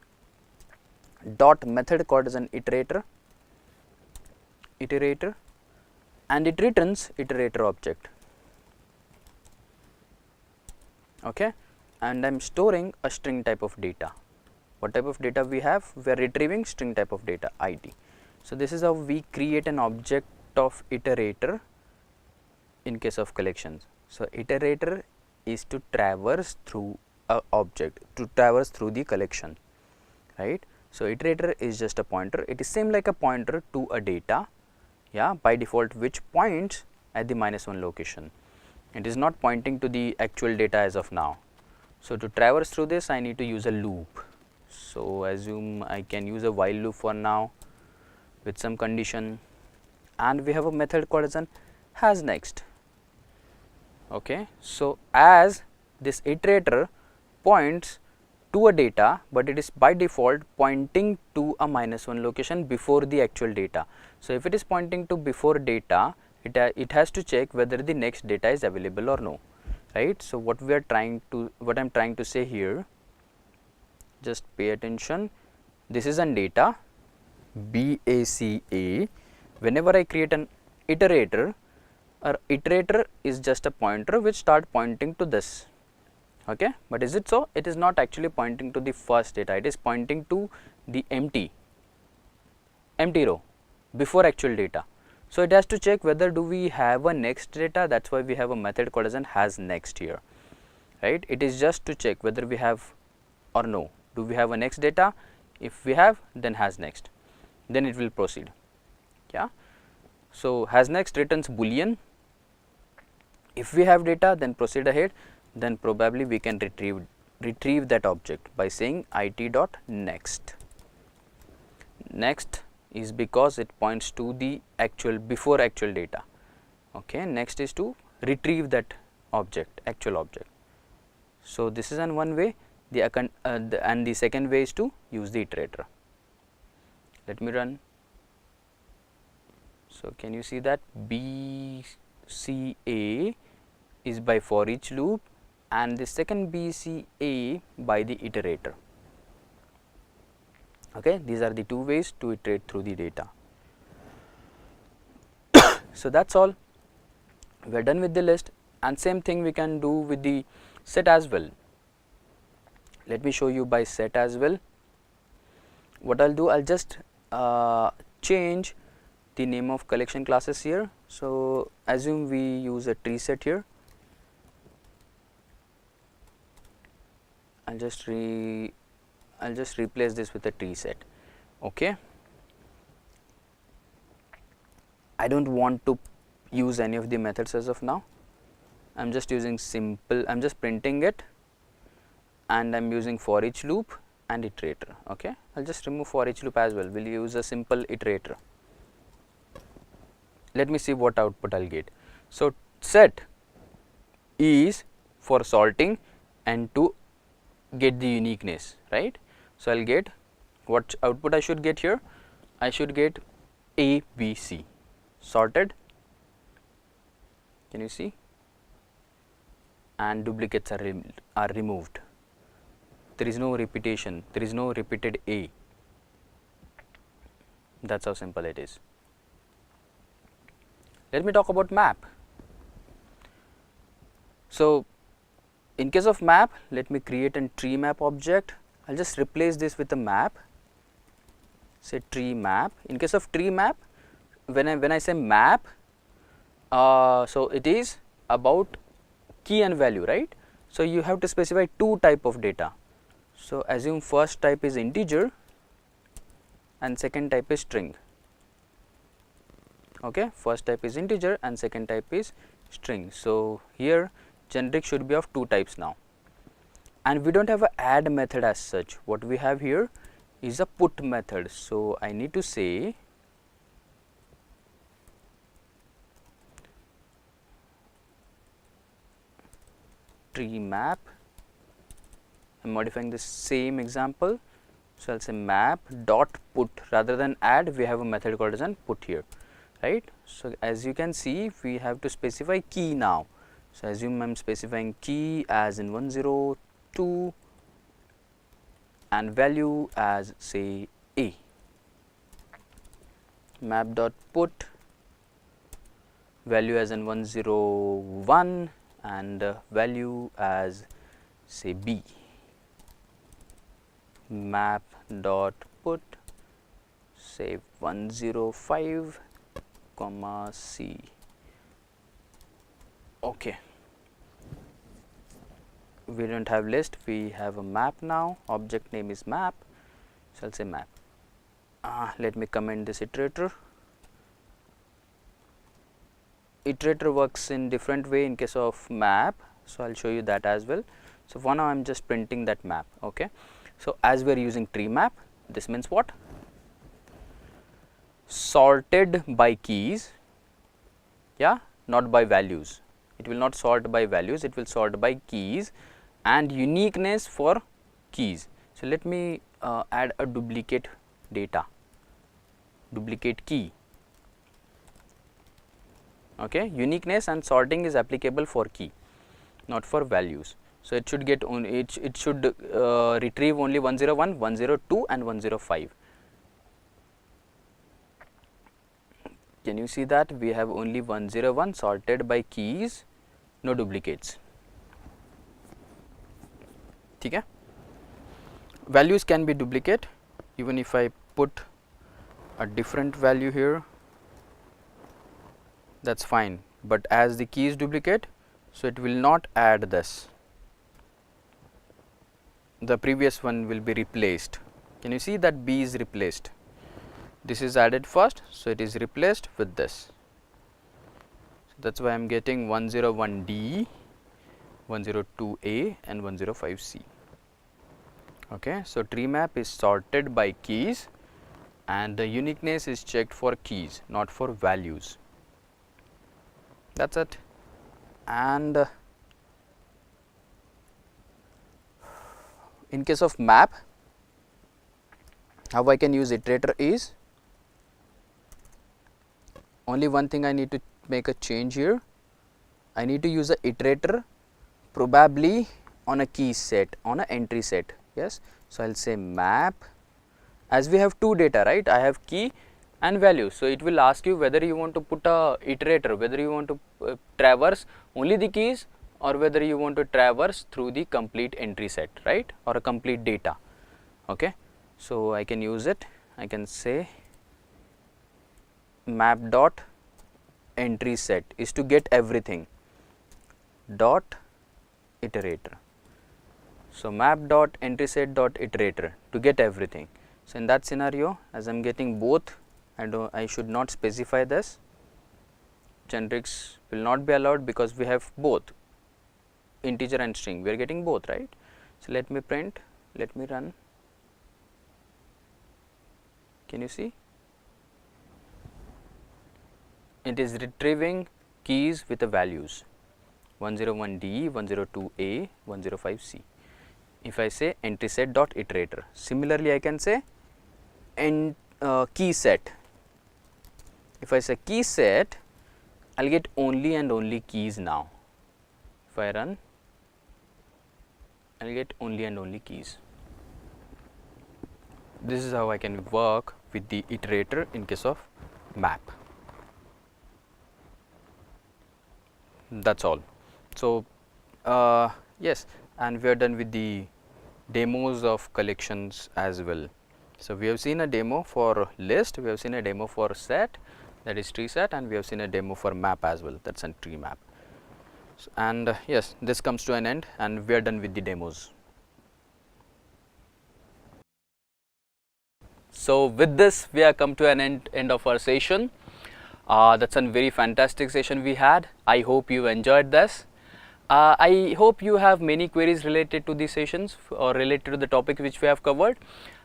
dot method called as an iterator, and it returns iterator object. Okay. And I am storing a string type of data. What type of data we have? We are retrieving string type of data ID. So, this is how we create an object of iterator in case of collections. So, iterator is to traverse through a object, to traverse through the collection, right. So, iterator is just a pointer. It is same like a pointer to a data, yeah, by default, which points at the -1 location. It is not pointing to the actual data as of now. So, to traverse through this, I need to use a loop. So, assume I can use a while loop for now with some condition, and we have a method called as an has next. Okay. So, as this iterator points to a data, but it is by default pointing to a -1 location before the actual data. So, if it is pointing to before data, it has to check whether the next data is available or no, right. So, what I am trying to say here, just pay attention, this is an data BACA. Whenever I create an iterator, or iterator is just a pointer which start pointing to this, okay. But is it so? It is not actually pointing to the first data, it is pointing to the empty row before actual data. So, it has to check whether do we have a next data, that is why we have a method called as an has next here, right. It is just to check whether we have or no, do we have a next data. If we have, then has next, then it will proceed. Yeah. So, has next returns boolean. If we have data, then proceed ahead, then probably we can retrieve that object by saying it dot next. Next is because it points to the actual before actual data. Okay. Next is to retrieve that object, actual object. So, this is an one way, and the second way is to use the iterator. Let me run. So can you see that BCA is by for each loop and the second BCA by the iterator. Okay, these are the two ways to iterate through the data. So that's all. We are done with the list, and same thing we can do with the set as well. Let me show you by set as well. What I'll do, I'll just change the name of collection classes here. So assume we use a tree set here. I'll just replace this with a tree set. Okay, I don't want to use any of the methods as of now. I'm just using simple, I'm just printing it, and I'm using for each loop and iterator. Okay, I'll just remove for each loop as well. We'll use a simple iterator. Let me see what output I'll get. So set is for sorting and to get the uniqueness, right? So I'll get what output I should get here. I should get A, B, C sorted. Can you see? And duplicates are removed. There is no repetition. There is no repeated A. That's how simple it is. Let me talk about map. So in case of map, let me create a tree map object. I'll just replace this with a map. Say tree map. In case of tree map, when I say map, so it is about key and value, right? So you have to specify two type of data. So assume first type is integer and second type is string. Okay, first type is integer and second type is string. So here generic should be of two types now, and we don't have a add method as such. What we have here is a put method. So I need to say tree map. I'm modifying the same example. So I'll say map dot put. Rather than add, we have a method called as an put here, right? So as you can see, we have to specify key now. So assume I'm specifying key as in 102 and value as say A. Map dot put value as in 101 and value as say B. Map dot put say 105 comma C. Okay, we don't have list, we have a map now. Object name is map, so I'll say map. Let me comment this iterator. Iterator works in different way in case of map, so I'll show you that as well. So for now I'm just printing that map. Okay, so as we are using tree map, this means what? Sorted by keys, yeah, not by values. It will not sort by values, it will sort by keys and uniqueness for keys. So let me add a duplicate data, duplicate key. Okay, uniqueness and sorting is applicable for key, not for values. So it should get only it should retrieve only 101, 102 and 105. Can you see that we have only 101 sorted by keys, no duplicates. Okay, values can be duplicate. Even if I put a different value here, that's fine, but as the key is duplicate, so it will not add this. The previous one will be replaced. Can you see that B is replaced? This is added first, so it is replaced with this. So that's why I am getting 101D, 102A and 105C. Okay, so tree map is sorted by keys and the uniqueness is checked for keys, not for values. That's it. And in case of map, how I can use iterator is only one thing I need to make a change here. I need to use a iterator probably on a key set, on a entry set. Yes, so I'll say map, as we have two data, right? I have key and value, so it will ask you whether you want to put a iterator, whether you want to traverse only the keys or whether you want to traverse through the complete entry set, right, or a complete data. Okay, so I can use it. I can say map dot entry set is to get everything dot iterator. So map dot entry set dot iterator to get everything. So in that scenario, as I am getting both, and I should not specify this, generics will not be allowed because we have both integer and string, we are getting both, right. So let me print, let me run. Can you see? It is retrieving keys with the values 101D, 102A, 105C. If I say entry set dot iterator, similarly I can say key set. If I say key set, I will get only and only keys now. If I run, I will get only and only keys. This is how I can work with the iterator in case of map. That's all. So yes, and we are done with the demos of collections as well. So we have seen a demo for list, we have seen a demo for set, that is tree set, and we have seen a demo for map as well, that's a tree map. So, and yes, this comes to an end and we are done with the demos. So with this we have come to an end of our session. That's a very fantastic session we had. I hope you enjoyed this. I hope you have many queries related to these sessions or related to the topic which we have covered.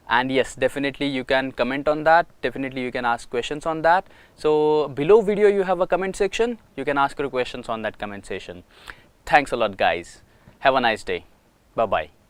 And yes, definitely you can comment on that, definitely you can ask questions on that. So below video you have a comment section, you can ask your questions on that comment section. Thanks a lot guys, have a nice day, bye bye.